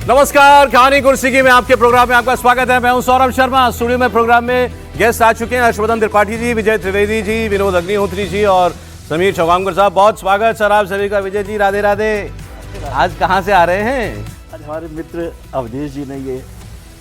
नमस्कार, कहानी कुर्सी की में आपके प्रोग्राम में आपका स्वागत है। मैं हूं सौरभ शर्मा। स्टूडियो में प्रोग्राम में गेस्ट आ चुके हैं हर्षवर्धन त्रिपाठी जी, विजय त्रिवेदी जी, विनोद अग्निहोत्री जी और समीर चौगानकर साहब। बहुत स्वागत सर आप सभी का। विजय जी राधे राधे। आज कहाँ से आ रहे हैं? आज हमारे मित्र अवधेश जी ने ये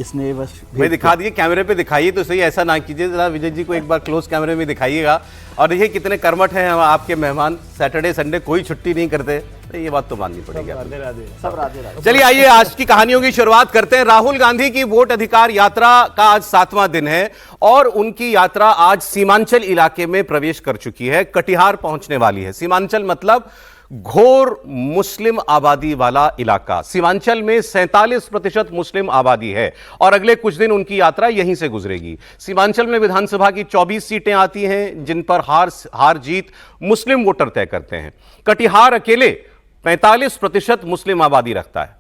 इसने बस भाई दिखा दिए, कैमरे पे दिखाइए तो सही, ऐसा ना कीजिए जरा। विजय जी को एक बार क्लोज कैमरे में दिखाइएगा। और देखिए कितने कर्मठ हैं आपके मेहमान, सैटरडे संडे कोई छुट्टी नहीं करते, तो ये बात तो माननी पड़ेगी। राधे राधे, सब राधे राधे। चलिए आइए आज की कहानियों की शुरुआत करते हैं। राहुल गांधी की वोट अधिकार यात्रा का आज 7वां दिन है और उनकी यात्रा आज सीमांचल इलाके में प्रवेश कर चुकी है, कटिहार पहुंचने वाली है। सीमांचल मतलब घोर मुस्लिम आबादी वाला इलाका। सीमांचल में 47% मुस्लिम आबादी है और अगले कुछ दिन उनकी यात्रा यहीं से गुजरेगी। सीमांचल में विधानसभा की 24 सीटें आती हैं जिन पर हार जीत मुस्लिम वोटर तय करते हैं। कटिहार अकेले 45% मुस्लिम आबादी रखता है।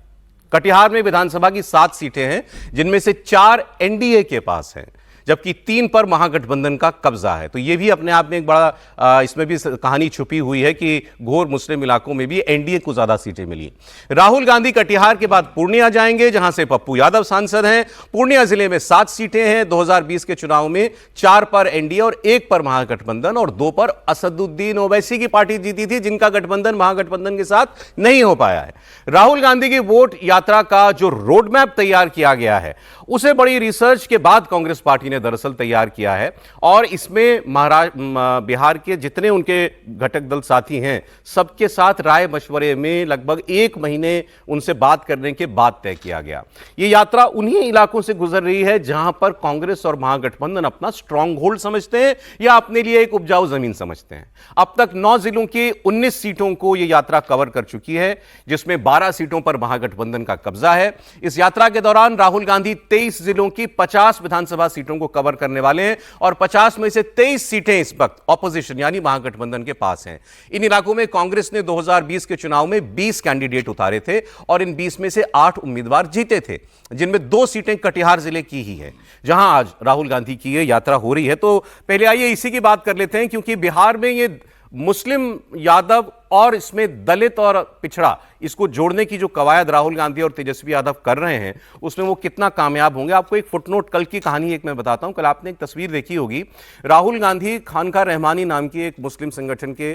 कटिहार में विधानसभा की 7 सीटें हैं जिनमें से 4 एनडीए के पास हैं, जबकि 3 पर महागठबंधन का कब्जा है। तो यह भी अपने आप में एक बड़ा इसमें भी कहानी छुपी हुई है कि घोर मुस्लिम इलाकों में भी एनडीए को ज्यादा सीटें मिली। राहुल गांधी कटिहार के बाद पूर्णिया जाएंगे जहां से पप्पू यादव सांसद हैं। पूर्णिया जिले में 7 सीटें हैं। 2020 के चुनाव में 4 पर एनडीए और 1 पर महागठबंधन और 2 पर असदुद्दीन ओवैसी की पार्टी जीती थी, जिनका गठबंधन महागठबंधन के साथ नहीं हो पाया है। राहुल गांधी की वोट यात्रा का जो रोड मैप तैयार किया गया है उसे बड़ी रिसर्च के बाद कांग्रेस पार्टी ने दरअसल तैयार किया है और इसमें बिहार के जितने उनके घटक दल साथी हैं सबके साथ राय मशवरे में लगभग 1 महीने उनसे बात करने के बाद तय किया गया। यह यात्रा उन्हीं इलाकों से गुजर रही है जहां पर कांग्रेस और महागठबंधन अपना स्ट्रांग होल्ड समझते हैं या अपने लिए एक उपजाऊ जमीन समझते हैं। अब तक 9 जिलों की 19 सीटों को यह यात्रा कवर कर चुकी है, जिसमें 12 सीटों पर महागठबंधन का कब्जा है। इस यात्रा के दौरान राहुल गांधी 23 जिलों की 50 विधानसभा सीटों को कवर करने वाले हैं और 50 में से 23 सीटें इस वक्त ऑपोजिशन यानी महागठबंधन के पास हैं। इन इलाकों में कांग्रेस ने 2020 के चुनाव में 20 कैंडिडेट उतारे थे और इन 20 में से 8 उम्मीदवार जीते थे, जिनमें 2 सीटें कटिहार जिले की ही है जहां आज राहुल गांधी की यह यात्रा हो रही है। तो पहले आइए इसी की बात कर लेते हैं, क्योंकि बिहार में ये मुस्लिम यादव और इसमें दलित और पिछड़ा इसको जोड़ने की जो कवायद राहुल गांधी और तेजस्वी यादव कर रहे हैं उसमें वो कितना कामयाब होंगे। आपको एक फुटनोट कल की कहानी एक मैं बताता हूं। कल आपने एक तस्वीर देखी होगी, राहुल गांधी खानका रहमानी नाम की एक मुस्लिम संगठन के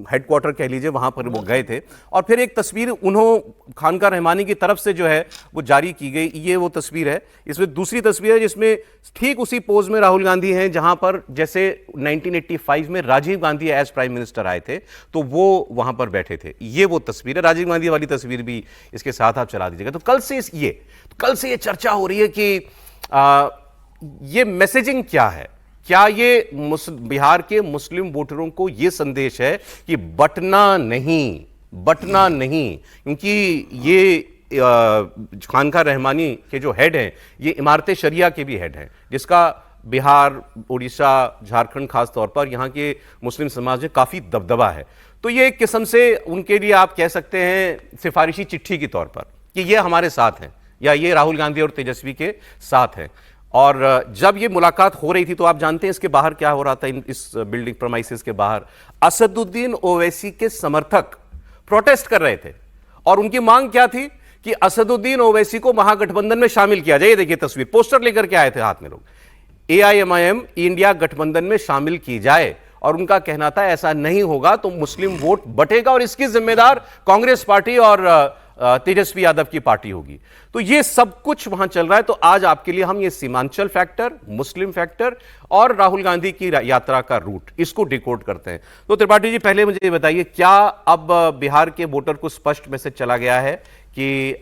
हेडक्वार्टर कह लीजिए, वहां पर वो गए थे और फिर एक तस्वीर खानका रहमानी की तरफ से जो है वो जारी की गई। ये वो तस्वीर है। इसमें दूसरी तस्वीर है जिसमें ठीक उसी पोज में राहुल गांधी हैं जहां पर जैसे 1985 में Rajiv Gandhi as prime minister आए थे तो वो वहां पर बैठे थे। ये वो तस्वीर है, राजीव गांधी वाली तस्वीर भी इसके साथ आप चला दीजिएगा। तो कल से ये चर्चा हो रही है कि ये मैसेजिंग क्या है। क्या ये बिहार के मुस्लिम वोटरों को ये संदेश है कि बटना नहीं, क्योंकि ये खानका रहमानी के जो हेड हैं ये इमारत शरिया के भी हेड हैं, जिसका बिहार, उड़ीसा, झारखंड खास तौर पर यहाँ के मुस्लिम समाज में काफ़ी दबदबा है। तो ये एक किस्म से उनके लिए आप कह सकते हैं सिफारिशी चिट्ठी के तौर पर कि ये हमारे साथ हैं या ये राहुल गांधी और तेजस्वी के साथ हैं। और जब ये मुलाकात हो रही थी तो आप जानते हैं इसके बाहर क्या हो रहा था। इस बिल्डिंग प्रेमाइसेस के बाहर असदुद्दीन ओवैसी के समर्थक प्रोटेस्ट कर रहे थे और उनकी मांग क्या थी कि असदुद्दीन ओवैसी को महागठबंधन में शामिल किया जाए। देखिए तस्वीर, पोस्टर लेकर के आए थे हाथ में लोग, AIMIM इंडिया गठबंधन में शामिल की जाए और उनका कहना था ऐसा नहीं होगा तो मुस्लिम वोट बटेगा और इसकी जिम्मेदार कांग्रेस पार्टी और तेजस्वी यादव की पार्टी होगी। तो ये सब कुछ वहां चल रहा है। तो आज आपके लिए हम ये सीमांचल फैक्टर, मुस्लिम फैक्टर और राहुल गांधी की यात्रा का रूट, इसको डिकोड करते हैं। तो त्रिपाठी जी पहले मुझे ये बताइए, क्या अब बिहार के वोटर को स्पष्ट मैसेज चला गया है कि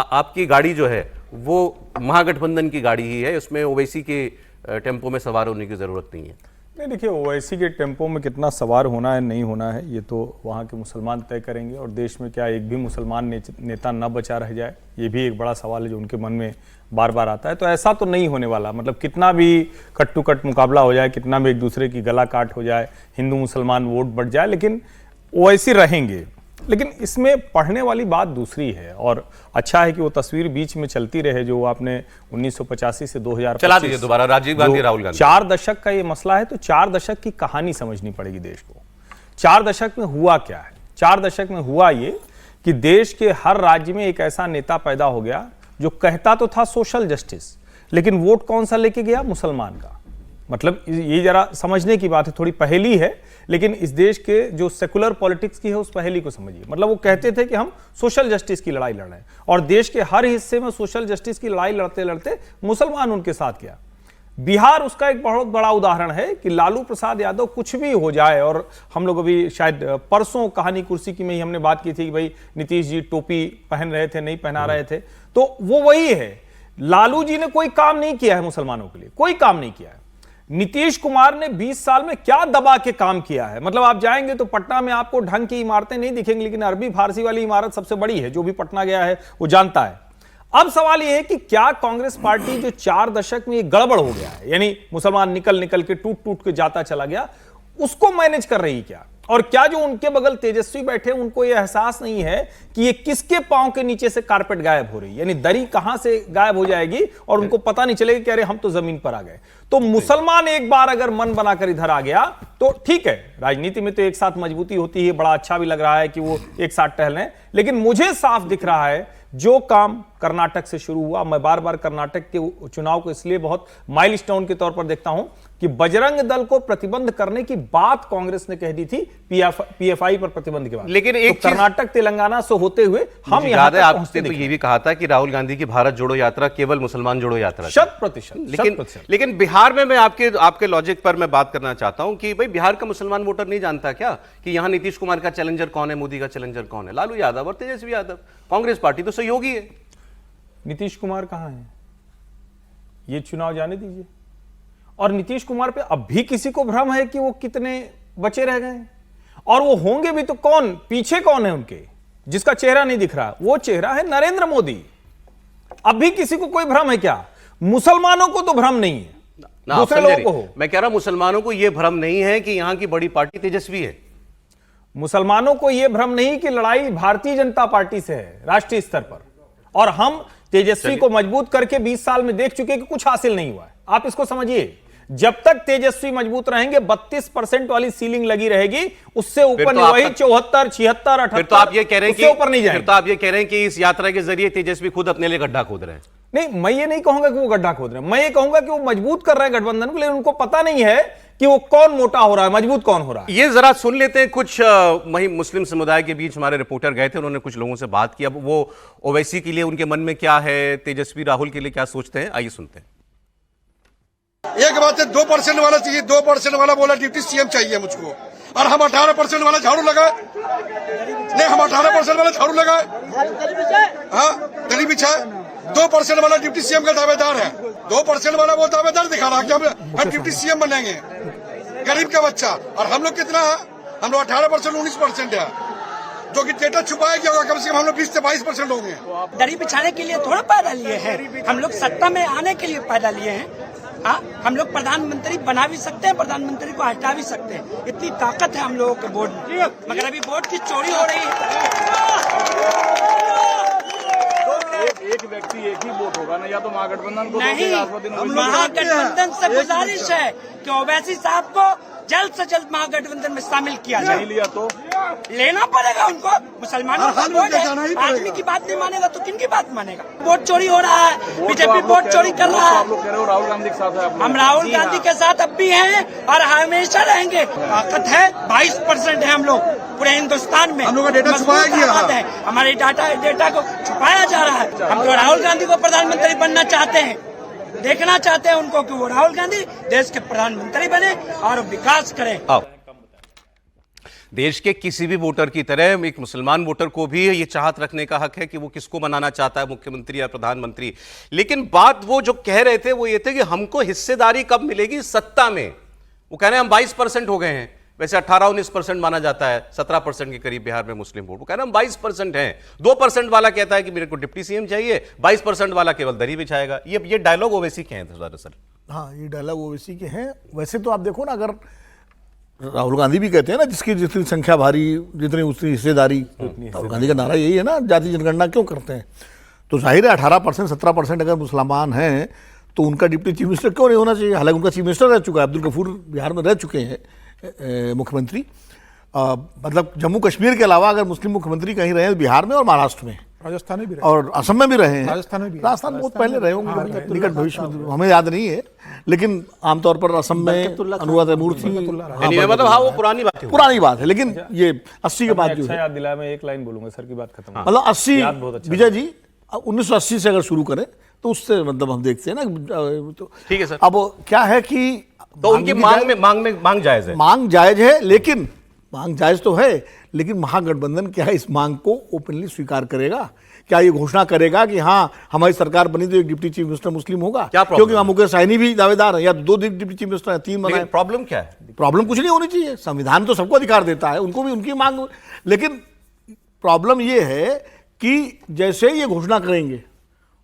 आपकी गाड़ी जो है वो महागठबंधन की गाड़ी ही है, उसमें ओवैसी के टेम्पो में सवार होने की जरूरत नहीं है? नहीं, देखिए ओवैसी के टेम्पो में कितना सवार होना है नहीं होना है ये तो वहाँ के मुसलमान तय करेंगे और देश में क्या एक भी मुसलमान नेता न बचा रह जाए, ये भी एक बड़ा सवाल है जो उनके मन में बार बार आता है। तो ऐसा तो नहीं होने वाला, मतलब कितना भी कट टू कट मुकाबला हो जाए, कितना भी एक दूसरे की गला काट हो जाए, हिंदू मुसलमान वोट बढ़ जाए, लेकिन ओवैसी रहेंगे। लेकिन इसमें पढ़ने वाली बात दूसरी है और अच्छा है कि वो तस्वीर बीच में चलती रहे जो आपने 1985 से 2025 चला दीजिए दोबारा, राजीव गांधी, राहुल गांधी। 4 दशक का ये मसला है तो 4 दशक की कहानी समझनी पड़ेगी देश को। 4 दशक में हुआ क्या है? 4 दशक में हुआ ये कि देश के हर राज्य में एक ऐसा नेता पैदा हो गया जो कहता तो था सोशल जस्टिस, लेकिन वोट कौन सा लेके गया? मुसलमान का। मतलब ये जरा समझने की बात है, थोड़ी पहेली है, लेकिन इस देश के जो सेकुलर पॉलिटिक्स की है उस पहेली को समझिए। मतलब वो कहते थे कि हम सोशल जस्टिस की लड़ाई लड़ रहे हैं, और देश के हर हिस्से में सोशल जस्टिस की लड़ाई लड़ते लड़ते मुसलमान उनके साथ गया। बिहार उसका एक बहुत बड़ा उदाहरण है कि लालू प्रसाद यादव कुछ भी हो जाए, और हम लोग अभी शायद परसों कहानी कुर्सी की में ही हमने बात की थी कि भाई नीतीश जी टोपी पहन रहे थे, नहीं पहना रहे थे, तो वो वही है। लालू जी ने कोई काम नहीं किया है मुसलमानों के लिए, कोई काम नहीं किया है। नीतीश कुमार ने 20 साल में क्या दबा के काम किया है? मतलब आप जाएंगे तो पटना में आपको ढंग की इमारतें नहीं दिखेंगी, लेकिन अरबी फारसी वाली इमारत सबसे बड़ी है। जो भी पटना गया है वो जानता है। अब सवाल यह है कि क्या कांग्रेस पार्टी जो 4 दशक में ये गड़बड़ हो गया है, यानी मुसलमान निकल निकल के टूट टूट के जाता चला गया, उसको मैनेज कर रही क्या? और क्या जो उनके बगल तेजस्वी बैठे उनको यह एहसास नहीं है कि ये किसके पांव के नीचे से कारपेट गायब हो रही है, यानी दरी कहां से गायब हो जाएगी और उनको पता नहीं चलेगा कि अरे हम तो जमीन पर आ गए। तो मुसलमान एक बार अगर मन बनाकर इधर आ गया तो ठीक है, राजनीति में तो एक साथ मजबूती होती है, बड़ा अच्छा भी लग रहा है कि वो एक साथ टहलें, लेकिन मुझे साफ दिख रहा है जो काम कर्नाटक से शुरू हुआ। मैं बार बार कर्नाटक के चुनाव को इसलिए बहुत माइलस्टोन के तौर पर देखता हूं कि बजरंग दल को प्रतिबंध करने की बात कांग्रेस ने कह दी थी पीएफआई पर प्रतिबंध के बाद, लेकिन एक तो कर्नाटक तेलंगाना से होते हुए हम यहां तक आपने तो ये भी कहा था कि राहुल गांधी की भारत जोड़ो यात्रा केवल मुसलमान जोड़ो यात्रा 100%। लेकिन बिहार में मैं आपके लॉजिक पर मैं बात करना चाहता हूं कि भाई बिहार का मुसलमान वोटर नहीं जानता क्या कि यहां नीतीश कुमार का चैलेंजर कौन है, मोदी का चैलेंजर कौन है? लालू यादव और तेजस्वी यादव। कांग्रेस पार्टी तो सहयोगी है। नीतीश कुमार कहां है ये चुनाव जाने दीजिए। और नीतीश कुमार पे अब भी किसी को भ्रम है कि वो कितने बचे रह गए, और वो होंगे भी तो कौन? पीछे कौन है उनके जिसका चेहरा नहीं दिख रहा? वो चेहरा है नरेंद्र मोदी। अब भी किसी को कोई भ्रम है क्या? मुसलमानों को तो भ्रम नहीं है, दूसरे लोगों को हो। मैं कह रहा हूं मुसलमानों को यह भ्रम नहीं है कि यहां की बड़ी पार्टी तेजस्वी है। मुसलमानों को यह भ्रम नहीं कि लड़ाई भारतीय जनता पार्टी से है राष्ट्रीय स्तर पर, और हम तेजस्वी को मजबूत करके 20 साल में देख चुके कि कुछ हासिल नहीं हुआ है। आप इसको समझिए, जब तक तेजस्वी मजबूत रहेंगे 32% वाली सीलिंग लगी रहेगी, उससे ऊपर नहीं, वही 74, 76, 78, फिर तो आप ये कह रहे हैं कि ऊपर नहीं जाएंगे। फिर तो आप ये कह रहे हैं कि इस यात्रा के जरिए तेजस्वी खुद अपने लिए गड्ढा खोद रहे हैं। नहीं, मैं ये नहीं कहूंगा कि वो गड्ढा खोद रहे हैं, मैं ये कहूंगा कि वो मजबूत कर रहे हैं गठबंधन को, लेकिन उनको पता नहीं है कि वो कौन मोटा हो रहा है, मजबूत कौन हो रहा है। ये जरा सुन लेते हैं। कुछ वही मुस्लिम समुदाय के बीच हमारे रिपोर्टर गए थे, उन्होंने कुछ लोगों से बात की। अब वो ओवैसी के लिए उनके मन में क्या है, तेजस्वी राहुल के लिए क्या सोचते हैं, आइए सुनते हैं। एक बात है, 2% वाला चाहिए, 2% वाला बोला डिप्टी सीएम चाहिए मुझको, और हम 18% वाला झाड़ू लगाए। नहीं, हम 18% वाला झाड़ू लगाए, हाँ गली बिछाए। 2% वाला डिप्टी सीएम का दावेदार है। 2% वाला वो दावेदार दिखा रहा है कि हम डिप्टी सीएम बनेंगे, गरीब का बच्चा। और हम लोग कितना है? हम लोग 18%, 19% है, जो कि डेटा छुपाया गया होगा। कम से कम हम लोग 20 से 22% होंगे। दरी बिछाने के लिए थोड़ा पैदा लिए हैं, हम लोग सत्ता में आने के लिए पैदा लिए हैं। हाँ, हम लोग प्रधानमंत्री बना भी सकते हैं, प्रधानमंत्री को हटा भी सकते हैं, इतनी ताकत है हम लोगों के वोट में। मगर अभी वोट की चोरी हो रही है। एक व्यक्ति एक ही वोट होगा ना, या तो महागठबंधन को नहीं, महागठबंधन से गुजारिश है कि ओवैसी साहब को जल्द से जल्द महागठबंधन में शामिल किया जाए। नहीं लिया तो लेना पड़ेगा उनको। मुसलमानों का वोट है, आदमी की बात नहीं मानेगा तो किन की बात मानेगा? वोट चोरी हो रहा है, बीजेपी वोट चोरी कर रहा है। आप लोग कह रहे हो राहुल गांधी के साथ है, हम राहुल गांधी के साथ अब भी हैं और हमेशा रहेंगे। ताकत है, 22% है हम लोग पूरे हिंदुस्तान में। हम लोग का डेटा छुपाया गया है, हमारे डेटा को छुपाया जा रहा है। हम तो राहुल गांधी को प्रधानमंत्री बनना चाहते हैं, देखना चाहते हैं उनको कि वो राहुल गांधी देश के प्रधानमंत्री बने और विकास करें। देश के किसी भी वोटर की तरह एक मुसलमान वोटर को भी ये चाहत रखने का हक है कि वो किसको बनाना चाहता है, मुख्यमंत्री या प्रधानमंत्री। लेकिन बात वो जो कह रहे थे वो ये थे कि हमको हिस्सेदारी कब मिलेगी सत्ता में। वो कह रहे हैं हम 22% हो गए हैं, वैसे 18-19% माना जाता है, 17% के करीब बिहार में मुस्लिम वोट। वो कह रहे हैं हम 22% हैं। 2% वाला कहता है कि मेरे को डिप्टी सीएम चाहिए, 22% वाला केवल दरी बिछाएगा। ये डायलॉग ओवैसी के हैं दरअसल। हाँ, ये डायलॉग ओवैसी के हैं। वैसे तो आप देखो ना, अगर राहुल गांधी भी कहते हैं ना, जिसकी जितनी संख्या भारी जितनी उसकी हिस्सेदारी, राहुल गांधी का नारा यही है ना, जाति जनगणना क्यों करते हैं? तो जाहिर है 18%, 17% अगर मुसलमान हैं तो उनका डिप्टी चीफ मिनिस्टर क्यों नहीं होना चाहिए? हालांकि उनका चीफ मिनिस्टर रह चुका है, अब्दुल गफूर बिहार में रह चुके हैं मुख्यमंत्री। मतलब जम्मू कश्मीर के अलावा अगर मुस्लिम मुख्यमंत्री कहीं रहे हैं बिहार में और महाराष्ट्र में राजस्थान में भी रहे, और असम में भी रहे हैं, राजस्थान में भी राजस्थान बहुत पहले रहे होंगे, निकट भविष्य में हमें याद नहीं है, लेकिन आमतौर पर असम में अनुराधा तैमूर थी। Anyway, मतलब हाँ वो पुरानी बात है, पुरानी बात है, लेकिन ये 80 के बाद जो अच्छा है याद दिलाया, मैं एक लाइन बोलूंगा सर की बात खत्म। मतलब 80 याद बहुत अच्छा विजय जी 1980 से अगर शुरू करें तो उससे मतलब हम देखते हैं ना, तो ठीक है सर। अब क्या है कि तो उनकी मांग जायज है, मांग जायज है, लेकिन मांग जायज तो है, लेकिन महागठबंधन क्या है इस मांग को ओपनली स्वीकार करेगा? क्या ये घोषणा करेगा कि हाँ हमारी सरकार बनी तो एक डिप्टी चीफ मिनिस्टर मुस्लिम होगा? क्या प्रॉब्लम क्योंकि वहां मुकेश साहनी भी दावेदार है, या 2 डिप्टी चीफ मिनिस्टर है, 3 बनाए। प्रॉब्लम क्या है? प्रॉब्लम कुछ नहीं होनी चाहिए, संविधान तो सबको अधिकार देता है, उनको भी उनकी मांग, लेकिन प्रॉब्लम ये है कि जैसे ही ये घोषणा करेंगे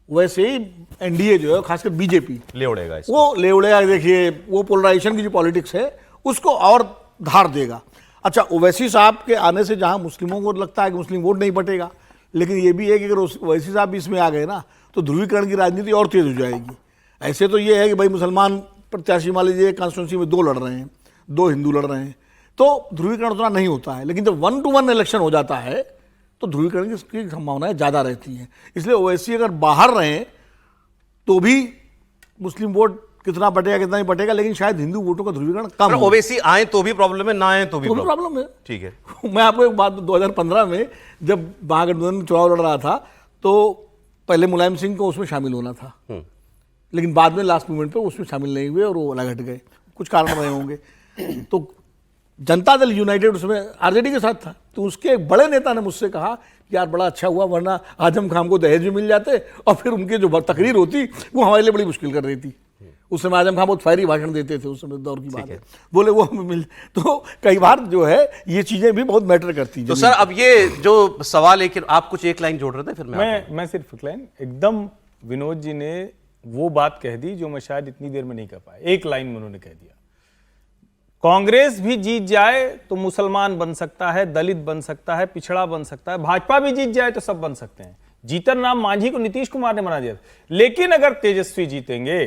वैसे ही एनडीए जो है खासकर बीजेपी ले उड़ेगा इसको। वो ले उड़ेगा। देखिए वो पोलराइजेशन की जो पॉलिटिक्स है उसको और धार देगा। अच्छा, ओवैसी साहब के आने से जहां मुस्लिमों को लगता है कि मुस्लिम वोट नहीं बटेगा, लेकिन ये भी है कि अगर ओवैसी साहब भी इसमें आ गए ना तो ध्रुवीकरण की राजनीति और तेज हो जाएगी। ऐसे तो ये है कि भाई मुसलमान प्रत्याशी मान लीजिए कॉन्स्टिट्यूंसी में 2 लड़ रहे हैं, 2 हिंदू लड़ रहे हैं, तो ध्रुवीकरण उतना नहीं होता है, लेकिन जब 1-to-1 इलेक्शन हो जाता है तो ध्रुवीकरण की संभावनाएं ज़्यादा रहती हैं। इसलिए ओवैसी अगर बाहर रहें तो भी मुस्लिम वोट कितना बटेगा कितना नहीं बटेगा, लेकिन शायद हिंदू वोटों का ध्रुवीकरण कम हो। ओवैसी आए तो भी प्रॉब्लम है, ना आए तो भी प्रॉब्लम है। ठीक है। मैं आपको एक बात, 2015 में जब महागठबंधन चुनाव लड़ रहा था तो पहले मुलायम सिंह को उसमें शामिल होना था, लेकिन बाद में लास्ट मोमेंट पे उसमें शामिल नहीं हुए और वो अलग हट गए, कुछ कारण रहे होंगे। तो जनता दल यूनाइटेड उसमें आरजेडी के साथ था, तो उसके एक बड़े नेता ने मुझसे कहा कि यार बड़ा अच्छा हुआ, वरना आजम खान को दहेज भी मिल जाते और फिर उनकी जो तकरीर होती वो हमारे लिए बड़ी मुश्किल कर रही थी। उस समय आजम खान बहुत फायरी भाषण देते थे, उस समय दौर की बात है, बोले वो हमें मिल, तो कई बार जो है ये चीजें भी बहुत मैटर करती हैं। तो सर अब ये जो सवाल है कि आप कुछ एक लाइन जोड़ रहे थे, फिर मैं सिर्फ एक लाइन, एकदम विनोद जी ने वो बात कह दी जो मैं शायद इतनी देर में नहीं कह पाया। एक लाइन में उन्होंने कह दिया, कांग्रेस भी जीत जाए तो मुसलमान बन सकता है, दलित बन सकता है, पिछड़ा बन सकता है, भाजपा भी जीत जाए तो सब बन सकते हैं। जीतन राम मांझी को नीतीश कुमार ने बना दिया, लेकिन अगर तेजस्वी जीतेंगे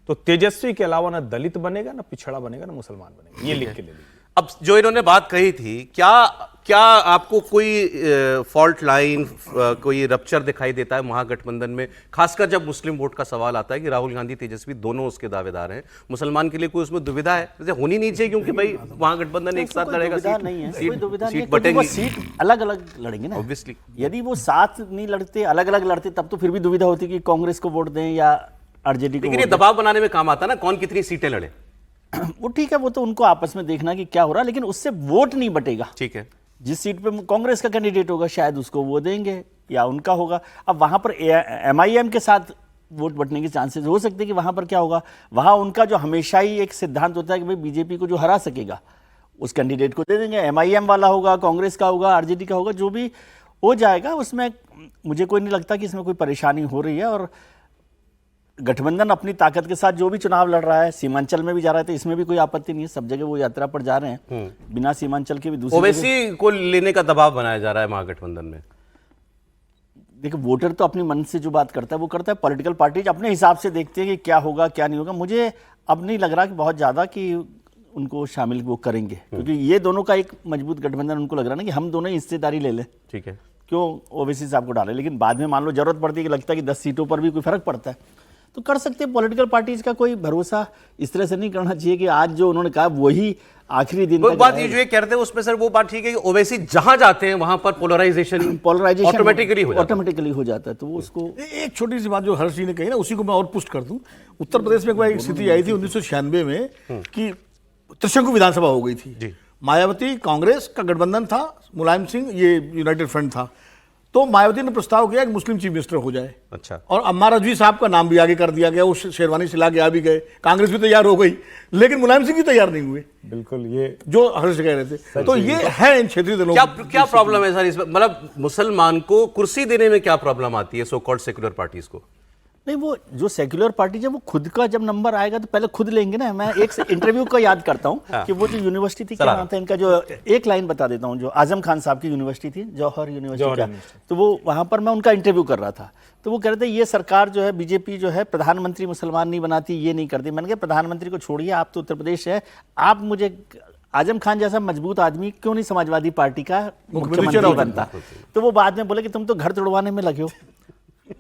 तो तेजस्वी के अलावा ना दलित बनेगा, ना पिछड़ा बनेगा, ना मुसलमान बनेगा। ये लिख के ले लीजिए। अब जो इन्होंने बात कही थी, क्या आपको कोई फॉल्ट लाइन, कोई रप्चर दिखाई देता है महागठबंधन में, खासकर जब मुस्लिम वोट का सवाल आता है कि राहुल गांधी तेजस्वी दोनों उसके दावेदार हैं, मुसलमान के लिए कोई उसमें दुविधा है? जैसे होनी नहीं चाहिए, क्योंकि भाई महागठबंधन एक साथ लड़ेगा, सीट बटेंगी, सीट अलग अलग लड़ेंगे ना ऑब्वियसली। यदि वो साथ नहीं लड़ते, अलग अलग लड़ते, तब तो फिर भी दुविधा होती कि कांग्रेस को वोट दें या आरजेडी को। लेकिन ये दबाव बनाने में काम आता है ना, कौन कितनी सीटें लड़े। वो ठीक है, वो तो उनको आपस में देखना कि क्या हो रहा है, लेकिन उससे वोट नहीं बटेगा। ठीक है, जिस सीट पे कांग्रेस का कैंडिडेट होगा शायद उसको वो देंगे या उनका होगा। अब वहां पर एमआईएम के साथ वोट बटने के चांसेस हो सकते हैं कि वहां पर क्या होगा, वहां उनका जो हमेशा ही एक सिद्धांत होता है कि भाई बीजेपी को जो हरा सकेगा उस कैंडिडेट को दे देंगे। एमआईएम वाला होगा, कांग्रेस का होगा, आरजेडी का होगा, जो भी हो जाएगा उसमें मुझे कोई नहीं लगता कि इसमें कोई परेशानी हो रही है। और गठबंधन अपनी ताकत के साथ जो भी चुनाव लड़ रहा है, सीमांचल में भी जा रहा है, तो इसमें भी कोई आपत्ति नहीं है। सब जगह वो यात्रा पर जा रहे हैं, बिना सीमांचल के भी दूसरी ओवैसी को लेने का दबाव बनाया जा रहा है महागठबंधन में। देखिए, वोटर तो अपनी मन से जो बात करता है वो करता है। पॉलिटिकल पार्टीज अपने हिसाब से देखते हैं कि क्या होगा क्या नहीं होगा। मुझे अब नहीं लग रहा कि बहुत ज्यादा कि उनको शामिल वो करेंगे, क्योंकि ये दोनों का एक मजबूत गठबंधन, उनको लग रहा है ना कि हम दोनों हिस्सेदारी ले लें। ठीक है, क्यों ओवैसी साहब को डाले, लेकिन बाद में मान लो जरूरत पड़ती है कि लगता है कि 10 सीटों पर भी कोई फर्क पड़ता है तो कर सकते हैं। पॉलिटिकल पार्टीज का कोई भरोसा इस तरह से नहीं करना चाहिए कि आज जो उन्होंने कहा वही आखिरी दिन तक बात ये जो कह रहे थे उसमें सर वो बात ठीक है कि ओवैसी जहां जाते हैं वहां पर पोलराइजेशन ऑटोमेटिकली हो जाता है। तो वो उसको एक छोटी सी बात जो हर्ष जी ने कही ना, उसी को मैं और पुष्ट कर दूं। उत्तर प्रदेश में एक बार एक स्थिति आई थी 1996 में कि त्रिशंकु विधानसभा हो गई थी। मायावती कांग्रेस का गठबंधन था, मुलायम सिंह ये यूनाइटेड फ्रंट था। तो मायावती ने प्रस्ताव किया कि मुस्लिम चीफ मिनिस्टर हो जाए। अच्छा, और अम्मार रजवी साहब का नाम भी आगे कर दिया गया, वो शेरवानी सिला के आ भी गए, कांग्रेस भी तैयार हो गई, लेकिन मुलायम सिंह भी तैयार नहीं हुए। बिल्कुल, ये जो हर्ष कह रहे थे, तो ये है इन क्षेत्रीय दलों। क्या प्रॉब्लम है सर इसमें? मतलब मुसलमान को कुर्सी देने में क्या प्रॉब्लम आती है सो कॉल्ड सेक्युलर पार्टीज को? नहीं, वो जो सेक्युलर पार्टी है वो खुद का जब नंबर आएगा तो पहले खुद लेंगे ना। मैं एक इंटरव्यू का याद करता हूँ कि वो जो यूनिवर्सिटी थी, क्या नाम था इनका, जो एक लाइन बता देता हूँ, जो आजम खान साहब की यूनिवर्सिटी थी, जौहर यूनिवर्सिटी, तो वो वहां पर मैं उनका इंटरव्यू कर रहा था। तो वो कह रहे थे ये सरकार जो है बीजेपी जो है प्रधानमंत्री मुसलमान नहीं बनाती, ये नहीं करती। मैंने कहा प्रधानमंत्री को छोड़िए, आप तो उत्तर प्रदेश है, आप मुझे आजम खान जैसा मजबूत आदमी क्यों नहीं समाजवादी पार्टी का मुख्यमंत्री चुनाव बनता? तो वो बाद में बोले कि तुम तो घर तोड़वाने में लगे हो।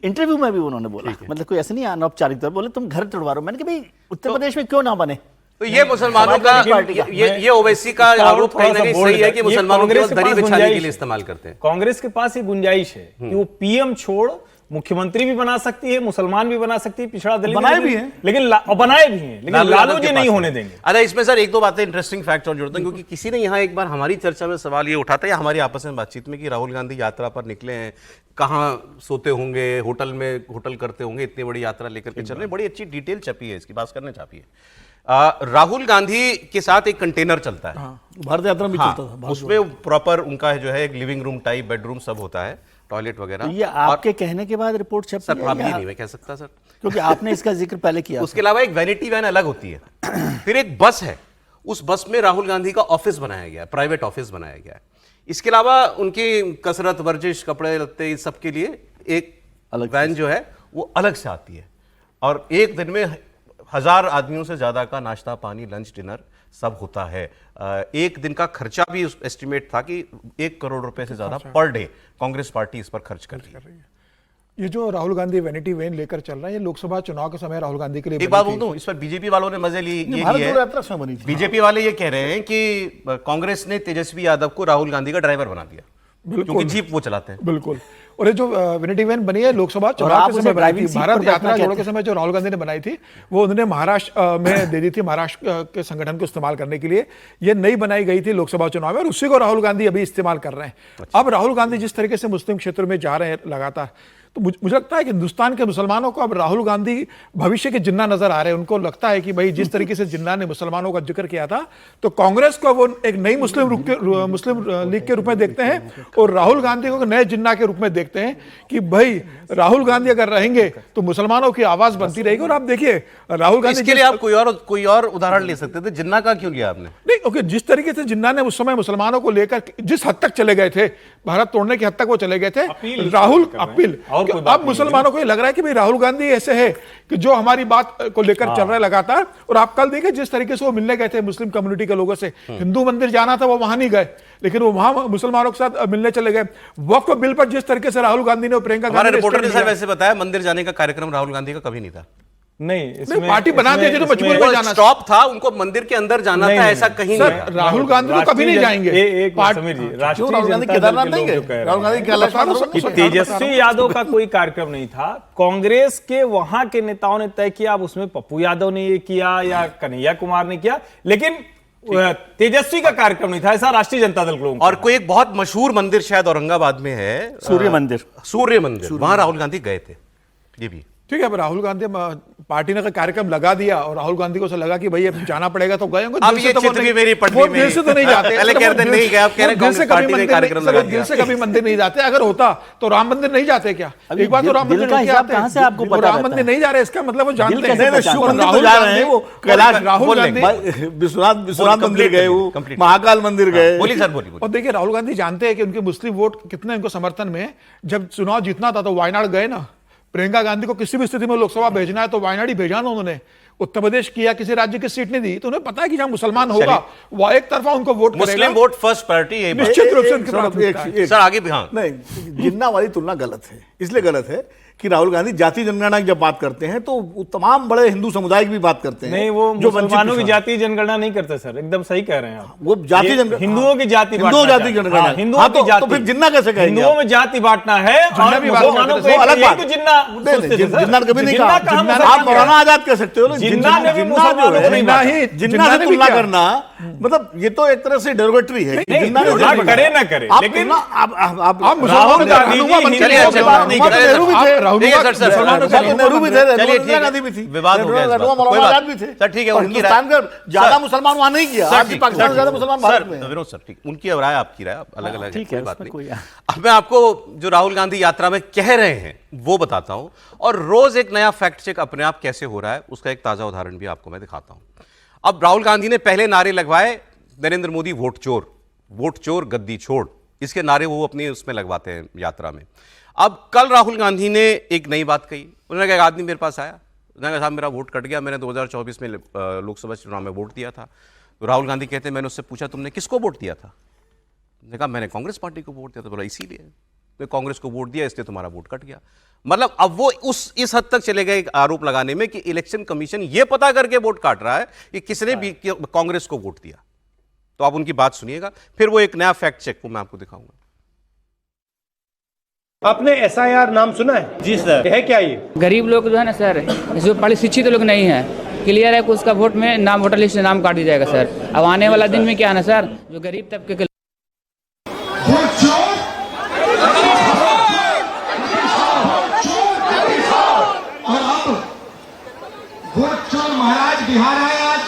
इंटरव्यू में भी उन्होंने बोला, मतलब कोई ऐसे नहीं अनौपचारिक तौर बोले तुम घर तोड़वा रहे हो। मैंने कहा भाई उत्तर प्रदेश में क्यों ना बने? तो ये मुसलमानों का, ये ओवैसी का आरोप कहीं ना कहीं सही है कि मुसलमानों को दरी बिछाने के लिए इस्तेमाल करते हैं। कांग्रेस के पास ये गुंजाइश है कि वो पीएम छोड़ मुख्यमंत्री भी बना सकती है, मुसलमान भी बना सकती है, पिछड़ा दलित बनाए भी हैं, लेकिन लालू जी नहीं होने देंगे। अरे इसमें सर एक दो बातें इंटरेस्टिंग फैक्ट और जोड़ता हूं, क्योंकि किसी ने यहाँ एक बार हमारी चर्चा में सवाल ये उठाता है, हमारी आपस में बातचीत में, कि राहुल गांधी यात्रा पर निकले हैं, कहाँ सोते होंगे, होटल करते होंगे, इतनी बड़ी यात्रा लेकर के चल रहे हैं। बड़ी अच्छी डिटेल छपी है इसकी, बात करने छापी है। राहुल गांधी के साथ एक कंटेनर चलता है, भारत यात्रा में चलता था, उसमें प्रॉपर उनका जो है एक लिविंग रूम टाइप बेडरूम सब होता है, टॉयलेट वगैरह। ये आपके कहने के बाद रिपोर्ट छप सर प्रॉब्लम नहीं मैं कह सकता सर, क्योंकि आपने इसका जिक्र पहले किया। उसके अलावा एक वैनिटी वैन अलग होती है, फिर एक बस है, उस बस में राहुल गांधी का ऑफिस बनाया गया है, प्राइवेट ऑफिस बनाया गया है। इसके अलावा उनकी कसरत, वर्जिश, कपड़े लत्ते, इस सब के लिए एक अलग वैन जो है वो अलग से आती है, और एक दिन में 1000 आदमियों से ज्यादा का नाश्ता पानी लंच डिनर सब होता है। एक दिन का खर्चा भी एस्टिमेट था कि 1 करोड़ रुपए से ज्यादा पर डे कांग्रेस पार्टी इस पर खर्च कर रही है। ये जो राहुल गांधी वैनिटी वैन लेकर चल रहा है, ये लोकसभा चुनाव के समय राहुल गांधी के लिए एक बात बोल दूं, इस पर बीजेपी वालों ने मजे ली है। बीजेपी वाले ये कह रहे हैं कि कांग्रेस ने तेजस्वी यादव को राहुल गांधी का ड्राइवर बना दिया, क्योंकि जीप वो चलाते हैं। बिल्कुल। और ये जो वैनिटी वैन बनी है लोकसभा चुनाव के समय बनाई थी, भारत यात्रा जोड़ो के समय जो राहुल गांधी ने बनाई थी, वो उन्होंने महाराष्ट्र में दे दी थी, महाराष्ट्र के संगठन को इस्तेमाल करने के लिए। ये नई बनाई गई थी लोकसभा चुनाव में, और उसी को राहुल गांधी अभी इस्तेमाल कर रहे हैं। अब राहुल गांधी जिस तरीके से मुस्लिम क्षेत्र में जा रहे हैं लगातार, तो मुझे लगता है कि हिंदुस्तान के मुसलमानों को अब राहुल गांधी भविष्य के जिन्ना नजर आ रहे हैं। उनको लगता है कि भाई जिस तरीके से जिन्ना ने मुसलमानों का जिक्र किया था, तो कांग्रेस को वो एक नई मुस्लिम लीग के रूप में देखते हैं, और राहुल गांधी को नए जिन्ना के रूप में देखते हैं कि भाई राहुल गांधी अगर रहेंगे तो मुसलमानों की आवाज बनती रहेगी। और आप देखिए राहुल गांधी, इसके लिए आप कोई और उदाहरण ले सकते थे, जिन्ना का क्यों लिया आपने? नहीं, ओके, जिस तरीके से जिन्ना ने उस समय मुसलमानों को लेकर जिस हद तक चले गए थे, भारत तोड़ने की हद तक वो चले गए थे, राहुल अपील, अब मुसलमानों को ये लग रहा है कि भाई राहुल गांधी ऐसे है कि जो हमारी बात को लेकर चल रहा है लगातार। और आप कल देखें जिस तरीके से वो मिलने गए थे मुस्लिम कम्युनिटी के लोगों से, हिंदू मंदिर जाना था वो वहां नहीं गए, लेकिन वो वहां मुसलमानों के साथ मिलने चले गए। वक्फ बिल पर जिस तरीके से राहुल गांधी ने और प्रियंका गांधी ने रिपोर्टर ने सर वैसे बताया, मंदिर जाने का कार्यक्रम राहुल गांधी का कभी नहीं था। नहीं, पार्टी बना दी तो मजबूर हो जाना, स्टॉप था, उनको मंदिर के अंदर जाना था, ऐसा कहीं नहीं। राहुल गांधी तो कभी नहीं जाएंगे। तेजस्वी यादव का कोई कार्यक्रम नहीं था, कांग्रेस के वहां के नेताओं ने तय किया। अब उसमें पप्पू यादव ने ये किया या कन्हैया कुमार ने किया, लेकिन तेजस्वी का कार्यक्रम नहीं था, ऐसा राष्ट्रीय जनता दल के लोगों। और कोई एक बहुत मशहूर मंदिर शायद औरंगाबाद में है, सूर्य मंदिर, वहां राहुल गांधी गए थे। ये भी ठीक है, अब राहुल गांधी पार्टी ने कार्यक्रम लगा दिया और राहुल गांधी को लगा कि भाई अब जाना पड़ेगा तो गए होंगे। अब ये चित्र भी मेरी पटरी में, दिल से तो नहीं जाते, पहले कहते नहीं गए, अब कह रहे कांग्रेस पार्टी ने कार्यक्रम लगा दिया। दिल से कभी मंदिर नहीं जाते। अगर होता तो राम मंदिर नहीं जाते क्या? एक बार तो राम मंदिर कहां से आपको पता? राम मंदिर नहीं जा रहे, इसका मतलब वो जानते हैं राहुल जा रहे हैं, वो कैलाश, राहुल गांधी विश्वनाथ मंदिर गए, वो महाकाल मंदिर गए। बोलिए सर, बोलिए। और देखिए राहुल गांधी जानते हैं कि उनके मुस्लिम वोट कितने उनको समर्थन में। जब चुनाव जीतना था तो वायनाड गए ना, प्रियंका गांधी को किसी भी स्थिति में लोकसभा भेजना है तो वायनाड ही भेजा ना उन्होंने। उत्तर प्रदेश किया, किसी राज्य की सीट नहीं दी, तो उन्हें पता है कि जहां मुसलमान होगा वो एक तरफा उनको वोट करेगा। मुस्लिम वोट फर्स्ट प्रायोरिटी है, निश्चित रूप से उनकी प्राथमिकता है। सर आगे भी। हाँ नहीं, जिन्ना वाली तुलना गलत है, इसलिए गलत है कि राहुल गांधी जाति जनगणना की जब बात करते हैं तो तमाम बड़े हिंदू समुदाय की भी बात करते हैं। नहीं, वो मुसलमानों की जाति जनगणना नहीं करते सर, एकदम सही कह रहे हैं आप। वो जाति जनगणना, हिंदुओं की जाति, हिंदुओं जाति जनगणना, हिंदुओं की जाति, तो फिर जिन्ना कैसे कहेंगे? हिंदुओं में जाति बांटना है और मुसलमानों को अलग बात। जिन्ना कभी नहीं कहा, आप मौलाना आजाद कह सकते हो। जिन्ना से तुलना करना मतलब ये तो एक तरह से डेरोगेटरी है। जिन्ना करे ना करे, लेकिन आप राहुल गांधी नेहरू भी थे, इंदिरा गांधी भी थी, विवाद हो गया, मौलाना आजाद भी थे। सर ठीक है, उनकी हिंदुस्तान का ज्यादा मुसलमान वहां नहीं किया, आज पाकिस्तान में ज्यादा मुसलमान भारत में। विनोद सर ठीक, उनकी राय आपकी राय अलग अलग है, ठीक है, बात नहीं। कोई अब मैं आपको जो राहुल गांधी यात्रा में कह रहे हैं वो बताता हूं, और रोज एक नया फैक्ट चेक अपने आप कैसे हो रहा है उसका एक ताजा उदाहरण भी आपको मैं दिखाता हूं। अब राहुल गांधी ने पहले नारे लगवाए, नरेंद्र मोदी वोट चोर गद्दी छोड़, इसके नारे वो अपने उसमें लगवाते हैं यात्रा में। अब कल राहुल गांधी ने एक नई बात कही, उन्होंने कहा एक आदमी मेरे पास आया, उन्होंने कहा साहब मेरा वोट कट गया, मैंने 2024 में लोकसभा चुनाव में वोट दिया था, तो राहुल गांधी कहते हैं, मैंने उससे पूछा तुमने किसको वोट दिया था? उसने कहा मैंने कांग्रेस पार्टी को वोट दिया था। बोला इसीलिए मैं कांग्रेस को वोट दिया इसलिए तुम्हारा वोट कट गया। मतलब अब वो इस हद तक चले गए आरोप लगाने में कि इलेक्शन कमीशन ये पता करके वोट काट रहा है कि किसने भी कांग्रेस को वोट दिया। तो आप उनकी बात सुनिएगा, फिर वो एक नया फैक्ट चेक को मैं आपको दिखाऊंगा। आपने SIR नाम सुना है? जी सर। है क्या ये? गरीब लोग जो है ना सर, जो पढ़े शिक्षित लोग नहीं है, क्लियर है कि उसका वोट में नाम, वोटर लिस्ट में नाम काट दिया जाएगा सर। अब आने वाला दिन में क्या है ना सर, जो गरीब तबके के महाराज बिहार आए आज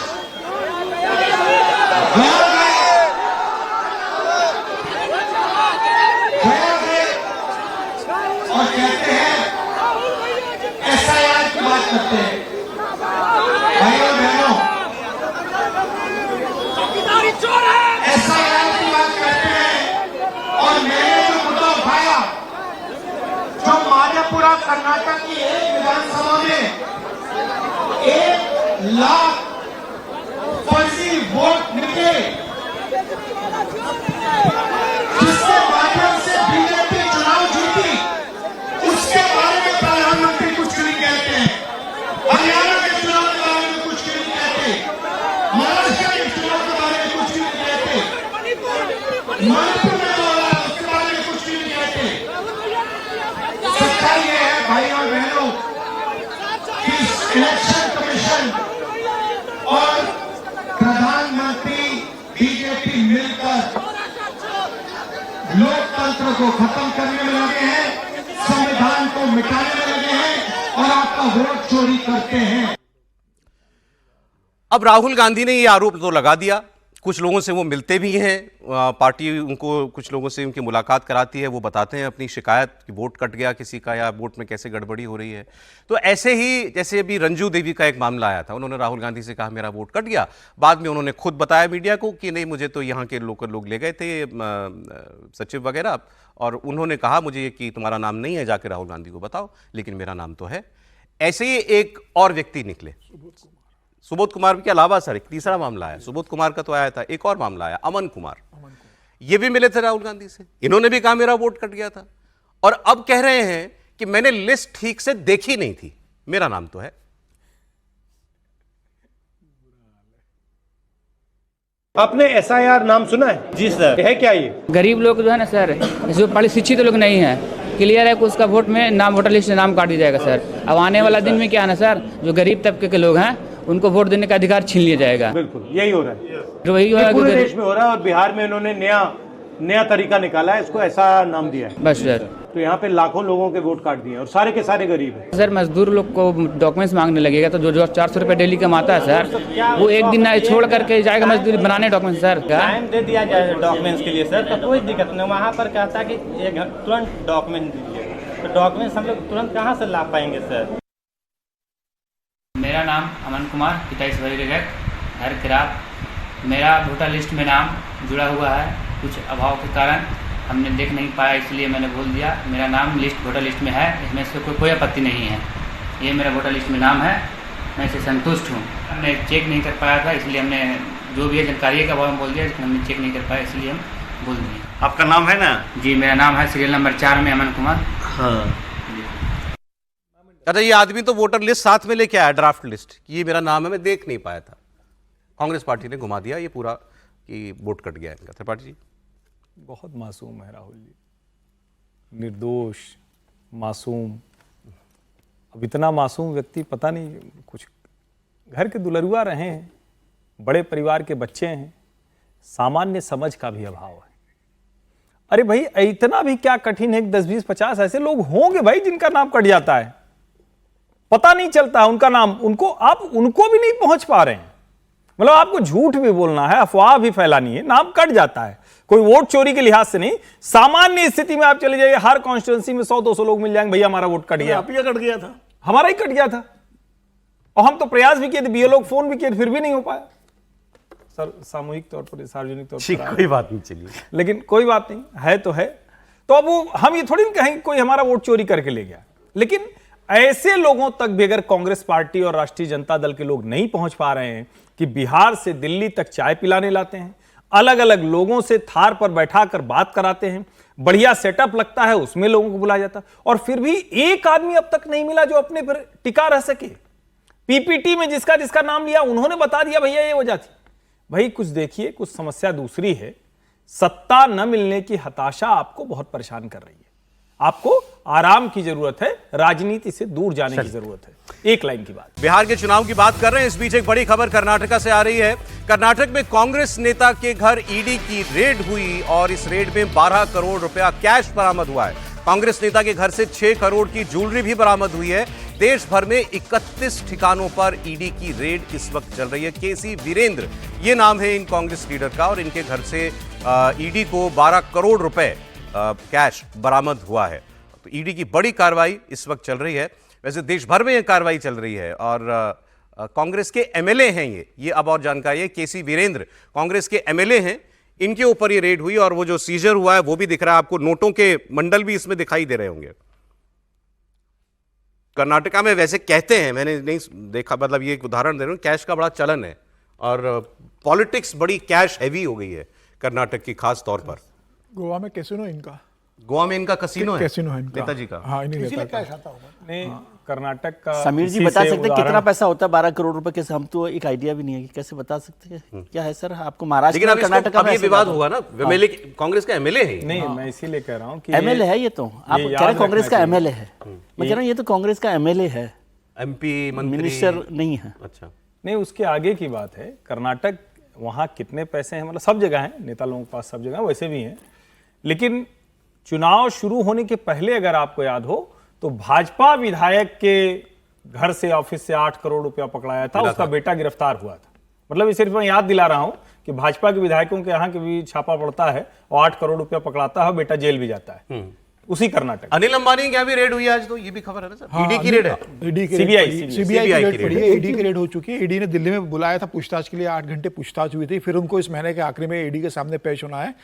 और कहते हैं SIR की बात करते हैं। भाइयों बहनों, SIR की बात करते हैं और मैंने जो मुद्दा उठाया, जो माधेपुरा कर्नाटक की एक विधानसभा में 1 लाख फर्जी वोट निकले, जिसके माध्यम से बीजेपी चुनाव जीती, उसके बारे में प्रधानमंत्री कुछ नहीं कहते हैं। हरियाणा के चुनाव के बारे में कुछ नहीं कहते, महाराष्ट्र के चुनाव के बारे में कुछ नहीं कहते, मणिपुर में हो रहा है उसके बारे में कुछ नहीं कहते। सच्चाई ये है भाई और बहनों कि इलेक्शन कमीशन और प्रधानमंत्री बीजेपी मिलकर लोकतंत्र को खत्म करने में लगे हैं, संविधान को मिटाने में लगे हैं और आपका वोट चोरी करते हैं। अब राहुल गांधी ने ये आरोप तो लगा दिया, कुछ लोगों से वो मिलते भी हैं, पार्टी उनको कुछ लोगों से उनकी मुलाकात कराती है, वो बताते हैं अपनी शिकायत कि वोट कट गया किसी का या वोट में कैसे गड़बड़ी हो रही है। तो ऐसे ही जैसे अभी रंजू देवी का एक मामला आया था, उन्होंने राहुल गांधी से कहा मेरा वोट कट गया, बाद में उन्होंने खुद बताया मीडिया को कि नहीं मुझे तो यहाँ के लोकल लोग ले गए थे सचिव वगैरह, और उन्होंने कहा मुझे कि तुम्हारा नाम नहीं है, जाके राहुल गांधी को बताओ, लेकिन मेरा नाम तो है। ऐसे ही एक और व्यक्ति निकले, सुबोध कुमार के अलावा सर एक तीसरा मामला आया, सुबोध कुमार का तो आया था, एक और मामला आया अमन कुमार, ये भी मिले थे राहुल गांधी से, इन्होंने भी कहा मेरा वोट कट गया था, और अब कह रहे हैं कि मैंने लिस्ट ठीक से देखी नहीं थी, मेरा नाम तो है। आपने SIR नाम सुना है? जी सर। है क्या ये? गरीब लोग जो है ना सर, जो पढ़े शिक्षित लोग नहीं है, क्लियर है कि उसका वोट में नाम, वोटर लिस्ट में नाम काट दिया जाएगा सर। अब आने वाला दिन में क्या है ना सर, जो गरीब तबके के लोग हैं उनको वोट देने का अधिकार छीन लिया जाएगा। बिल्कुल यही हो रहा है, तो वही हो रहा है, पूरे देश में हो रहा है, और बिहार में इन्होंने नया तरीका निकाला है, इसको ऐसा नाम दिया है बस सर। तो यहाँ पे लाखों लोगों के वोट काट दिए और सारे के सारे गरीब हैं। सर मजदूर लोग को डॉक्यूमेंट्स मांगने लगेगा, तो जो 400 रुपये डेली कमाता है सर, वो एक दिन छोड़ करके जाएगा मजदूरी बनाने डॉक्यूमेंट सर। टाइम दे दिया जाए डॉक्यूमेंट्स के लिए सर, तो कोई दिक्कत नहीं। वहाँ पर कहता है कि तुरंत डॉक्यूमेंट दीजिए, तो डॉक्यूमेंट्स हम लोग तुरंत कहाँ से ला पाएंगे सर। मेरा नाम अमन कुमार, पिता ईश्वरी रेगट, घर किरात। मेरा वोटर लिस्ट में नाम जुड़ा हुआ है, कुछ अभाव के कारण हमने देख नहीं पाया, इसलिए मैंने बोल दिया। मेरा नाम वोटर लिस्ट में है, इसमें से कोई आपत्ति नहीं है, ये मेरा वोटर लिस्ट में नाम है, मैं इससे संतुष्ट हूँ। हमने चेक नहीं कर पाया था, इसलिए हमने जो भी है जानकारी का अभाव में बोल दिया, लेकिन हमने चेक नहीं कर पाया, इसलिए हम बोल दिए। आपका नाम है ना? जी मेरा नाम है सीरियल नंबर 4 में अमन कुमार। हाँ। अरे ये आदमी तो वोटर लिस्ट साथ में लेके आया, ड्राफ्ट लिस्ट, ये मेरा नाम है, मैं देख नहीं पाया था। कांग्रेस पार्टी ने घुमा दिया ये पूरा कि वोट कट गया इनका। त्रिपाठी जी बहुत मासूम है राहुल जी, निर्दोष मासूम। अब इतना मासूम व्यक्ति पता नहीं, कुछ घर के दुलरुआ रहे हैं, बड़े परिवार के बच्चे हैं, सामान्य समझ का भी अभाव है। अरे भाई इतना भी क्या कठिन है, 10, 20, 50 ऐसे लोग होंगे भाई जिनका नाम कट जाता है, पता नहीं चलता उनका नाम, आप उनको भी नहीं पहुंच पा रहे हैं। मतलब आपको झूठ भी बोलना है, अफवाह भी फैलानी है, नाम कट जाता है, कोई वोट चोरी के लिहाज से नहीं, सामान्य स्थिति में आप चले जाइए, हर कॉन्स्टिट्यूंसी में 100-200 लोग मिल जाएंगे, भैया हमारा वोट कट गया। आप ही कट गया था, हमारा ही कट गया था, और हम तो प्रयास भी किए थे, बीएलओ को फोन भी किए, फिर भी नहीं हो पाया सर। सामूहिक तौर पर, सार्वजनिक तौर पर कोई बात नहीं, चलिए, लेकिन कोई बात नहीं है तो है। तो अब वो हम ये थोड़ी कहेंगे कोई हमारा वोट चोरी करके ले गया, लेकिन ऐसे लोगों तक भी अगर कांग्रेस पार्टी और राष्ट्रीय जनता दल के लोग नहीं पहुंच पा रहे हैं कि बिहार से दिल्ली तक चाय पिलाने लाते हैं, अलग अलग लोगों से थार पर बैठाकर बात कराते हैं, बढ़िया सेटअप लगता है उसमें लोगों को बुलाया जाता, और फिर भी एक आदमी अब तक नहीं मिला जो अपने पर टिका रह सके। पीपीटी में जिसका जिसका नाम लिया उन्होंने बता दिया भैया ये वजह थी। भाई कुछ देखिए, कुछ समस्या दूसरी है। सत्ता न मिलने की हताशा आपको बहुत परेशान कर रही है। आपको आराम की जरूरत है, राजनीति से दूर जाने की जरूरत है। एक लाइन की बात। बिहार के चुनाव की बात कर रहे हैं, इस बीच एक बड़ी खबर कर्नाटका से आ रही है। कर्नाटक में कांग्रेस नेता के घर ईडी की रेड हुई और इस रेड में 12 करोड़ रुपया कैश बरामद हुआ है। कांग्रेस नेता के घर से 6 करोड़ की ज्वेलरी भी बरामद हुई है। देश भर में 31 ठिकानों पर ईडी की रेड इस वक्त चल रही है। केसी वीरेंद्र ये नाम है इन कांग्रेस लीडर का, और इनके घर से ईडी को 12 करोड़ रुपए कैश बरामद हुआ है। तो ईडी की बड़ी कार्रवाई इस वक्त चल रही है। वैसे देश भर में यह कार्रवाई चल रही है और कांग्रेस के एमएलए हैं ये अब और जानकारी है। केसी वीरेंद्र कांग्रेस के एमएलए हैं, इनके ऊपर ये रेड हुई और वो जो सीजर हुआ है वो भी दिख रहा है आपको। नोटों के मंडल भी इसमें दिखाई दे रहे होंगे। कर्नाटका में वैसे कहते हैं, मैंने नहीं देखा, मतलब ये एक उदाहरण दे रहा हूं, कैश का बड़ा चलन है और पॉलिटिक्स बड़ी कैश हैवी हो गई है कर्नाटक की, खास तौर पर। गोवा में कैसीनो इनका, गोवा में इनका कसीनो है, कैसीनो है इनका, नेताजी का। हाँ, इन्हीं नेता का। कैश आता होगा। नहीं, कर्नाटक का समीर जी बता सकते हैं कितना पैसा होता है 12 करोड़ रुपए? कैसे, हम तो एक आइडिया भी नहीं है कि कैसे बता सकते हैं क्या है सर आपको? महाराष्ट्र लेकिन में, कर्नाटक में ये विवाद होगा ना, एमएलए कांग्रेस का एमएलए है। नहीं, मैं इसीलिए कह रहा हूँ कि एमएलए है ये तो, आप कह रहे कांग्रेस का एमएलए है, मैं कह रहा हूँ ये तो कांग्रेस का एमएलए है, एमपी मिनिस्टर नहीं है। अच्छा, नहीं, उसके आगे की बात है। कर्नाटक, वहां कितने पैसे हैं, मतलब सब जगह है, नेता लोगों के पास सब जगह वैसे भी हैं, लेकिन चुनाव शुरू होने के पहले अगर आपको याद हो तो भाजपा विधायक के घर से, ऑफिस से 8 करोड़ रुपया पकड़ाया था, उसका बेटा गिरफ्तार हुआ था। मतलब ये सिर्फ मैं याद दिला रहा हूं कि भाजपा के विधायकों के यहाँ के भी छापा पड़ता है और 8 करोड़ रुपया पकड़ाता है, बेटा जेल भी जाता है। उसी कर्नाटक। अनिल अंबानी की भी रेड हुई आज, तो ये भी खबर है ना सर? ईडी की रेड है, ईडी की सीबीआई की रेड पड़ी है, ईडी की रेड हो चुकी है। ईडी ने दिल्ली में बुलाया था पूछताछ के लिए, 8 घंटे पूछताछ हुई थी, फिर उनको इस महीने के आखिरी में ईडी के सामने पेश होना है।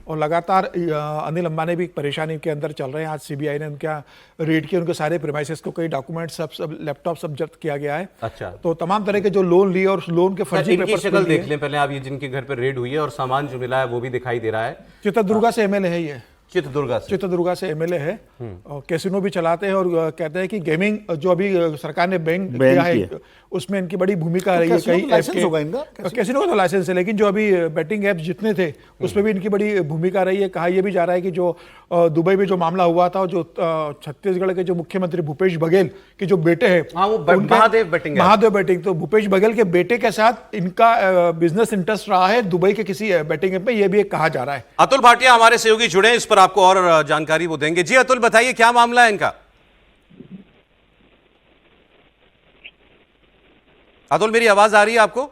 और लगातार अनिल अंबानी भी परेशानी के अंदर चल रहे हैं। आज सीबीआई ने उनका रेड किया, उनके सारे प्रीमाइसेस को, कई डॉक्यूमेंट सब लैपटॉप सब जब्त किया गया है। अच्छा, तो तमाम तरह के जो लोन लिए और लोन के फर्जी पेपर शक्ल देख लें पहले आप, ये जिनके घर पर रेड हुई है और सामान जो मिला है वो भी दिखाई दे रहा है। चित्रदुर्गा से एमएलए है ये, चित्रदुर्गा से एमएलए है और कैसीनो भी चलाते हैं और कहते हैं कि गेमिंग जो अभी सरकार ने बैन किया है उसमें इनकी बड़ी भूमिका रही है। कई लाइसेंस होगा इनका, कैसीनो का तो लाइसेंस है, लेकिन जो अभी बैटिंग एप्स जितने थे उसमें भी इनकी बड़ी भूमिका रही है। कहा यह भी जा रहा है कि जो दुबई में जो मामला हुआ था, जो छत्तीसगढ़ के जो मुख्यमंत्री भूपेश बघेल के जो बेटे हैं, महादेव बैटिंग, तो भूपेश बघेल के बेटे के साथ इनका बिजनेस इंटरेस्ट रहा है दुबई के किसी बैटिंग ऐप में, यह भी एक कहा जा रहा है। अतुल भाटिया हमारे सहयोगी जुड़े हैं, इस पर आपको और जानकारी वो देंगे। जी अतुल, बताइए क्या मामला है इनका? अतुल, मेरी आवाज आ रही है आपको?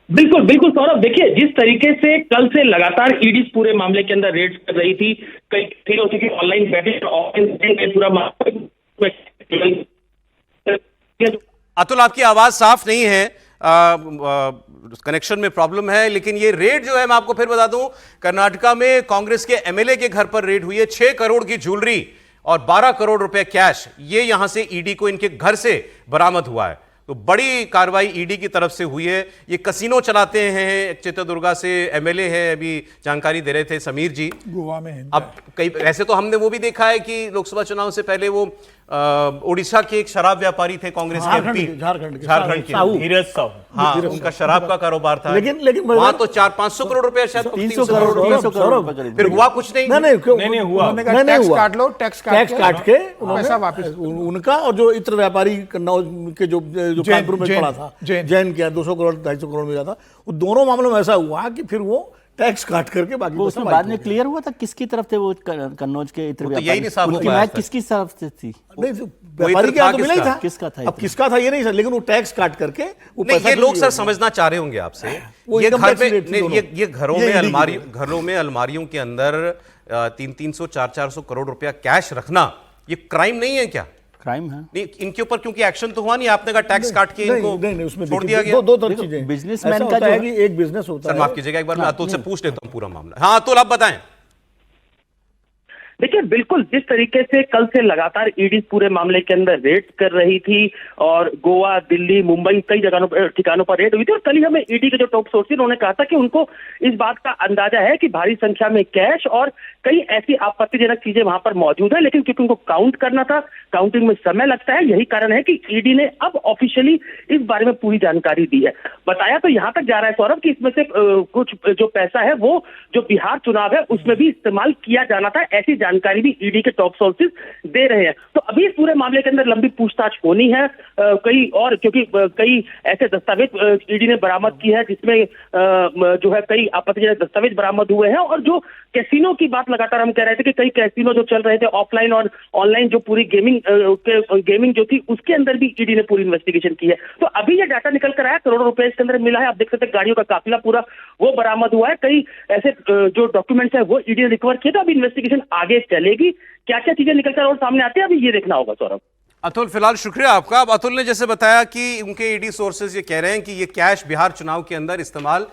बिल्कुल बिल्कुल सौरभ, देखिए जिस तरीके से कल से लगातार ईडी पूरे मामले के अंदर रेड कर रही थी, कई हो चुकी ऑनलाइन बैटिंग, ऑफलाइन पूरा मामला। अतुल, आपकी आवाज साफ नहीं है, कनेक्शन में प्रॉब्लम है, लेकिन ये रेड जो है मैं आपको फिर बता दूं, कर्नाटका में कांग्रेस के एमएलए के घर पर रेड हुई है। 6 करोड़ की ज्वेलरी और 12 करोड़ रुपए कैश, ये यहां से ईडी को इनके घर से बरामद हुआ है। तो बड़ी कार्रवाई ईडी की तरफ से हुई है। ये कसीनो चलाते हैं, चित्रदुर्गा से एमएलए है, अभी जानकारी दे रहे थे समीर जी, गोवा में है। अब कई ऐसे तो हमने वो भी देखा है कि लोकसभा चुनाव से पहले वो ओडिशा के एक शराब व्यापारी थे कांग्रेस के एमपी, झारखंड के धीरज साहू, हाँ, उनका शराब का कारोबार था, लेकिन वहां तो 400-500 करोड़ रुपए, शायद 300 करोड़, फिर हुआ कुछ नहीं हुआ, टैक्स काट लो, टैक्स काट के पैसा वापस उनका, और जो इत्र व्यापारी कन्नौज के जो कानपुर में पड़ा था, जैन किया 200 करोड़ 250 करोड़ मिला था, वो दोनों मामलों में ऐसा हुआ कि फिर वो टैक्स काट करके बाकी वो उसमें बाद में क्लियर हुआ था किसकी तरफ थे वो कन्नौज के इत्र व्यापारी, यही नहीं साफ उनकी मैच किसकी तरफ से थी? नहीं, व्यापारी के हाथ में नहीं था, किसका था? अब किसका था ये नहीं सर, लेकिन वो टैक्स काट करके वो नहीं, ये लोग सर समझना चाह रहे होंगे आपसे, ये घर में, ये घरों में अलमारियों के अंदर 300-400 करोड़ रुपया कैश रखना, ये क्राइम नहीं है क्या? क्राइम है। नहीं, इनके ऊपर क्योंकि एक्शन तो हुआ नहीं, आपने कहा टैक्स काट के इनको नहीं, उसमें छोड़ दिया गया। दो तरह चीजें, बिजनेसमैन का जो है कि एक बिजनेस होता है। सर माफ कीजिएगा, एक बार मैं अतुल से पूछ लेता हूं पूरा मामला। हाँ अतुल, आप बताएं। देखिए बिल्कुल जिस तरीके से कल से लगातार ईडी पूरे मामले के अंदर रेड कर रही थी और गोवा, दिल्ली, मुंबई कई जगहों ठिकानों पर रेड हुई थी और कल ही हमें ईडी के जो टॉप सोर्स थे उन्होंने कहा था कि उनको इस बात का अंदाजा है कि भारी संख्या में कैश और कई ऐसी आपत्तिजनक चीजें वहां पर मौजूद है, लेकिन क्योंकि उनको काउंट करना था, काउंटिंग में समय लगता है, यही कारण है कि ईडी ने अब ऑफिशियली इस बारे में पूरी जानकारी दी है। बताया तो यहां तक जा रहा है सौरभ कि इसमें से कुछ जो पैसा है वो जो बिहार चुनाव है उसमें भी इस्तेमाल किया जाना था, ऐसी जानकारी भी ईडी के टॉप सोर्सेज दे रहे हैं। तो अभी इस पूरे मामले के अंदर लंबी पूछताछ होनी है कई और, क्योंकि कई ऐसे दस्तावेज ईडी ने बरामद की है जिसमें जो है कई आपत्तिजनक दस्तावेज बरामद हुए हैं और जो कैसीनो की बात लगातार हम कह रहे थे कि कई कैसीनो जो चल रहे थे ऑफलाइन और ऑनलाइन जो पूरी गेमिंग जो थी उसके अंदर भी ईडी ने पूरी इन्वेस्टिगेशन की है। तो अभी ये डाटा निकल कर आया, करोड़ों रुपए इसके अंदर मिला है। आप देख सकते हैं गाड़ियों का काफिला पूरा वो बरामद हुआ है, कई ऐसे जो डॉक्यूमेंट्स है वो ईडी ने रिकवर किए। तो अभी इन्वेस्टिगेशन आगे चलेगी, क्या क्या चीजें निकलकर और सामने आती है अभी ये देखना होगा सौरभ। अतुल, फिलहाल शुक्रिया आपका। अब अतुल ने जैसे बताया कि उनके ईडी सोर्सेज ये कह रहे हैं कि ये कैश बिहार चुनाव के अंदर इस्तेमाल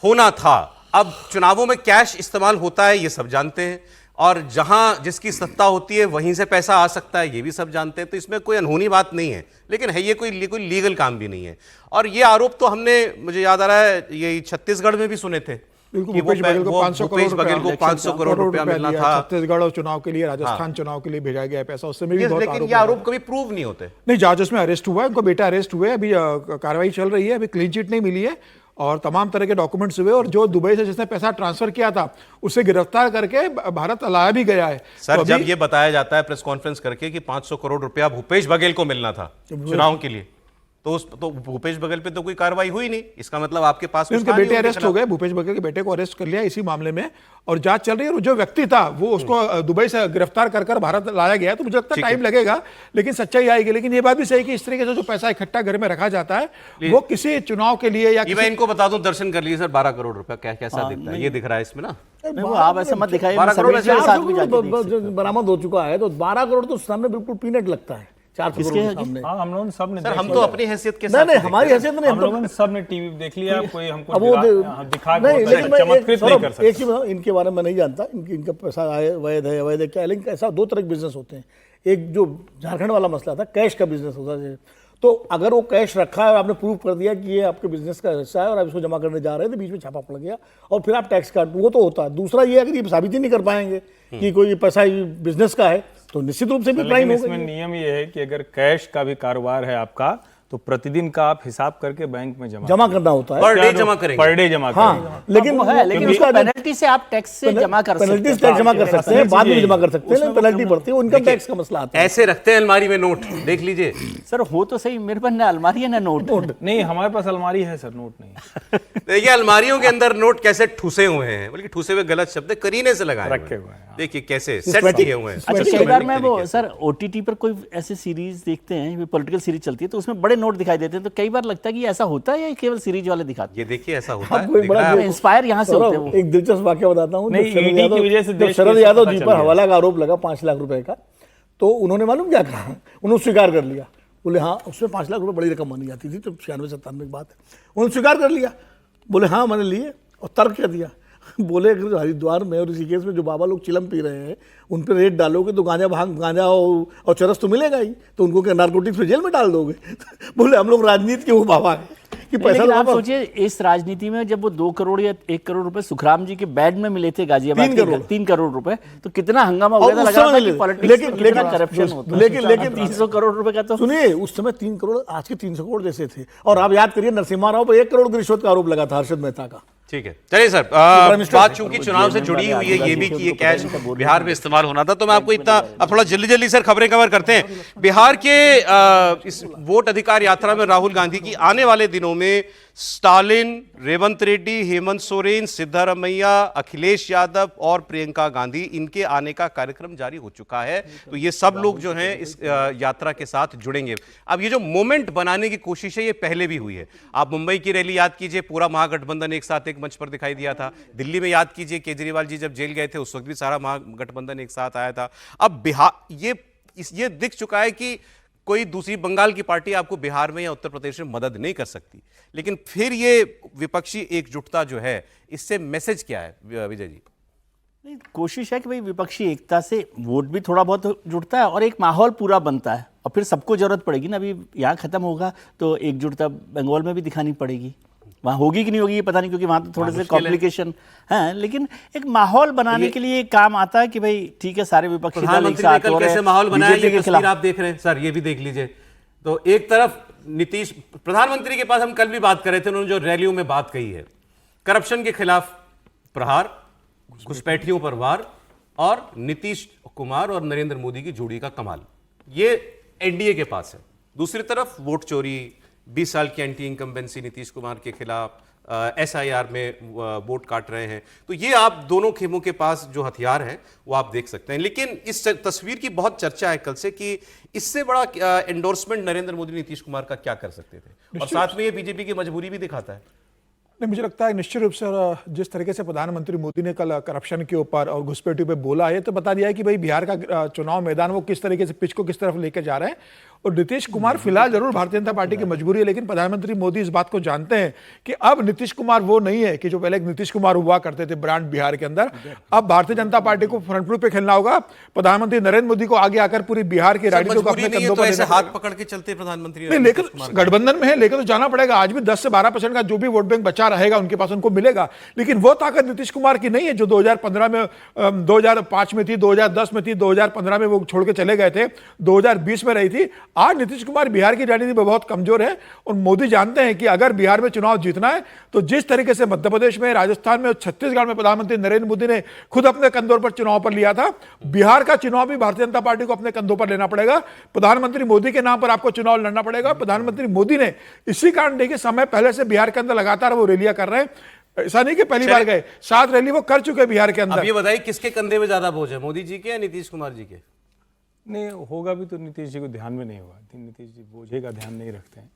होना था। अब चुनावों में कैश इस्तेमाल होता है ये सब जानते हैं, और जहां जिसकी सत्ता होती है वहीं से पैसा आ सकता है ये भी सब जानते हैं, तो इसमें कोई अनहोनी बात नहीं है। लेकिन है ये कोई लीगल काम भी नहीं है। और ये आरोप तो हमने, मुझे याद आ रहा है, ये छत्तीसगढ़ में भी सुने थे। भूपेश बघेल को 500 करोड़ रुपया मिलना था छत्तीसगढ़ और चुनाव के लिए, राजस्थान चुनाव के लिए भेजा गया पैसा, उससे भी बहुत लेकिन ये आरोप कभी प्रूव नहीं होते। नहीं, जज उसमें अरेस्ट हुआ है, उनको बेटा अरेस्ट हुए, अभी कार्रवाई चल रही है, अभी क्लीन चिट नहीं मिली है और तमाम तरह के डॉक्यूमेंट्स हुए। और जो दुबई से जिसने पैसा ट्रांसफर किया था उसे गिरफ्तार करके भारत लाया भी गया है। सर तो जब ये बताया जाता है प्रेस कॉन्फ्रेंस करके कि 500 करोड़ रुपया भूपेश बघेल को मिलना था चुनाव के लिए, तो भूपेश बघेल पे तो कोई कार्रवाई हुई नहीं, इसका मतलब आपके पास उनके बेटे अरेस्ट हो गए। भूपेश बघेल के बेटे को अरेस्ट कर लिया इसी मामले में और जांच चल रही है। और जो व्यक्ति था वो उसको दुबई से गिरफ्तार कर भारत लाया गया। तो मुझे लगता है टाइम लगेगा लेकिन सच्चाई आएगी। लेकिन ये बात भी सही कि इस तरीके से जो पैसा इकट्ठा घर में रखा जाता है वो किसी चुनाव के लिए या मैं इनको बता दूं, दर्शन कर लीजिए सर, 12 करोड़ रुपया कैसा दिखता है, ये दिख रहा है इसमें ना। आप ऐसा मत दिखाइए, बरामद हो चुका है तो 12 करोड़ तो सामने बिल्कुल पीनट लगता है। 400 करोड़ सामने। हम लोगों ने सबने सर हम तो अपनी हैसियत के साथ नहीं हमारी हैसियत नहीं, हम लोगों ने सबने टीवी देख लिया, कोई हमको दिखा चमत्कृत नहीं कर सकता। एक चीज इनके बारे में नहीं जानता, इनका पैसा वैध है अवैध है क्या, लेकिन ऐसा दो तरह के बिजनेस होते हैं। एक जो झारखंड वाला मसला था, कैश का बिजनेस होता है। तो अगर वो कैश रखा है और आपने प्रूव कर दिया कि ये आपके बिजनेस का हिस्सा है और आप इसको जमा करने जा रहे थे, बीच में छापा पड़ गया और फिर आप टैक्स काट, वो तो होता है। दूसरा ये अगर ये साबित ही नहीं कर पाएंगे कि कोई पैसा बिजनेस का है तो निश्चित रूप से भी क्राइम होगा। इसमें नियम ये है कि अगर कैश का भी कारोबार है आपका तो प्रतिदिन का आप हिसाब करके बैंक में जमा करना होता है। पर डे जमा करेंगे, पर डे जमा करेंगे। लेकिन वो है, लेकिन उसका पेनल्टी से आप टैक्स से जमा कर सकते हैं, पेनल्टी टैक्स जमा कर सकते हैं, बाद में जमा कर सकते हैं, पेनल्टी पड़ती है, इनकम टैक्स का मसला आता है। ऐसे रखते हैं अलमारी में नोट, देख लीजिए सर। हो तो सही, मेरे पास ना अलमारी है ना नोट नहीं, हमारे पास अलमारी है सर, नोट नहीं। देखिए अलमारियों के अंदर नोट कैसे ठूसे हुए हैं, बल्कि ठूसे हुए गलत शब्द करीने से लगाए रखे हुए हैं। देखिए कैसे सेट किए हुए हैं। अच्छा, कई बार मैं वो सर ओटीटी पर कोई ऐसी सीरीज देखते हैं, पॉलिटिकल सीरीज चलती है, तो उसमें बड़े नोट दिखाई देते हैं, तो कई बार लगता है कि ऐसा होता है या केवल सीरीज वाले दिखाते हैं। ये देखिए ऐसा होता है, इंस्पायर यहाँ से होते हैं। एक दिलचस्प वाक्य बताता हूँ। शरद यादव जी पर हवाला का आरोप लगा 5 लाख रुपए का, तो उन्होंने मालूम क्या कहा, उन्होंने स्वीकार कर लिया। बोले हाँ उसमें 5 लाख रुपए बड़ी रकम मानी जाती थी, तो 96-97 की बात है। उन्होंने स्वीकार कर लिया, बोले हाँ मैंने लिए और तर्क क्या दिया। बोले अगर हरिद्वार में और ऋषिकेश में जो बाबा लोग चिलम पी रहे हैं उन पर रेट डालोगे तो गांजा और चरस तो मिलेगा ही, तो उनको क्या नारकोटिक्स में जेल में डाल दोगे। बोले हम लोग राजनीति के वो बाबा है कि पैसा। आप सोचिए इस राजनीति में जब वो 2 करोड़ या 1 करोड़ रुपए सुखराम जी के बैड में मिले थे गाजियाबाद के 3 करोड़ रुपए, तो कितना हंगामा हो गया था। लेकिन करप्शन होता है। लेकिन 300 करोड़ रुपए का तो सुनिए, उस समय 3 करोड़ आज के 300 करोड़ जैसे थे। और आप याद करिए नरसिम्हा राव पर 1 करोड़ की रिश्वत का आरोप लगा था हर्षद मेहता का। ठीक है, चलिए सर, बात चूंकि चुनाव से जुड़ी हुई है, ये भी कि ये कैश बिहार में इस्तेमाल होना था, तो मैं आपको इतना अब थोड़ा जल्दी सर खबरें कवर करते हैं। बिहार के इस वोट अधिकार यात्रा में राहुल गांधी की आने वाले दिनों में स्टालिन, रेवंत रेड्डी, हेमंत सोरेन, सिद्धारमैया, अखिलेश यादव और प्रियंका गांधी, इनके आने का कार्यक्रम जारी हो चुका है। तो ये सब लोग जो हैं इस यात्रा के साथ जुड़ेंगे। अब ये जो मोमेंट बनाने की कोशिश है ये पहले भी हुई है। आप मुंबई की रैली याद कीजिए, पूरा महागठबंधन एक साथ एक मंच पर दिखाई दिया था। दिल्ली में याद कीजिए, केजरीवाल जी जब जेल गए थे उस वक्त भी सारा महागठबंधन एक साथ आया था। अब बिहार ये दिख चुका है कि कोई दूसरी बंगाल की पार्टी आपको बिहार में या उत्तर प्रदेश में मदद नहीं कर सकती। लेकिन फिर ये विपक्षी एकजुटता जो है, इससे मैसेज क्या है विजय जी? नहीं, कोशिश है कि भाई विपक्षी एकता से वोट भी थोड़ा बहुत जुड़ता है और एक माहौल पूरा बनता है, और फिर सबको जरूरत पड़ेगी ना। अभी यहाँ खत्म होगा तो एकजुटता बंगाल में भी दिखानी पड़ेगी, वहाँ होगी कि नहीं होगी ये पता नहीं, क्योंकि वहाँ तो थोड़े से कॉम्प्लिकेशन है, लेकिन एक माहौल बनाने के लिए काम आता है कि भाई ठीक है सारे विपक्षी दल एक प्रधानमंत्री साथ ने कल हो रहे कैसे हैं, माहौल बनाया बीजेपी ये के तस्वीर खिलाफ। आप देख रहे हैं सर, ये भी देख लीजिए। तो एक तरफ नीतीश, प्रधानमंत्री के पास हम कल भी बात कर रहे थे, उन्होंने जो रैलियों में बात कही है, करप्शन के खिलाफ प्रहार, घुसपैठियों पर वार, और नीतीश कुमार और नरेंद्र मोदी की जोड़ी का कमाल, ये एनडीए के पास है। दूसरी तरफ वोट चोरी, 20 साल की एंटी इनकम्बेंसी नीतीश कुमार के खिलाफ, एसआईआर में वोट काट रहे हैं। तो ये आप दोनों खेमों के पास जो हथियार हैं वो आप देख सकते हैं। लेकिन इस तस्वीर की बहुत चर्चा है कल से कि इससे बड़ा एंडोर्समेंट नरेंद्र मोदी नीतीश कुमार का क्या कर सकते थे, और साथ में ये बीजेपी की मजबूरी भी दिखाता है। नहीं, मुझे लगता है निश्चित रूप से, और जिस तरीके से प्रधानमंत्री मोदी ने कल करप्शन के ऊपर और घुसपैठियों पे बोला है, तो बता दिया है कि भाई बिहार का चुनाव मैदान वो किस तरीके से पिच को किस तरफ लेकर जा रहे हैं। और नीतीश कुमार फिलहाल जरूर भारतीय जनता पार्टी की मजबूरी है, लेकिन प्रधानमंत्री मोदी इस बात को जानते हैं कि अब नीतीश कुमार वो नहीं है कि जो पहले एक नीतीश कुमार हुआ करते थे ब्रांड बिहार के अंदर। अब भारतीय जनता पार्टी को फ्रंट फुट पे खेलना होगा, प्रधानमंत्री नरेंद्र मोदी को आगे आकर पूरी बिहार की राजनीति को अपने कंधों पर लेना हाथ पकड़ के चलते प्रधानमंत्री नहीं, लेकिन गठबंधन में है, लेकिन तो जाना पड़ेगा। आज भी 10 से 12% का जो भी वोट बैंक बचा रहेगा उनके पास उनको मिलेगा, लेकिन वो ताकत नीतीश कुमार की नहीं है जो 2015 में 2005 में थी, 2010 में थी, 2015 में वो छोड़ के चले गए थे, 2020 में रही थी। आज नीतीश कुमार बिहार की राजनीति में बहुत कमजोर है, और मोदी जानते हैं कि अगर बिहार में चुनाव जीतना है तो जिस तरीके से मध्य प्रदेश में, राजस्थान में और छत्तीसगढ़ में प्रधानमंत्री नरेंद्र मोदी ने खुद अपने कंधों पर चुनाव पर लिया था, बिहार का चुनाव भी भारतीय जनता पार्टी को अपने कंधों पर लेना पड़ेगा। प्रधानमंत्री मोदी के नाम पर आपको चुनाव लड़ना पड़ेगा। प्रधानमंत्री मोदी ने इसी कारण देखिए समय पहले से बिहार के अंदर लगातार वो रैलियां कर रहे हैं, ऐसा नहीं कि पहली बार गए, 7 रैली वो कर चुके बिहार के अंदर। अब ये बताइए किसके कंधे में ज्यादा बोझ है, मोदी जी के या नीतीश कुमार जी के? नहीं होगा भी तो नीतीश जी को ध्यान में नहीं होगा, नीतीश जी बोझे का ध्यान नहीं रखते हैं,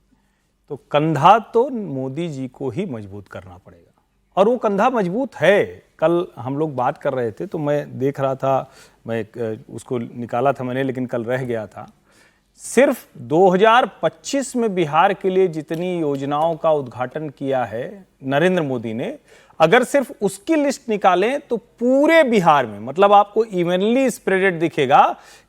तो कंधा तो मोदी जी को ही मजबूत करना पड़ेगा, और वो कंधा मजबूत है। कल हम लोग बात कर रहे थे तो मैं देख रहा था, मैं उसको निकाला था मैंने, लेकिन कल रह गया था। सिर्फ 2025 में बिहार के लिए जितनी योजनाओं का उद्घाटन किया है नरेंद्र मोदी ने, अगर सिर्फ उसकी लिस्ट निकालें तो पूरे बिहार में, मतलब आपको इवनली स्प्रेडेड दिखेगा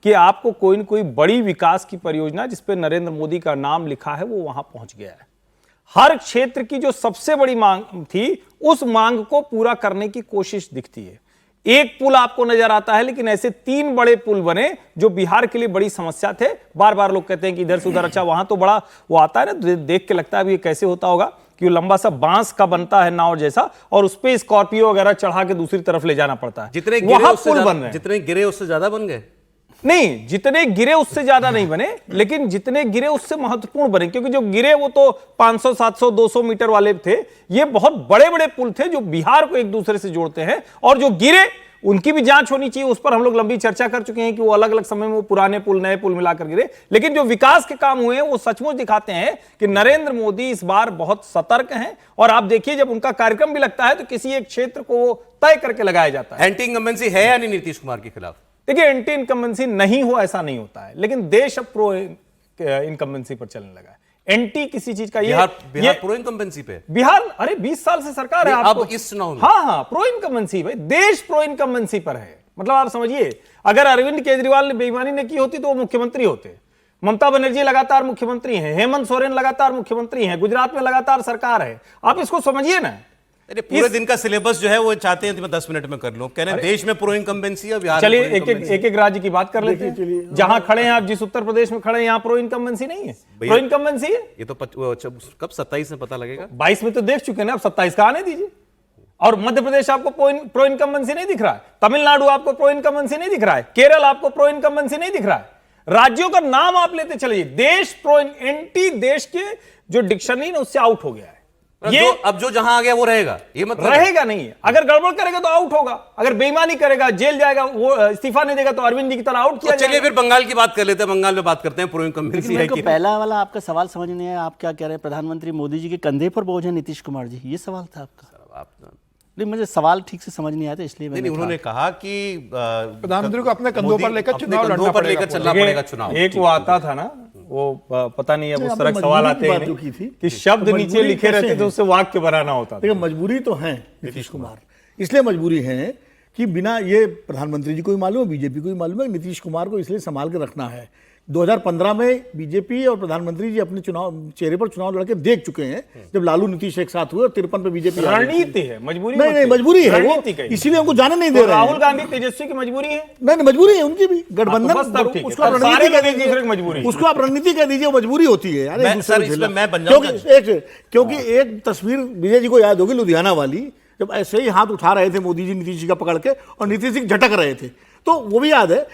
कि आपको कोई न कोई बड़ी विकास की परियोजना जिस पे नरेंद्र मोदी का नाम लिखा है वो वहां पहुंच गया है। हर क्षेत्र की जो सबसे बड़ी मांग थी उस मांग को पूरा करने की कोशिश दिखती है। एक पुल आपको नजर आता है, लेकिन ऐसे 3 बड़े पुल बने जो बिहार के लिए बड़ी समस्या थे। बार बार लोग कहते हैं कि इधर से उधर, अच्छा वहां तो बड़ा वो आता है ना, देख के लगता है ये कैसे होता होगा कि वो लंबा सा बांस का बनता है नाव जैसा, और उस पे स्कॉर्पियो वगैरह चढ़ा के दूसरी तरफ ले जाना पड़ता है। जितने वहां पुल बन रहे हैं, जितने गिरे उससे ज्यादा बन गए? नहीं, जितने गिरे उससे ज्यादा नहीं बने, लेकिन जितने गिरे उससे महत्वपूर्ण बने, क्योंकि जो गिरे वो तो 500, 700, 200 मीटर वाले थे। ये बहुत बड़े बड़े पुल थे जो बिहार को एक दूसरे से जोड़ते हैं, और जो गिरे उनकी भी जांच होनी चाहिए। उस पर हम लोग लंबी चर्चा कर चुके हैं कि वो अलग अलग समय में वो पुराने पुल नए पुल मिलाकर गिरे, लेकिन जो विकास के काम हुए हैं वो सचमुच दिखाते हैं कि नरेंद्र मोदी इस बार बहुत सतर्क हैं। और आप देखिए जब उनका कार्यक्रम भी लगता है तो किसी एक क्षेत्र को तय करके लगाया जाता है। एंटी इनकम्बेंसी है या नहीं नीतीश कुमार के खिलाफ? देखिए, एंटी इनकम्बेंसी नहीं हो ऐसा नहीं होता है, लेकिन देश अब प्रो इनकम्बेंसी पर चलने लगा है। एंटी किसी चीज का बिहार प्रो इनकम्बेंसी पे, बिहार अरे 20 साल से सरकार है आपको, अब इस चुनाव में हाँ प्रो इनकम्बेंसी भाई, देश प्रो इनकम्बेंसी पर है। मतलब आप समझिए, अगर अरविंद केजरीवाल ने बेईमानी ने की होती तो वो मुख्यमंत्री होते। ममता बनर्जी लगातार मुख्यमंत्री हैं, हेमंत सोरेन लगातार मुख्यमंत्री हैं, गुजरात में लगातार सरकार है। आप इसको समझिए ना, अरे पूरे दिन का सिलेबस जो है वो चाहते हैं कि मैं 10 मिनट में कर लूं। कह रहे हैं देश में प्रो इनकम्बेंसी है, बिहार। चलिए एक एक राज्य की बात कर लेते हैं। जहां खड़े हैं आप, जिस उत्तर प्रदेश में खड़े हैं, यहाँ प्रो इनकम्बेंसी नहीं है। प्रो इनकम्बेंसी है ये तो कब 27 में पता लगेगा? 22 में तो देख चुके हैं ना, अब 27 का आने दीजिए। और मध्य प्रदेश आपको प्रो इनकम्बेंसी नहीं दिख रहा है, तमिलनाडु आपको प्रो इनकम्बेंसी नहीं दिख रहा है, केरल आपको प्रो इनकम्बेंसी नहीं दिख रहा है। राज्यों का नाम आप लेते चलिए, देश प्रो एंटी देश के जो डिक्शनरी ना उससे आउट हो गया है। ये अब जो जहां आ गया वो रहेगा, ये मतलब रहेगा नहीं है। अगर गड़बड़ करेगा तो आउट होगा, अगर बेईमानी करेगा जेल जाएगा, वो इस्तीफा नहीं देगा तो अरविंद जी की तरह आउट किया जाएगा। चलिए फिर बंगाल की बात कर लेते हैं, बंगाल में बात करते हैं प्रो इनकम्बेंसी है कि पहला वाला आपका सवाल समझ नहीं आया। आप क्या कह रहे हैं, प्रधानमंत्री मोदी जी के कंधे पर बोझ है नीतीश कुमार जी, ये सवाल था आपका? नहीं, मुझे सवाल ठीक से समझ नहीं आया था, इसलिए मैंने उन्होंने कहा कि प्रधानमंत्री को अपने कंधों पर लेकर चुनाव लड़ना पड़ेगा, चलना पड़ेगा चुनाव। एक वो आता था ना, वो पता नहीं अब उस तरह के सवाल आते हैं कि शब्द नीचे लिखे रहते तो उससे वाक्य बनाना होता था। देखिए मजबूरी तो है नीतीश कुमार, इसलिए मजबूरी है कि बिना, ये प्रधानमंत्री जी को भी मालूम है, बीजेपी को भी मालूम है, नीतीश कुमार को इसलिए संभाल के रखना है। 2015 में बीजेपी और प्रधानमंत्री जी अपने चेहरे पर चुनाव लड़के देख चुके हैं, जब लालू नीतीश एक साथ हुए और 53 पे बीजेपी। रणनीति है, मजबूरी नहीं, मजबूरी है वो, इसीलिए उनको जाने नहीं दे रहे हैं। राहुल गांधी तेजस्वी की मजबूरी है? नहीं, मजबूरी है उनकी भी, गठबंधन, उसको आप रणनीति कह दीजिए, उसको आप रणनीति कह दीजिए, वो मजबूरी होती है यार। क्योंकि एक तस्वीर विजय जी को याद होगी लुधियाना वाली, जब ऐसे ही हाथ उठा रहे थे मोदी जी नीतीश जी का पकड़ के और नीतीश जी झटक रहे थे, तो वो भी याद है।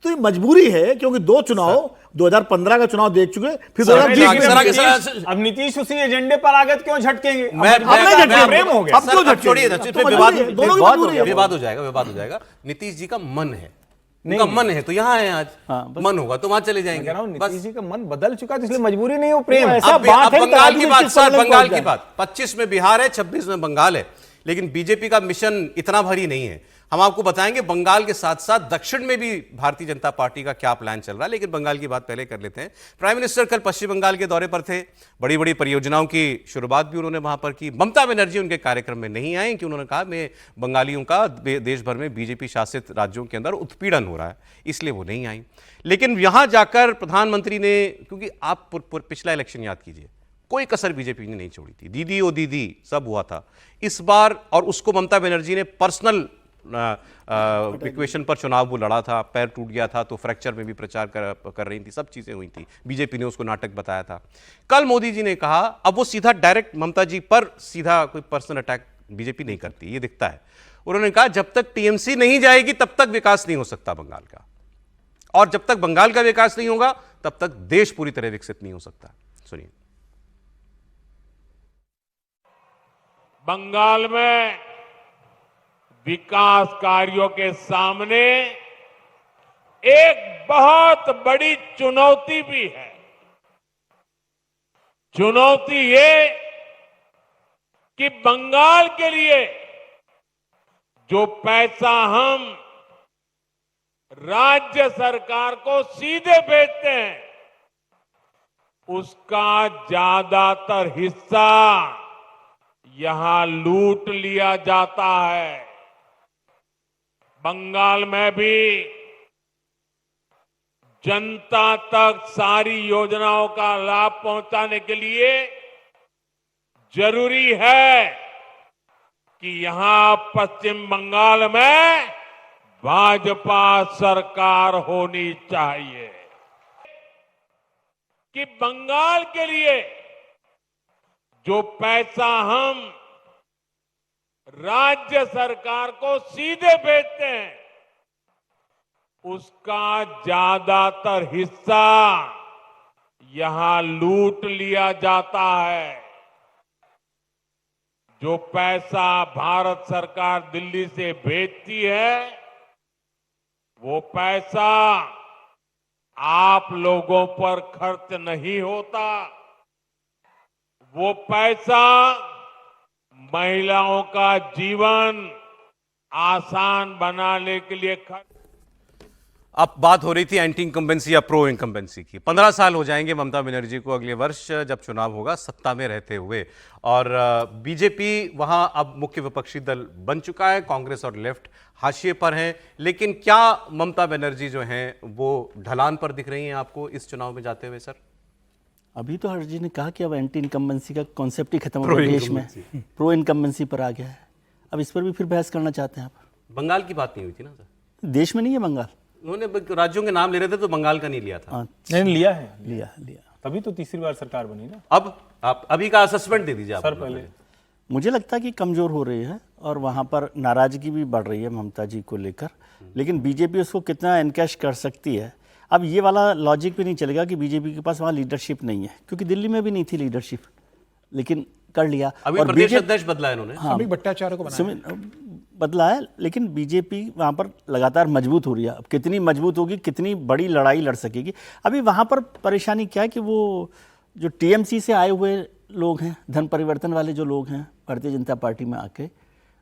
तो ये मजबूरी है, क्योंकि 2 चुनाव 2015 का चुनाव देख चुके, फिर अब नीतीश उसी एजेंडे पर आ गए, क्यों झटकेंगे? विवाद हो जाएगा। नीतीश जी का मन है, उनका मन है तो यहाँ है आज, मन होगा तो वहां चले जाएंगे। नीतीश जी का मन बदल चुका है, इसलिए मजबूरी नहीं हो, प्रेम। बंगाल की बात सर, बंगाल की बात 25 में बिहार है, 26 में बंगाल है, लेकिन बीजेपी का मिशन इतना भारी नहीं है। हम आपको बताएंगे बंगाल के साथ साथ दक्षिण में भी भारतीय जनता पार्टी का क्या प्लान चल रहा है, लेकिन बंगाल की बात पहले कर लेते हैं। प्राइम मिनिस्टर कल पश्चिम बंगाल के दौरे पर थे, बड़ी बड़ी परियोजनाओं की शुरुआत भी उन्होंने वहां पर की। ममता बनर्जी उनके कार्यक्रम में नहीं आए कि उन्होंने कहा मैं बंगालियों का देश भर में बीजेपी शासित राज्यों के अंदर उत्पीड़न हो रहा है, इसलिए वो नहीं आई। लेकिन यहां जाकर प्रधानमंत्री ने, क्योंकि आप पिछला इलेक्शन याद कीजिए, कोई कसर बीजेपी ने नहीं छोड़ी थी, दीदी ओ दीदी सब हुआ था। इस बार, और उसको ममता बनर्जी ने पर्सनल इक्वेशन पर चुनाव वो लड़ा था, पैर टूट गया था तो फ्रैक्चर में भी प्रचार कर रही थी, सब चीजें हुई थी, बीजेपी ने उसको नाटक बताया था। कल मोदी जी ने कहा, अब वो सीधा डायरेक्ट ममता जी पर सीधा कोई पर्सनल अटैक बीजेपी नहीं करती, ये दिखता है। उन्होंने कहा जब तक टीएमसी नहीं जाएगी तब तक विकास नहीं हो सकता बंगाल का, और जब तक बंगाल का विकास नहीं होगा तब तक देश पूरी तरह विकसित नहीं हो सकता। सुनिए। बंगाल में विकास कार्यों के सामने एक बहुत बड़ी चुनौती भी है। चुनौती ये कि बंगाल के लिए जो पैसा हम राज्य सरकार को सीधे भेजते हैं, उसका ज्यादातर हिस्सा यहां लूट लिया जाता है। बंगाल में भी जनता तक सारी योजनाओं का लाभ पहुंचाने के लिए जरूरी है कि यहां पश्चिम बंगाल में भाजपा सरकार होनी चाहिए, कि बंगाल के लिए जो पैसा हम राज्य सरकार को सीधे भेजते हैं, उसका ज्यादातर हिस्सा यहां लूट लिया जाता है। जो पैसा भारत सरकार दिल्ली से भेजती है, वो पैसा आप लोगों पर खर्च नहीं होता, वो पैसा महिलाओं का जीवन आसान बनाने के लिए अब बात हो रही थी एंटी इनकम्बेंसी या प्रो इनकम्बेंसी की। 15 साल हो जाएंगे ममता बनर्जी को अगले वर्ष जब चुनाव होगा सत्ता में रहते हुए, और बीजेपी वहां अब मुख्य विपक्षी दल बन चुका है, कांग्रेस और लेफ्ट हाशिए पर हैं। लेकिन क्या ममता बनर्जी जो हैं वो ढलान पर दिख रही हैं आपको इस चुनाव में जाते हुए? सर, अभी तो हर जी ने कहा कि अब एंटी इनकम्बेंसी का कॉन्सेप्ट ही खत्म हो गया देश में, प्रो इनकम्बेंसी पर आ गया है। अब इस पर भी फिर बहस करना चाहते हैं आप? बंगाल की बात नहीं हुई थी ना सर, देश में नहीं है बंगाल, उन्होंने राज्यों के नाम ले रहे थे तो बंगाल का नहीं लिया था। नहीं लिया है, लिया तभी तो तीसरी बार सरकार बनी ना। अब आप अभी का असेसमेंट दे दीजिए सर। पहले मुझे लगता है कि कमजोर हो रही है और वहाँ पर नाराजगी भी बढ़ रही है ममता जी को लेकर, लेकिन बीजेपी उसको कितना एनकैश कर सकती है। अब ये वाला लॉजिक भी नहीं चलेगा कि बीजेपी के पास वहाँ लीडरशिप नहीं है, क्योंकि दिल्ली में भी नहीं थी लीडरशिप, लेकिन कर लिया। अभी और प्रदेश अध्यक्ष बदला है इन्होंने, हाँ, भट्टाचार्य को बदला है, लेकिन बीजेपी वहाँ पर लगातार मजबूत हो रही है। अब कितनी मजबूत होगी, कितनी बड़ी लड़ाई लड़ सकेगी। अभी वहाँ पर परेशानी क्या है कि वो जो टीएमसी से आए हुए लोग हैं, धन परिवर्तन वाले जो लोग हैं भारतीय जनता पार्टी में आके,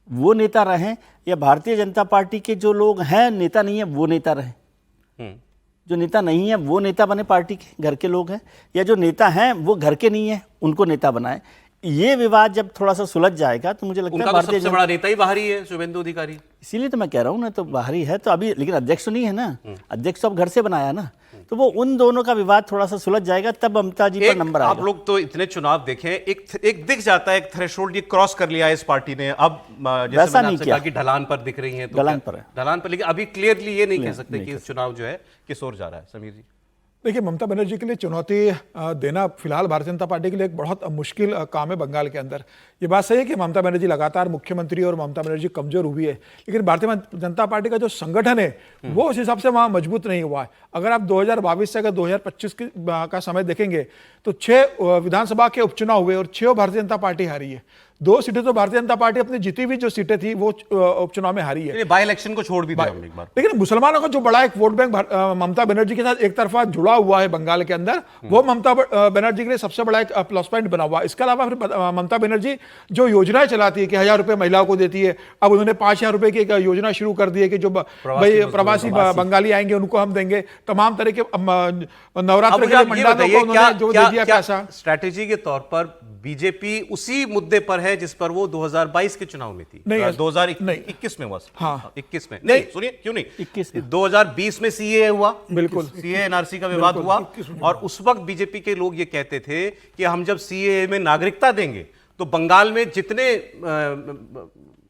वो नेता रहें, या भारतीय जनता पार्टी के जो लोग हैं नेता नहीं है वो नेता रहें। जो नेता नहीं है वो नेता बने, पार्टी के घर के लोग हैं, या जो नेता हैं वो घर के नहीं है उनको नेता बनाए। ये विवाद जब थोड़ा सा सुलझ जाएगा तो मुझे लगता है सबसे बड़ा नेता ही बाहरी है, शुभेंदु अधिकारी। इसीलिए तो मैं कह रहा हूँ ना, तो बाहरी है तो अभी, लेकिन अध्यक्ष तो नहीं है ना, अध्यक्ष तो अब घर से बनाया ना, तो वो उन दोनों का विवाद थोड़ा सा सुलझ जाएगा, तब ममता जी पर नंबर आएगा। आप लोग तो इतने चुनाव देखें, एक दिख जाता है, एक थ्रेशोल्ड ये क्रॉस कर लिया है इस पार्टी ने। अब जैसे मैंने आपसे कहा कि ढलान पर दिख रही है, तो ढलान पर है, ढलान पर, लेकिन अभी क्लियरली ये नहीं कह सकते कि इस चुनाव जो है किस ओर जा रहा है। समीर जी, देखिए, ममता बनर्जी के लिए चुनौती देना फिलहाल भारतीय जनता पार्टी के लिए एक बहुत मुश्किल काम है बंगाल के अंदर। ये बात सही है कि ममता बनर्जी लगातार मुख्यमंत्री और ममता बनर्जी कमजोर हुई है, लेकिन भारतीय जनता पार्टी का जो संगठन है वो उस हिसाब से वहाँ मजबूत नहीं हुआ है। अगर आप 2022 से अगर 2025 का समय देखेंगे तो 6 विधानसभा के उपचुनाव हुए और 6 भारतीय जनता पार्टी हारी है। 2 सीटें तो भारतीय जनता पार्टी अपनी जीती हुई जो सीटें थी वो उपचुनाव में हारी है। बाई इलेक्शन को छोड़ भी दिया हमने एक बार। लेकिन मुसलमानों का जो बड़ा एक वोट बैंक ममता बनर्जी के साथ एक तरफा जुड़ा हुआ है बंगाल के अंदर, वो ममता बनर्जी के लिए सबसे बड़ा एक प्लस पॉइंट बना हुआ है। इसके अलावा फिर ममता बनर्जी जो योजनाएं चलाती है कि 1000 रुपए महिलाओं को देती है, अब उन्होंने 5000 रुपए की एक योजना शुरू कर दी है कि जो भाई प्रवासी बंगाली आएंगे उनको हम देंगे। तमाम तरह के नवरात्र के पंडालों को उन्होंने जो दे दिया पैसा। स्ट्रैटेजी के तौर पर बीजेपी उसी मुद्दे पर है जिस पर वो 2022 के चुनाव में थी, 2021 में हुआ। हाँ 21 में नहीं, सुनिए क्यों नहीं, 21 2020 में सीए हुआ, बिल्कुल सीए एनआरसी का विवाद हुआ, और उस वक्त बीजेपी के लोग ये कहते थे कि हम जब सीए में नागरिकता देंगे तो बंगाल में जितने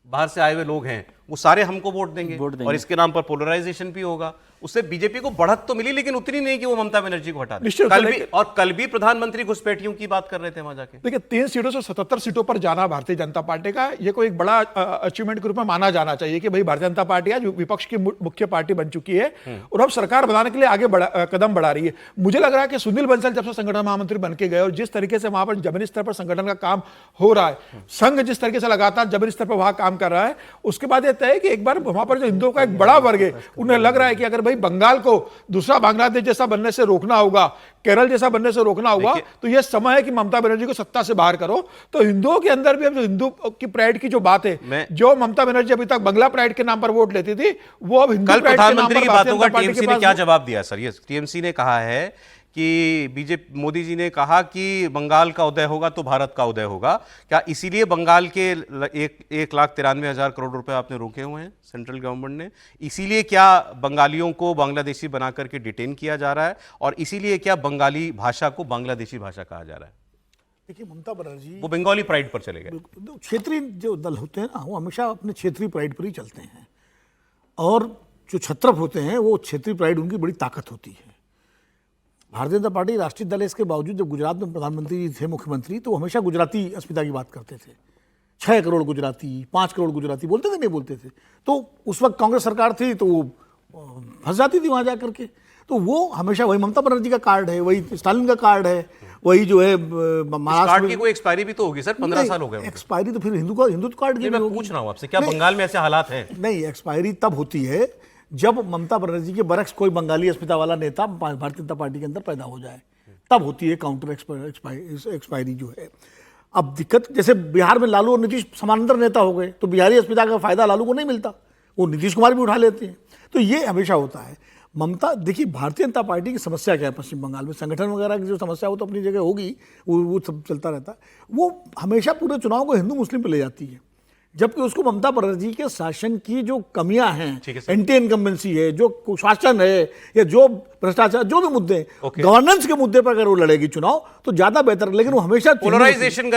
बाहर से आए हुए लोग हैं वो सारे हमको वोट देंगे और इसके नाम पर पोलराइजेशन भी होगा। उससे बीजेपी को बढ़त तो मिली, लेकिन उतनी नहीं कि वो ममता बनर्जी को हटा दे। कल भी प्रधानमंत्री घुसपैठियों की बात कर रहे थे वहां जाके। देखिए, 3 सीटों से 77 सीटों पर जाना भारतीय जनता पार्टी का ये कोई एक बड़ा अचीवमेंट के रूप में माना जाना चाहिए कि भाई भारतीय जनता पार्टी आज विपक्ष की मुख्य पार्टी बन चुकी है और अब सरकार बनाने के लिए आगे कदम बढ़ा रही है। मुझे लग रहा है कि सुनील बंसल जब से संगठन महामंत्री बन के गए और जिस तरीके से वहां पर जमीनी स्तर पर संगठन का काम हो रहा है, संघ जिस तरीके से लगातार जमीनी स्तर पर वहां काम कर रहा है, उसके बाद यह तय है कि एक बार वहां पर जो हिंदुओं का एक बड़ा वर्ग है उन्हें लग रहा है कि अगर भाई बंगाल को दूसरा बांग्लादेश जैसा बनने से रोकना होगा, केरल जैसा बनने से रोकना होगा, तो यह समय है कि ममता बनर्जी को सत्ता से बाहर करो। तो हिंदुओं के अंदर भी अब जो हिंदू की प्राइड की जो बात है, जो ममता बनर्जी अभी तक बंगला प्राइड के नाम पर वोट लेती थी, वो अब हिंदू प्राइड के नाम पर। की बातों का टीएमसी ने क्या जवाब दिया सर? ये टीएमसी ने कहा है कि बीजेपी, मोदी जी ने कहा कि बंगाल का उदय होगा तो भारत का उदय होगा। क्या इसीलिए बंगाल के 1,93,000 करोड़ रुपए आपने रोके हुए हैं सेंट्रल गवर्नमेंट ने? इसीलिए क्या बंगालियों को बांग्लादेशी बना करके डिटेन किया जा रहा है? और इसीलिए क्या बंगाली भाषा को बांग्लादेशी भाषा कहा जा रहा है? देखिए, ममता बनर्जी वो बंगाली प्राइड पर चले गए। क्षेत्रीय जो दल होते हैं ना, वो हमेशा अपने क्षेत्रीय प्राइड पर ही चलते हैं, और जो छत्रप होते हैं वो क्षेत्रीय प्राइड उनकी बड़ी ताकत होती है। भारतीय जनता पार्टी राष्ट्रीय दल है, इसके बावजूद जब गुजरात में प्रधानमंत्री थे, मुख्यमंत्री, तो हमेशा गुजराती अस्मिता की बात करते थे। 6 करोड़ गुजराती, 5 करोड़ गुजराती बोलते थे, नहीं बोलते थे। तो उस वक्त कांग्रेस सरकार थी तो वो फंस जाती थी वहाँ जा करके। तो वो हमेशा वही ममता बनर्जी का कार्ड है, वही स्टालिन का कार्ड है, वही जो है महाराष्ट्र की कोई एक्सपायरी भी तो होगी सर, 15 साल हो गए। एक्सपायरी तो फिर हिंदुत्व कार्ड की मैं पूछ रहा हूँ आपसे, क्या बंगाल में ऐसे हालात हैं? नहीं, एक्सपायरी तब होती है जब ममता बनर्जी के बरक्स कोई बंगाली अस्मिता वाला नेता भारतीय जनता पार्टी के अंदर पैदा हो जाए, तब होती है काउंटर एक्सपायरी जो है। अब दिक्कत, जैसे बिहार में लालू और नीतीश समानांतर नेता हो गए तो बिहारी अस्मिता का फायदा लालू को नहीं मिलता, वो नीतीश कुमार भी उठा लेते हैं। तो ये हमेशा होता है। ममता, देखिए, भारतीय जनता पार्टी की समस्या क्या है पश्चिम बंगाल में, संगठन वगैरह की जो समस्या वो तो अपनी जगह होगी, वो सब चलता रहता है। वो हमेशा पूरे चुनाव को हिंदू मुस्लिम पे ले जाती है, जबकि उसको ममता बनर्जी के शासन की जो कमियां हैं, एंटी इनकम्बेंसी है, जो कुशासन है, या जो भ्रष्टाचार, जो भी मुद्दे, गवर्नेंस के मुद्दे पर अगर वो लड़ेगी चुनाव तो ज्यादा बेहतर है। लेकिन वो हमेशा पोलराइजेशन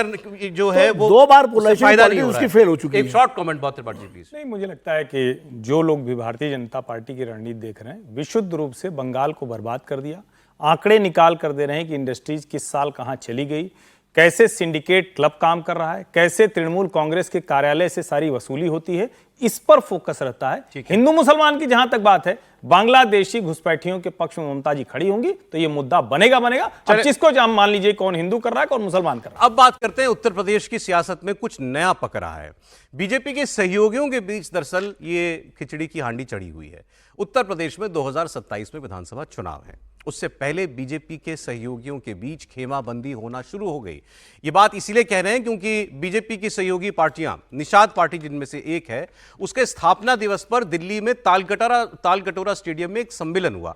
जो है वो 2 बार पोलराइजेशन उसकी फेल हो चुकी है। एक शॉर्ट कमेंट बहुत त्रिपाठी प्लीज। नहीं, मुझे लगता है कि जो लोग भी भारतीय जनता पार्टी की रणनीति देख रहे हैं, विशुद्ध रूप से बंगाल को बर्बाद कर दिया। आंकड़े निकाल कर दे रहे हैं कि इंडस्ट्रीज किस साल कहां चली गई, कैसे सिंडिकेट क्लब काम कर रहा है, कैसे तृणमूल कांग्रेस के कार्यालय से सारी वसूली होती है, इस पर फोकस रहता है। हिंदू मुसलमान की जहां तक बात है, बांग्लादेशी घुसपैठियों के पक्ष में ममता जी खड़ी होंगी तो ये मुद्दा बनेगा। अब जिसको जाम मान लीजिए कौन हिंदू कर रहा है, कौन मुसलमान कर रहा है। अब बात करते हैं उत्तर प्रदेश की सियासत में कुछ नया पक रहा है। बीजेपी के सहयोगियों के बीच दरअसल ये खिचड़ी की हांडी चढ़ी हुई है। उत्तर प्रदेश में 2027 में विधानसभा चुनाव है, उससे पहले बीजेपी के सहयोगियों के बीच खेमाबंदी होना शुरू हो गई। ये बात इसीलिए कह रहे हैं क्योंकि बीजेपी की सहयोगी पार्टियां, निषाद पार्टी जिनमें से एक है, उसके स्थापना दिवस पर दिल्ली में तालकटोरा स्टेडियम में एक सम्मेलन हुआ।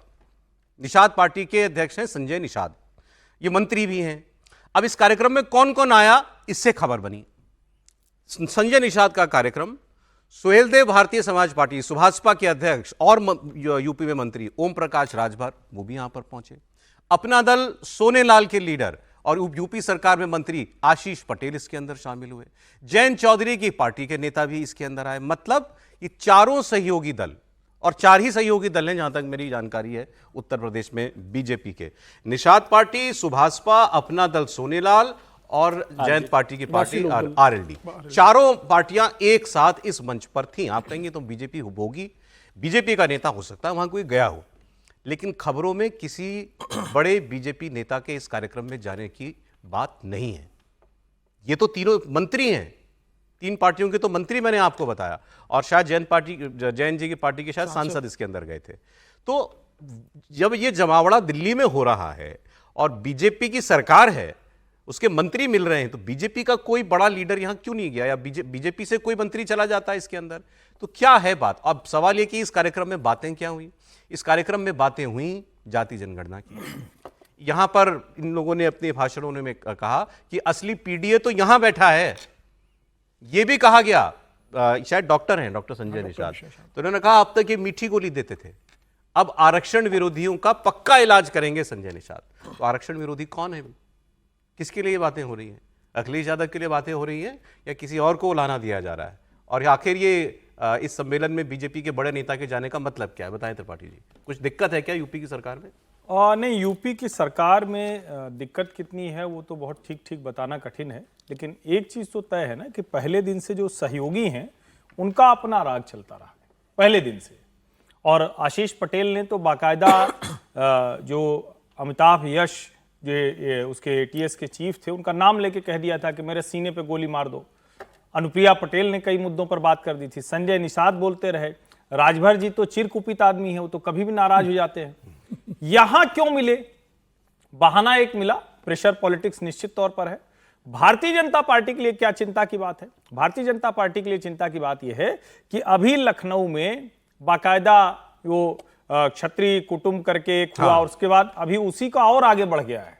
निषाद पार्टी के अध्यक्ष हैं संजय निषाद, ये मंत्री भी हैं। अब इस कार्यक्रम में कौन कौन आया, इससे खबर बनी। संजय निषाद का कार्यक्रम सुहेलदेव भारतीय समाज पार्टी सुभाषपा के अध्यक्ष और यूपी में मंत्री ओम प्रकाश राजभर वो भी यहां पर पहुंचे। अपना दल सोनेलाल के लीडर और यूपी सरकार में मंत्री आशीष पटेल इसके अंदर शामिल हुए। जयंत चौधरी की पार्टी के नेता भी इसके अंदर आए। मतलब ये चारों सहयोगी दल, और 4 ही सहयोगी दल हैं जहां तक मेरी जानकारी है उत्तर प्रदेश में बीजेपी के, निषाद पार्टी, सुभाषपा, अपना दल सोनेलाल और जयंत पार्टी की पार्टी आरएलडी, चारों पार्टियां एक साथ इस मंच पर थीं। आप कहेंगे तो बीजेपी होगी, बीजेपी का नेता हो सकता है वहां कोई गया हो, लेकिन खबरों में किसी बड़े बीजेपी नेता के इस कार्यक्रम में जाने की बात नहीं है। ये तो तीनों मंत्री हैं, 3 पार्टियों के तो मंत्री मैंने आपको बताया, और शायद जयंत जी की पार्टी के शायद सांसद इसके अंदर गए थे। तो जब ये जमावड़ा दिल्ली में हो रहा है और बीजेपी की सरकार है, उसके मंत्री मिल रहे हैं, तो बीजेपी का कोई बड़ा लीडर यहां क्यों नहीं गया, या बीजेपी से कोई मंत्री चला जाता है इसके अंदर? तो क्या है बात? अब सवाल यह कि इस कार्यक्रम में बातें क्या हुई? इस कार्यक्रम में बातें हुई जाति जनगणना की। यहां पर इन लोगों ने अपने भाषणों में कहा कि असली पीडीए तो यहां बैठा है। यह भी कहा गया, शायद डॉक्टर हैं, डॉक्टर संजय निषाद, तो उन्होंने कहा अब तक ये मीठी गोली देते थे, अब आरक्षण विरोधियों का पक्का इलाज करेंगे संजय निषाद। तो आरक्षण विरोधी कौन है? किसके लिए बातें हो रही हैं? अखिलेश यादव के लिए बातें हो रही हैं या किसी और को उलाना दिया जा रहा है? और आखिर ये इस सम्मेलन में बीजेपी के बड़े नेता के जाने का मतलब क्या है? बताएं त्रिपाठी जी, कुछ दिक्कत है क्या यूपी की सरकार में? नहीं, यूपी की सरकार में दिक्कत कितनी है वो तो बहुत ठीक ठीक बताना कठिन है, लेकिन एक चीज़ तो तय है ना कि पहले दिन से जो सहयोगी हैं उनका अपना राग चलता रहा है पहले दिन से। और आशीष पटेल ने तो बाकायदा जो अमिताभ यश जो उसके ATS के चीफ थे उनका नाम लेके कह दिया था कि मेरे सीने पे गोली मार दो। अनुप्रिया पटेल ने कई मुद्दों पर बात कर दी थी। संजय निषाद बोलते रहे। राजभर जी तो चिरकुपित आदमी है, वो तो कभी भी नाराज हो जाते हैं। यहां क्यों मिले? बहाना एक मिला, प्रेशर पॉलिटिक्स निश्चित तौर पर है। भारतीय जनता पार्टी के लिए क्या चिंता की बात है? भारतीय जनता पार्टी के लिए चिंता की बात यह है कि अभी लखनऊ में बाकायदा वो क्षत्रिय कुटुंब करके एक हुआ, और उसके बाद अभी उसी का और आगे बढ़ गया है।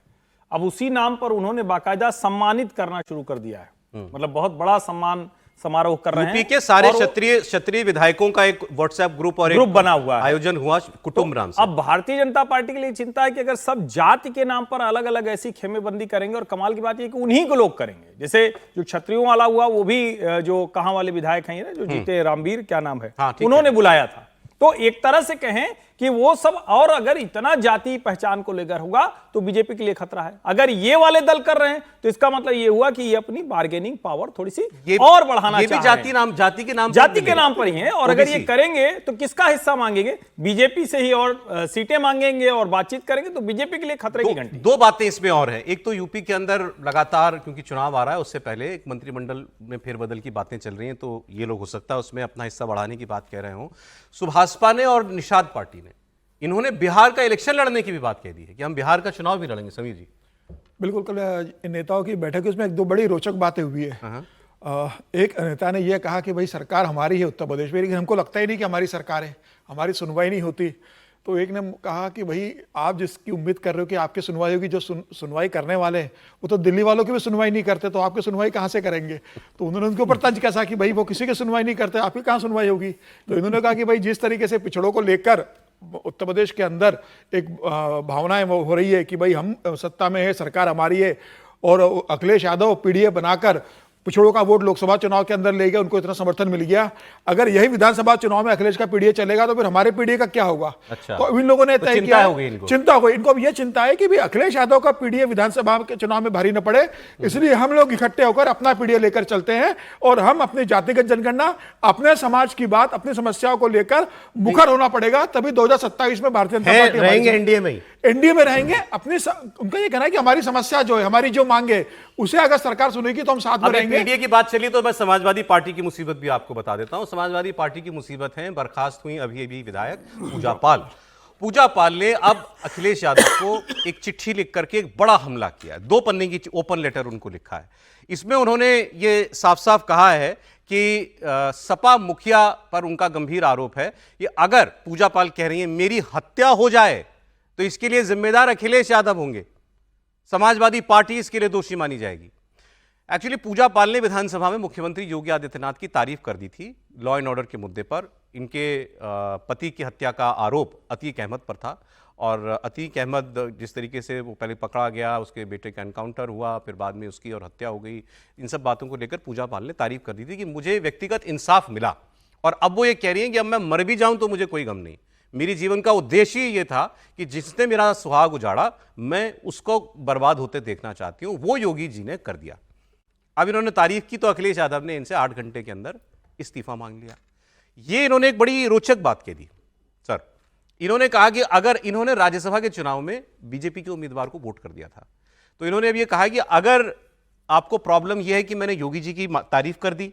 अब उसी नाम पर उन्होंने बाकायदा सम्मानित करना शुरू कर दिया है, मतलब बहुत बड़ा सम्मान समारोह कर रहे हैं। यूपी के सारे क्षत्रिय विधायकों का एक व्हाट्सएप ग्रुप बना हुआ है, आयोजन हुआ कुटुंब राम से। अब भारतीय जनता पार्टी के लिए चिंता है कि अगर सब जाति के नाम पर अलग अलग ऐसी खेमेबंदी करेंगे, और कमाल की बात यह कि उन्हीं को लोग करेंगे। जैसे जो क्षत्रियों वाला हुआ वो भी जो कहां वाले विधायक हैं जो जीते, रामवीर क्या नाम है, उन्होंने बुलाया था। तो एक तरह से कहें कि वो सब, और अगर इतना जाति पहचान को लेकर होगा तो बीजेपी के लिए खतरा है। अगर ये वाले दल कर रहे हैं तो इसका मतलब ये हुआ कि ये अपनी बार्गेनिंग पावर थोड़ी सी और बढ़ाना चाह रहे हैं। जाति के नाम पर ही है। और अगर ये करेंगे तो किसका हिस्सा मांगेंगे? बीजेपी से ही और सीटें मांगेंगे और बातचीत करेंगे, तो बीजेपी के लिए खतरे की घंटी। 2 बातें इसमें और हैं। एक तो यूपी के अंदर लगातार, क्योंकि चुनाव आ रहा है, उससे पहले एक मंत्रिमंडल में फेरबदल की बातें चल रही हैं, तो ये लोग हो सकता है उसमें अपना हिस्सा बढ़ाने की बात कह रहे हो। सुभाषपा ने और निषाद पार्टी ने, इन्होंने बिहार का इलेक्शन लड़ने की भी बात कह दी है कि हम बिहार का चुनाव भी लड़ेंगे। समीर जी, बिल्कुल, कल इन नेताओं की बैठक है, उसमें 1-2 बड़ी रोचक बातें हुई है। एक नेता ने यह कहा कि भाई सरकार हमारी है उत्तर प्रदेश में, लेकिन हमको लगता ही नहीं कि हमारी सरकार है, हमारी सुनवाई नहीं होती। तो एक ने कहा कि भाई आप जिसकी उम्मीद कर रहे हो कि आपकी सुनवाई होगी, जो सुनवाई करने वाले हैं वो तो दिल्ली वालों की भी सुनवाई नहीं करते, तो आपकी सुनवाई कहाँ से करेंगे? तो उन्होंने उनके ऊपर तंज कसा कि भाई वो किसी की सुनवाई नहीं करते, आपकी कहाँ सुनवाई होगी? तो इन्होंने कहा कि भाई जिस तरीके से पिछड़ों को लेकर उत्तर प्रदेश के अंदर एक भावनाएं हो रही है कि भाई हम सत्ता में है, सरकार हमारी है, और अखिलेश यादव पीडीए बनाकर पिछड़ों का वोट लोकसभा चुनाव के अंदर ले गया, उनको इतना समर्थन मिल गया। अगर यही विधानसभा चुनाव में अखिलेश का पीडीए चलेगा तो फिर हमारे पीडीए का क्या होगा? अच्छा। तो इन लोगों ने तय किया, चिंता हो गई इनको। अब यह चिंता है कि भी अखिलेश यादव का पीडीए विधानसभा के चुनाव में भारी न पड़े, इसलिए हम लोग इकट्ठे होकर अपना पीडीए लेकर चलते हैं, और हम अपनी जातिगत जनगणना, अपने समाज की बात, अपनी समस्याओं को लेकर मुखर होना पड़ेगा, तभी 2027 में भारतीय जनता पार्टी रहेंगे एनडीए में रहेंगे। अपनी उनका ये कहना है कि हमारी समस्या जो है, हमारी जो मांगे, उसे अगर सरकार सुनेगी तो हम साथ में रहेंगे। पीडीए की बात चली तो मैं समाजवादी पार्टी की मुसीबत भी आपको बता देता हूं। समाजवादी पार्टी की मुसीबत है, बर्खास्त हुई अभी विधायक पूजा पाल ने अब अखिलेश यादव को एक चिट्ठी लिख करके एक बड़ा हमला किया है। 2 पन्ने की ओपन लेटर उनको लिखा है। इसमें उन्होंने ये साफ साफ कहा है कि सपा मुखिया पर उनका गंभीर आरोप है कि अगर पूजा पाल कह रही है मेरी हत्या हो जाए तो इसके लिए जिम्मेदार अखिलेश यादव होंगे, समाजवादी पार्टी इसके लिए दोषी मानी जाएगी। एक्चुअली पूजा पाल ने विधानसभा में मुख्यमंत्री योगी आदित्यनाथ की तारीफ कर दी थी लॉ एंड ऑर्डर के मुद्दे पर इनके पति की हत्या का आरोप अतीक अहमद पर था और अतीक अहमद जिस तरीके से वो पहले पकड़ा गया, उसके बेटे का एनकाउंटर हुआ, फिर बाद में उसकी और हत्या हो गई, इन सब बातों को लेकर पूजा पाल ने तारीफ कर दी थी कि मुझे व्यक्तिगत इंसाफ मिला। और अब वो ये कह रही हैं कि अब मैं मर भी जाऊं तो मुझे कोई गम नहीं, मेरी जीवन का उद्देश्य ही ये था कि जिसने मेरा सुहाग उजाड़ा मैं उसको बर्बाद होते देखना चाहती हूं, वो योगी जी ने कर दिया। अब इन्होंने तारीफ की तो अखिलेश यादव ने इनसे 8 घंटे के अंदर इस्तीफा मांग लिया। ये इन्होंने एक बड़ी रोचक बात कह दी सर। इन्होंने कहा कि अगर इन्होंने राज्यसभा के चुनाव में बीजेपी के उम्मीदवार को वोट कर दिया था, तो इन्होंने अब ये कहा कि अगर आपको प्रॉब्लम यह है कि मैंने योगी जी की तारीफ कर दी,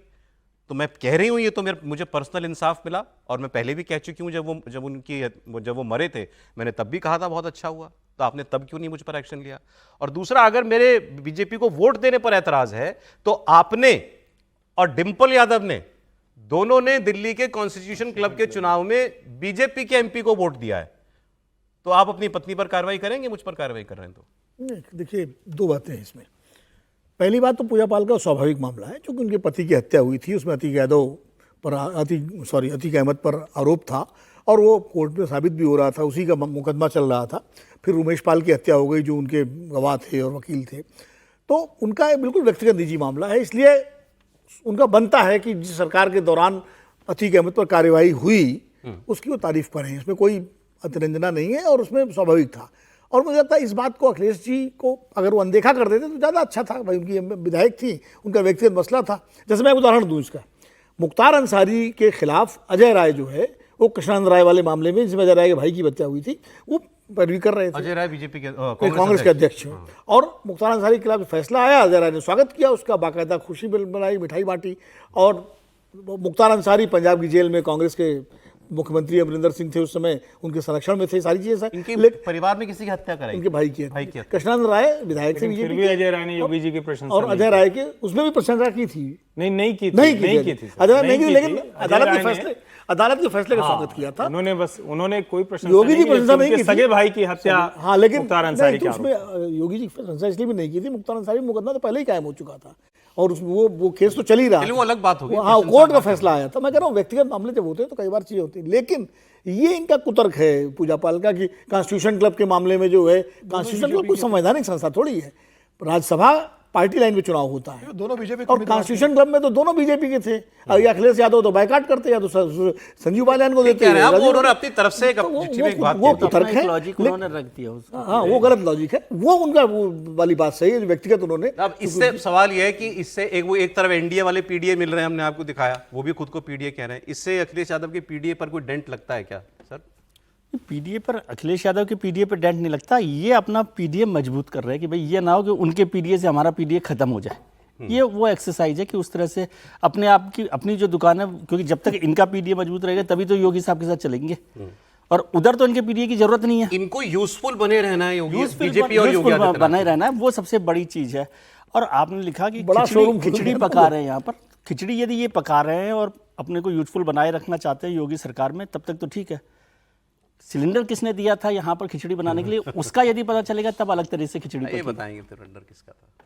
तो मैं कह रही हूं ये तो मुझे पर्सनल इंसाफ मिला, और मैं पहले भी कह चुकी हूं जब वो मरे थे मैंने तब भी कहा था बहुत अच्छा हुआ, तो आपने तब क्यों नहीं मुझ पर एक्शन लिया। और दूसरा, अगर मेरे बीजेपी को वोट देने पर ऐतराज है तो आपने और डिंपल यादव ने दोनों ने दिल्ली के कॉन्स्टिट्यूशन क्लब के चुनाव में बीजेपी के एमपी को वोट दिया है, तो आप अपनी पत्नी पर कार्रवाई करेंगे, मुझ पर कार्रवाई कर रहे हैं तो? देखिए, दो बातें हैं इसमें। पहली बात तो पूजा पाल का स्वाभाविक मामला है, क्योंकि उनके पति की हत्या हुई थी, उसमें अतीक अहमद पर आरोप था और वो कोर्ट में साबित भी हो रहा था, उसी का मुकदमा चल रहा था। फिर उमेश पाल की हत्या हो गई जो उनके गवाह थे और वकील थे, तो उनका एक बिल्कुल व्यक्तिगत निजी मामला है। इसलिए उनका बनता है कि जिस सरकार के दौरान अतीक अहमद पर कार्यवाही हुई उसकी वो तारीफ पर है, इसमें कोई अतिरंजना नहीं है और उसमें स्वाभाविक था। और मुझे लगता है इस बात को अखिलेश जी को अगर वो अनदेखा कर देते तो ज़्यादा अच्छा था। भाई उनकी विधायक थी, उनका व्यक्तिगत मसला था। जैसे मैं उदाहरण दूं इसका, मुख्तार अंसारी के खिलाफ अजय राय जो है वो कृष्णानंद राय वाले मामले में जिसमें अजय राय के भाई की हत्या हुई थी, वो पैरवी कर रहे थे। अजय राय बीजेपी के कांग्रेस के अध्यक्ष हैं और मुख्तार अंसारी के खिलाफ फैसला आया, अजय राय ने स्वागत किया उसका, बाकायदा खुशी बनाई, मिठाई बांटी। और मुख्तार अंसारी पंजाब की जेल में कांग्रेस के मुख्यमंत्री अमरिंदर सिंह थे उस समय, उनके संरक्षण में थे, सारी चीजें। इनके परिवार में किसी की हत्या कराई, इनके भाई की। कृष्णानंद राय विधायक से फिर भी अजय राय ने योगी जी की प्रशंसा और अजय राय के उसमें भी प्रशंसा की थी। नहीं की थी अजय राय नहीं की, लेकिन अदालत के फैसले का स्वागत किया था उन्होंने कोई प्रशंसा योगी जी प्रशंसा नहीं की, सगे भाई की हत्या। हाँ, लेकिन मुख्तार अंसारी के उसमें योगी जी की प्रशंसा इसलिए भी नहीं की थी, मुख्तार अंसारी मुकदमा तो पहले ही कायम हो चुका था और वो केस तो चल ही रहा था, वो अलग बात होगी। हाँ, कोर्ट का फैसला आया था। मैं कह रहा हूँ व्यक्तिगत मामले जब होते हैं तो कई बार चीजें होती है, लेकिन ये इनका कुतर्क है पूजा पाल का कि कॉन्स्टिट्यूशन क्लब के मामले में जो है, कॉन्स्टिट्यूशन क्लब कोई संवैधानिक संस्था थोड़ी है, राज्यसभा पार्टी लाइन में चुनाव होता है, दोनों बीजेपी और कॉन्स्टिट्यूशन क्लब में तो दोनों बीजेपी के थे। या अखिलेश यादव तो बायकाट करते या तो संजीव बालियान को देते हैं। उन्होंने अपनी तरफ से वो कुतर्क है, उन्होंने रख दिया उसको। हाँ, वो गलत लॉजिक है, वो उनका वो वाली बात सही है जो व्यक्तिगत उन्होंने। अब इससे सवाल यह है कि इससे एक तरफ एनडीए वाले पीडीए मिल रहे हैं, हमने आपको दिखाया, वो भी खुद को पीडीए कह रहे हैं, इससे अखिलेश यादव के पीडीए पर कोई डेंट लगता है क्या सर? पीडीए पर, अखिलेश यादव के पीडीए पर डेंट नहीं लगता। ये अपना पीडीए मजबूत कर रहे हैं कि भाई ये ना हो कि उनके पीडीए से हमारा पीडीए खत्म हो जाए। ये वो एक्सरसाइज है कि उस तरह से अपने आप की अपनी जो दुकान है, क्योंकि जब तक इनका पीडीए मजबूत रहेगा तभी तो योगी साहब के साथ चलेंगे, और उधर तो इनके पीडीए की जरूरत नहीं है। इनको यूजफुल बने रहना है, बीजेपी और योगी आदित्यनाथ बने रहना है, वो सबसे बड़ी चीज है। और आपने लिखा कि बड़ा शोरूम खिचड़ी पका रहे हैं यहाँ पर, खिचड़ी यदि ये पका रहे हैं और अपने को यूजफुल बनाए रखना चाहते हैं योगी सरकार में, तब तक तो ठीक है। सिलेंडर किसने दिया था यहाँ पर खिचड़ी बनाने के लिए, उसका यदि पता चलेगा तब अलग तरह से खिचड़ी ये बताएंगे सिलेंडर किसका था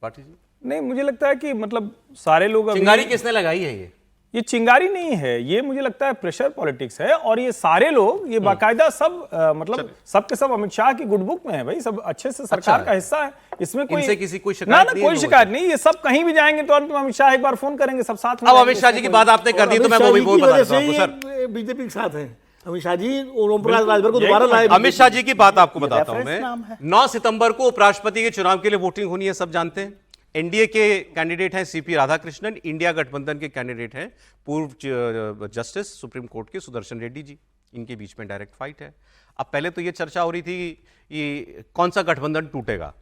पार्टी जी? नहीं, मुझे लगता है कि मतलब सारे लोग चिंगारी किसने लगाई है? ये चिंगारी नहीं है, ये मुझे लगता है प्रेशर पॉलिटिक्स है। और ये सारे लोग ये बाकायदा सब मतलब सबके सब अमित शाह की गुड बुक में है भाई, सब अच्छे से सरकार का हिस्सा है। इसमें कोई कोई शिकायत कोई शिकायत नहीं। ये सब कहीं भी जाएंगे तो अमित शाह एक बार फोन करेंगे, सब साथ में। अब अमित शाह जी की बात आपने कर दी तो मैं वो भी बता दूं सर, बीजेपी के साथ है अमित शाह जी और ओम प्रकाश राजभर को दोबारा लाए। अमित शाह जी की बात आपको बताता हूं मैं। 9 सितंबर को उपराष्ट्रपति के चुनाव के लिए वोटिंग होनी है, सब जानते हैं। एनडीए के कैंडिडेट हैं सीपी राधाकृष्णन, इंडिया गठबंधन के कैंडिडेट हैं पूर्व जस्टिस सुप्रीम कोर्ट के सुदर्शन रेड्डी जी। इनके बीच में डायरेक्ट फाइट है। अब पहले तो ये चर्चा हो रही थी कि कौन सा गठबंधन टूटेगा,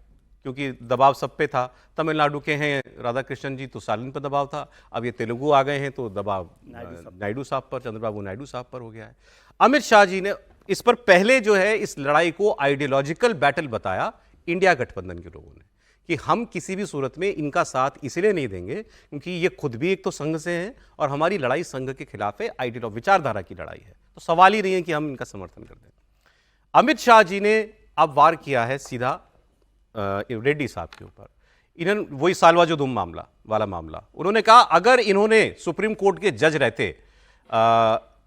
क्योंकि दबाव सब पे था। तमिलनाडु के हैं राधाकृष्णन जी तो स्टालिन पर दबाव था, अब ये तेलुगु आ गए हैं तो दबाव नायडू साहब पर, चंद्रबाबू नायडू साहब पर हो गया है। अमित शाह जी ने इस पर पहले जो है इस लड़ाई को आइडियोलॉजिकल बैटल बताया इंडिया गठबंधन के लोगों ने, कि हम किसी भी सूरत में इनका साथ इसलिए नहीं देंगे क्योंकि ये खुद भी एक तो संघ से हैं और हमारी लड़ाई संघ के खिलाफ है, आइडियोलॉजी विचारधारा की लड़ाई है, तो सवाल ही नहीं है कि हम इनका समर्थन कर दें। अमित शाह जी ने अब वार किया है सीधा रेड्डी साहब के ऊपर। इन्होंने वही सालवा जुदुम मामला उन्होंने कहा अगर इन्होंने सुप्रीम कोर्ट के जज रहते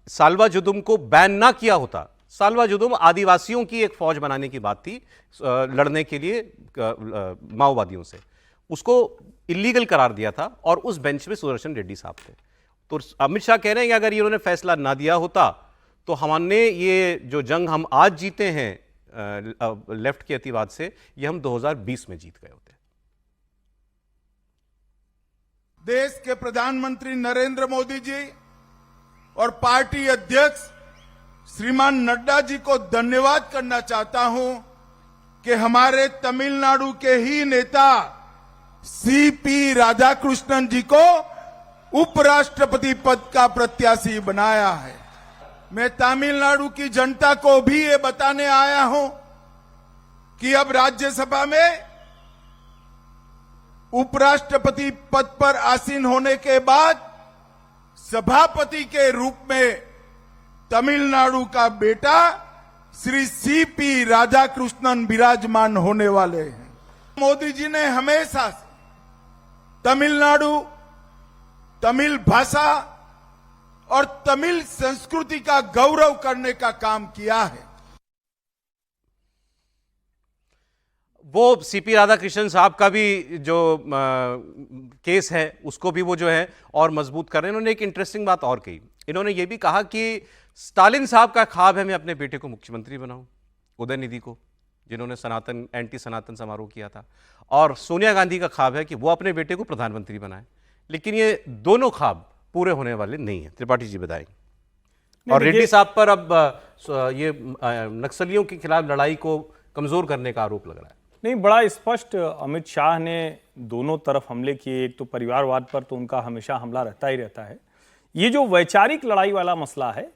सालवा जुदुम को बैन ना किया होता। सालवा जुदुम आदिवासियों की एक फौज बनाने की बात थी लड़ने के लिए माओवादियों से, उसको इलीगल करार दिया था और उस बेंच में सुदर्शन रेड्डी साहब थे। तो अमित शाह कह रहे हैं कि अगर इन्होंने फैसला ना दिया होता तो हमने ये जो जंग हम आज जीते हैं लेफ्ट के अतिवाद से, ये हम 2020 में जीत गए होते। देश के प्रधानमंत्री नरेंद्र मोदी जी और पार्टी अध्यक्ष श्रीमान नड्डा जी को धन्यवाद करना चाहता हूं कि हमारे तमिलनाडु के ही नेता सीपी राधाकृष्णन जी को उपराष्ट्रपति पद का प्रत्याशी बनाया है। मैं तमिलनाडु की जनता को भी ये बताने आया हूं कि अब राज्यसभा में उपराष्ट्रपति पद पर आसीन होने के बाद सभापति के रूप में तमिलनाडु का बेटा श्री सीपी राधाकृष्णन विराजमान होने वाले हैं। मोदी जी ने हमेशा तमिलनाडु, तमिल भाषा और तमिल संस्कृति का गौरव करने का काम किया है। वो सीपी राधाकृष्णन साहब का भी जो केस है उसको भी वो जो है और मजबूत कर रहे हैं। इन्होंने एक इंटरेस्टिंग बात और कही, इन्होंने ये भी कहा कि स्टालिन साहब का ख्वाब है मैं अपने बेटे को मुख्यमंत्री बनाऊं, उदयनिधि को, जिन्होंने सनातन एंटी सनातन समारोह किया था, और सोनिया गांधी का ख्वाब है कि वो अपने बेटे को प्रधानमंत्री बनाए। लेकिन ये दोनों ख्वाब पूरे होने वाले नहीं है। त्रिपाठी जी बताएंगे। और रेड्डी साहब पर अब ये नक्सलियों के खिलाफ लड़ाई को कमजोर करने का आरोप लग रहा है। नहीं, बड़ा स्पष्ट अमित शाह ने दोनों तरफ हमले किए। एक तो परिवारवाद पर तो उनका हमेशा हमला रहता ही रहता है। ये जो वैचारिक लड़ाई वाला मसला है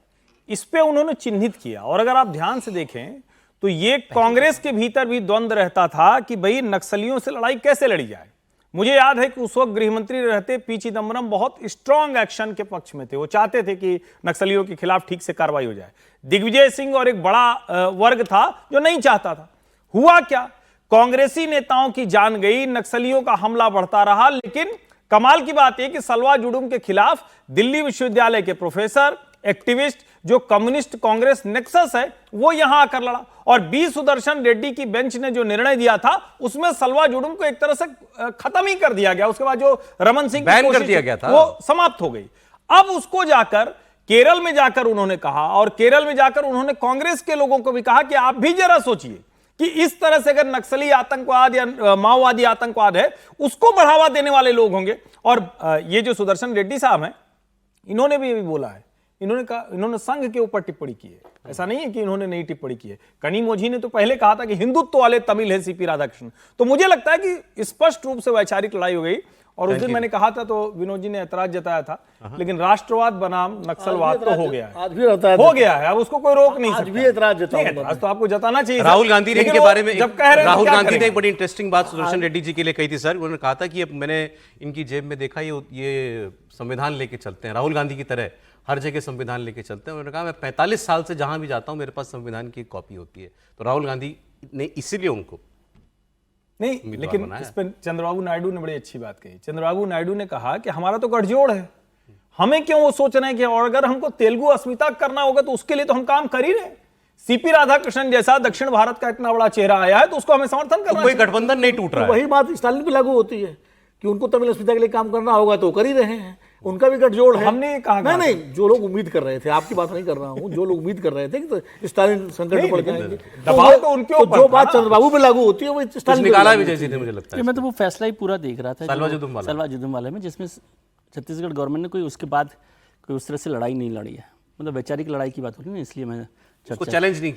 इस पे उन्होंने चिन्हित किया। और अगर आप ध्यान से देखें तो ये कांग्रेस के भीतर भी द्वंद्व रहता था कि भाई नक्सलियों से लड़ाई कैसे लड़ी जाए। मुझे याद है कि उस वक्त गृहमंत्री रहते पी चिदम्बरम बहुत स्ट्रांग एक्शन के पक्ष में थे। वो चाहते थे कि नक्सलियों के खिलाफ ठीक से कार्रवाई हो जाए। दिग्विजय सिंह और एक बड़ा वर्ग था जो नहीं चाहता था। हुआ क्या, कांग्रेसी नेताओं की जान गई, नक्सलियों का हमला बढ़ता रहा। लेकिन कमाल की बात यह कि सलवा जुडुम के खिलाफ दिल्ली विश्वविद्यालय के प्रोफेसर, एक्टिविस्ट, जो कम्युनिस्ट कांग्रेस नेक्सस है, वो यहां आकर लड़ा। और बी सुदर्शन रेड्डी की बेंच ने जो निर्णय दिया था उसमें सलवा जुडुम को एक तरह से खत्म ही कर दिया गया। उसके बाद जो रमन सिंह बैन कर दिया गया था, वो समाप्त हो गई। अब उसको जाकर केरल में जाकर उन्होंने कहा, और केरल में जाकर उन्होंने कांग्रेस के लोगों को भी कहा कि आप भी जरा सोचिए कि इस तरह से अगर नक्सली आतंकवाद या माओवादी आतंकवाद है उसको बढ़ावा देने वाले लोग होंगे। और ये जो सुदर्शन रेड्डी साहब हैं, इन्होंने भी बोला है, इन्होंने कहा, इन्होंने संघ के ऊपर टिप्पणी की है। ऐसा नहीं है कि इन्होंने नई टिप्पणी की है। कनिमोझी ने तो पहले कहा था कि हिंदुत्व वाले तमिल है सीपी राधाकृष्णन। तो मुझे लगता है कि स्पष्ट रूप से वैचारिक लड़ाई हो गई। और उस दिन मैंने कहा था तो विनोद जी ने ऐतराज जताया था, लेकिन राष्ट्रवाद बनाम नक्सलवाद तो हो गया है, आज भी रहता है, हो गया है। अब उसको कोई रोक नहीं सकता। आज भी ऐतराज जताऊंगा। तो आपको जताना चाहिए। राहुल गांधी ने इनके बारे में जब कह रहे हैं राहुल गांधी ने एक बड़ी इंटरेस्टिंग बात सुदर्शन रेड्डी जी के लिए कही थी सर। उन्होंने कहा था कि मैंने इनकी जेब में देखा ये संविधान लेके चलते हैं, राहुल गांधी की तरह हर जगह संविधान लेके चलते हैं। उन्होंने कहा मैं 45 साल से जहां भी जाता हूं मेरे पास संविधान की एक कॉपी होती है। तो राहुल गांधी ने इसीलिए उनको नहीं, लेकिन इस पर चंद्रबाबू नायडू ने बड़ी अच्छी बात कही। चंद्रबाबू नायडू ने कहा कि हमारा तो गठजोड़ है, हमें क्यों वो सोच रहे हैं कि और अगर हमको तेलुगु अस्मिता करना होगा तो उसके लिए तो हम काम कर ही रहे हैं। सीपी राधाकृष्णन जैसा दक्षिण भारत का इतना बड़ा चेहरा आया है तो उसको हमें समर्थन करना। कोई गठबंधन नहीं टूट रहा है। वही बात स्टालिन पे लागू होती है कि उनको तमिल अस्मिता के लिए काम करना होगा तो कर ही रहे हैं। उनका भी गठजोड़ है। हमने कहा नहीं, जो लोग उम्मीद कर रहे थे, आपकी बात नहीं कर रहा हूं, जो लोग उम्मीद कर रहे थे कि स्टालिन संकट में पड़ जाएंगे, दबाव तो उनके ऊपर। जो बात चंद्रबाबू पे लागू होती है वो स्टालिन निकाला भी जैसे थे, मुझे लगता है। मैं तो वो फैसला ही पूरा देख रहा था सलवा जुदुम वाले में, जिसमें छत्तीसगढ़ गवर्नमेंट ने कोई उसके बाद कोई उस तरह से लड़ाई नहीं लड़ी है। मतलब वैचारिक लड़ाई की बात हो रही है ना, इसलिए मैं चैलेंज नहीं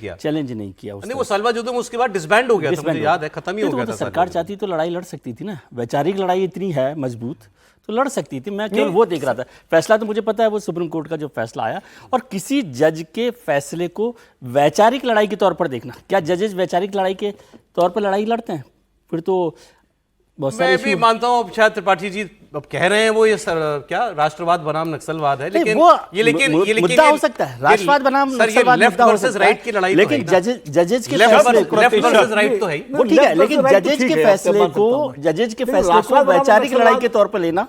किया। नहीं, वो सलवा जुदुम उसके बाद डिसबैंड हो गया था, मुझे याद है, खत्म ही हो गया था। सरकार चाहती तो लड़ाई लड़ सकती थी ना। वैचारिक लड़ाई इतनी है मजबूत तो लड़ सकती थी। मैं केवल वो देख रहा था। फैसला तो मुझे पता है वो सुप्रीम कोर्ट का जो फैसला आया, और किसी जज के फैसले को वैचारिक लड़ाई के तौर पर देखना, क्या जजेस वैचारिक लड़ाई के तौर पर लड़ाई लड़ते हैं? फिर तो बहुत सारे मैं भी मानता हूं शायद त्रिपाठी जी अब कह रहे हैं वो ये क्या राष्ट्रवाद बनाम नक्सलवाद है, लेकिन ये मुद्दा हो सकता है, राष्ट्रवाद बनाम नक्सलवाद लेफ्ट वर्सेस राइट की लड़ाई, लेकिन जजेज के लेफ्ट वर्सेस राइट तो है वो ठीक है, लेकिन जजेज के फैसले को वैचारिक लड़ाई के तौर पर लेना,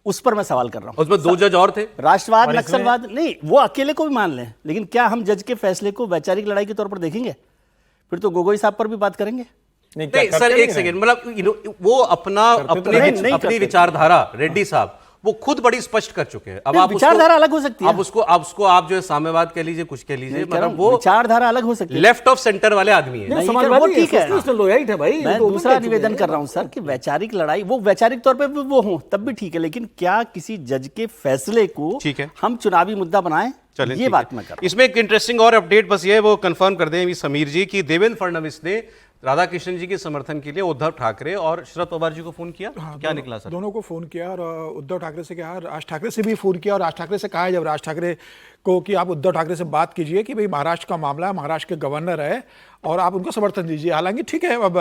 उस पर मैं सवाल कर रहा हूं। उसमें 2 जज और थे। राष्ट्रवाद नक्सलवाद नहीं, वो अकेले को भी मान लें, लेकिन क्या हम जज के फैसले को वैचारिक लड़ाई के तौर पर देखेंगे? फिर तो गोगोई साहब पर भी बात करेंगे। नहीं सर, एक सेकंड, मतलब वो अपनी विचारधारा रेड्डी साहब वो खुद बड़ी स्पष्ट कर चुके हैं। अब आप विचारधारा अलग हो सकती है, अब उसको आप जो है साम्यवाद कह लीजिए, कुछ कह लीजिए, मतलब वो विचारधारा अलग हो सकती है। लेफ्ट ऑफ सेंटर वाले आदमी है, वो ठीक है, मैं दूसरा निवेदन कर रहा हूं सर कि वैचारिक लड़ाई, वो वैचारिक तौर पे वो हो तब भी ठीक है, लेकिन क्या किसी जज के फैसले को ठीक है हम चुनावी मुद्दा बनाएं? ये बात मैं कर रहा हूं। इसमें एक इंटरेस्टिंग और अपडेट बस ये है, वो कंफर्म कर दें समीर जी की देवेंद्र फडणवीस ने राधाकृष्णन जी के समर्थन के लिए उद्धव ठाकरे और शरद पवार जी को फोन किया। क्या निकला सर? दोनों को फोन किया और उद्धव ठाकरे से कहा, राज ठाकरे से भी फोन किया और राज ठाकरे से कहा है जब राज ठाकरे को कि आप उद्धव ठाकरे से बात कीजिए कि भाई महाराष्ट्र का मामला है, महाराष्ट्र के गवर्नर है और आप उनको समर्थन दीजिए। हालांकि ठीक है, अब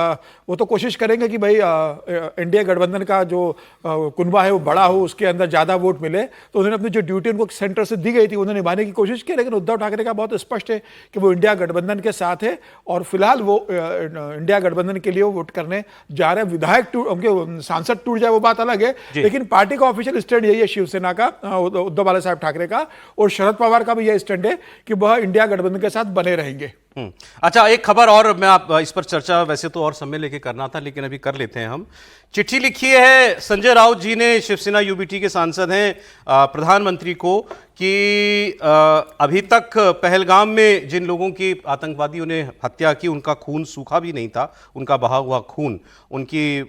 वो तो कोशिश करेंगे कि भाई इंडिया गठबंधन का जो कुनबा है वो बड़ा हो, उसके अंदर ज़्यादा वोट मिले, तो उन्होंने अपनी जो ड्यूटी उनको सेंटर से दी गई थी उन्होंने निभाने की कोशिश की। लेकिन उद्धव ठाकरे का बहुत स्पष्ट है कि वो इंडिया गठबंधन के साथ है और फिलहाल वो इंडिया गठबंधन के लिए वो वोट करने जा रहे हैं। विधायक उनके सांसद टूट जाए वो बात अलग है, लेकिन पार्टी का ऑफिशियल स्टैंड यही है, शिवसेना का, उद्धव बाला साहब ठाकरे का, और शरद पवार का भी यह स्टैंड है कि वह इंडिया गठबंधन के साथ बने रहेंगे। अच्छा, एक खबर और, मैं आप इस पर चर्चा वैसे तो और समय लेके करना था, लेकिन अभी कर लेते हैं हम। चिट्ठी लिखी है संजय राउत जी ने, शिवसेना यूबीटी के सांसद हैं, प्रधानमंत्री को, कि अभी तक पहलगाम में जिन लोगों की आतंकवादियों ने हत्या की उनका खून सूखा भी नहीं था, उनका बहा हुआ खून, उनके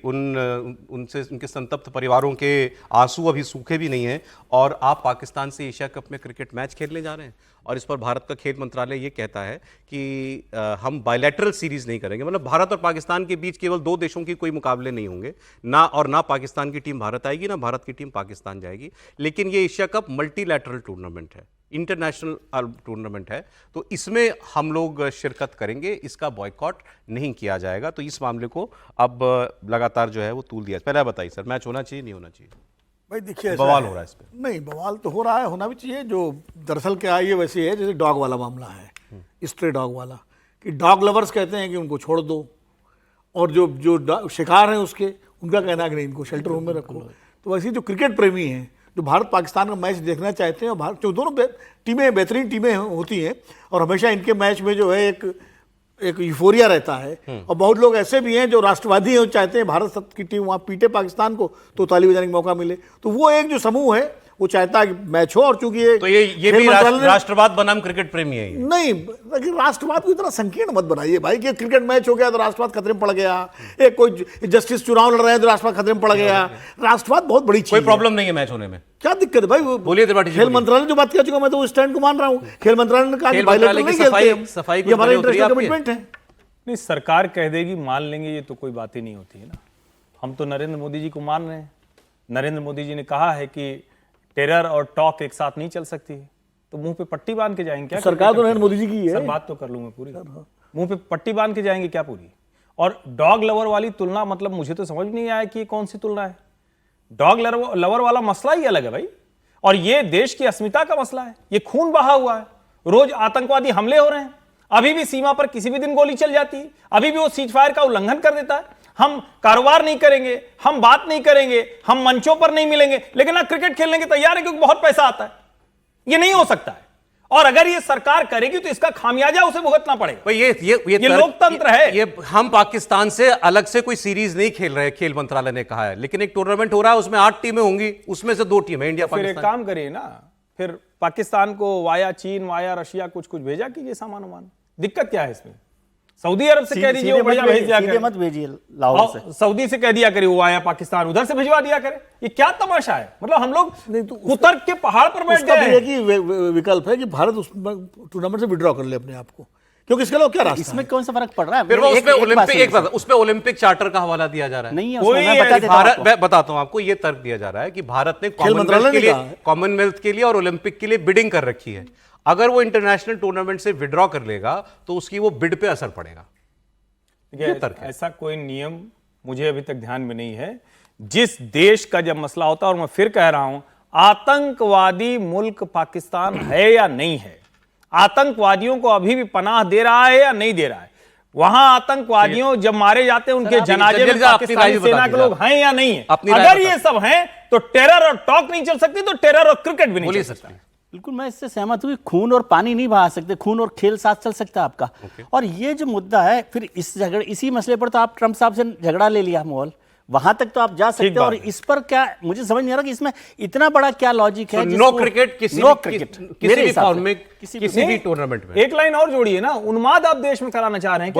संतप्त परिवारों के आंसू अभी सूखे भी नहीं हैं, और आप पाकिस्तान से एशिया कप में क्रिकेट मैच खेलने जा रहे हैं। और इस पर भारत का खेल मंत्रालय ये कहता है कि हम बायलैटरल सीरीज नहीं करेंगे, मतलब भारत और पाकिस्तान के बीच केवल 2 देशों की कोई मुकाबले नहीं होंगे, ना पाकिस्तान की टीम भारत आएगी, ना भारत की टीम पाकिस्तान जाएगी। लेकिन ये एशिया कप मल्टीलैटरल टूर्नामेंट है, इंटरनेशनल टूर्नामेंट है, तो इसमें हम लोग शिरकत करेंगे, इसका बॉयकॉट नहीं किया जाएगा। तो इस मामले को अब लगातार जो है वो तूल दिया। पहले बताइए सर, मैच होना चाहिए नहीं होना चाहिए? भाई देखिए, बवाल हो रहा है इस पे। नहीं, बवाल तो हो रहा है, होना भी चाहिए। जो दरअसल क्या है, ये वैसे है जैसे डॉग वाला मामला है, स्ट्रे डॉग वाला, कि डॉग लवर्स कहते हैं कि उनको छोड़ दो, और जो शिकार हैं उसके, उनका कहना है कि नहीं, इनको शेल्टर होम में रखो। तो वैसे जो क्रिकेट प्रेमी हैं, जो भारत पाकिस्तान का मैच देखना चाहते हैं, और भारत जो दोनों टीमें बेहतरीन टीमें होती हैं, और हमेशा इनके मैच में जो है एक यूफोरिया रहता है। और बहुत लोग ऐसे भी हैं जो राष्ट्रवादी हैं, चाहते हैं भारत की टीम वहाँ पीटे पाकिस्तान को, तो ताली बजाने का मौका मिले। तो वो एक जो समूह है वो चाहता है कि मैच हो, और चूंकि ये भी राष्ट्रवाद बनाम क्रिकेट प्रेमी है ये। नहीं, लेकिन राष्ट्रवाद को इतना संकीर्ण मत बनाइए भाई कि क्रिकेट मैच हो गया तो राष्ट्रवाद खतरे में पड़ गया, एक कोई जस्टिस चुनाव लड़ रहे हैं तो राष्ट्रवाद खतरे में पड़ गया। राष्ट्रवाद बहुत बड़ी चीज, कोई प्रॉब्लम नहीं है मैच होने में, क्या दिक्कत है भाई? बोलिए त्रिपाठी जी। खेल मंत्रालय जो बात कर चुका, मैं तो उस स्टैंड को मान रहा हूँ। खेल मंत्रालय ने कहा कि बायलैटरल नहीं खेलते, सफाई ये हमारा इंटरनेशनल कमिटमेंट है। नहीं, सरकार कह देगी मान लेंगे, ये तो कोई बात ही नहीं होती है ना। हम तो नरेंद्र मोदी जी को मान रहे हैं। नरेंद्र मोदी जी ने कहा है कि टेरर और टॉक एक साथ नहीं चल सकती है, तो मुंह पे पट्टी बांध के जाएंगे क्या? सरकार तो नरेंद्र मोदी जी की है। सर बात तो कर लूं मैं पूरी, मुंह पे पट्टी बांध के जाएंगे क्या पूरी? और डॉग लवर वाली तुलना, मतलब मुझे तो समझ नहीं आया कि ये कौन सी तुलना है। डॉग लवर वाला मसला ही अलग है भाई, और ये देश की अस्मिता का मसला है। ये खून बहा हुआ है, रोज आतंकवादी हमले हो रहे हैं, अभी भी सीमा पर किसी भी दिन गोली चल जाती है, अभी भी वो सीज फायर का उल्लंघन कर देता है। हम कारोबार नहीं करेंगे, हम बात नहीं करेंगे, हम मंचों पर नहीं मिलेंगे, लेकिन ना क्रिकेट खेलने के तैयार है क्योंकि बहुत पैसा आता है। ये नहीं हो सकता है, और अगर ये सरकार करेगी तो इसका खामियाजा उसे भुगतना पड़ेगा। ये लोकतंत्र है। ये हम पाकिस्तान से अलग से कोई सीरीज नहीं खेल रहे, खेल मंत्रालय ने कहा है, लेकिन एक टूर्नामेंट हो रहा है, उसमें 8 टीमें होंगी, उसमें से 2 टीमें इंडिया पाकिस्तान। फिर एक काम करिए ना, फिर पाकिस्तान को वाया चीन, वाया रशिया कुछ भेजा कीजिए सामान उमान। दिक्कत क्या है इसमें? सऊदी अरब से कह दीजिए वो बढ़िया भेज दिया करे, मत भेजिए लाहौर से। सऊदी से कह दिया करे वो आया पाकिस्तान, उधर से भिजवा दिया करे। ये क्या तमाशा है? मतलब हम लोग कुतर्क के पहाड़ पर बैठ गए हैं। विकल्प है कि भारत उस टूर्नामेंट से विड्रॉ कर ले अपने आप को, क्योंकि इसके अलावा क्या रास्ता इसमें कौन सा फर्क पड़ रहा है? फिर वो उसमें ओलंपिक चार्टर का हवाला दिया जा रहा है। नहीं है, मैं बताता हूं आपको, ये तर्क दिया जा रहा है कि भारत ने कॉमनवेल्थ के लिए और ओलंपिक के लिए बिडिंग कर रखी है। अगर वो इंटरनेशनल टूर्नामेंट से विड्रॉ कर लेगा तो उसकी वो बिड पे असर पड़ेगा। ऐसा कोई नियम मुझे अभी तक ध्यान में नहीं है जिस देश का जब मसला होता है, और मैं फिर कह रहा हूं, आतंकवादी मुल्क पाकिस्तान है या नहीं है, आतंकवादियों को अभी भी पनाह दे रहा है या नहीं दे रहा है, वहां आतंकवादियों जब मारे जाते हैं उनके जनाजे में पाकिस्तानी सेना के लोग हैं या नहीं है? अगर ये सब हैं तो टेरर और टॉक नहीं चल सकती, तो टेरर और क्रिकेट भी नहीं चल सकता। बिल्कुल, मैं इससे सहमत हूं। खून और पानी नहीं बहा सकते, खून और खेल साथ चल सकता है आपका। और ये जो मुद्दा है, फिर इसी मसले पर तो आप ट्रंप साहब से झगड़ा ले लिया मोल, वहां तक तो आप जा सकते हो। और इस पर क्या, मुझे समझ नहीं आ रहा कि इसमें इतना बड़ा क्या लॉजिक है। नो क्रिकेट किसी भी फॉर्म में, किसी भी टूर्नामेंट में। एक लाइन और जोड़िए ना, उन्माद आप देश में कराना चाह रहे हैं,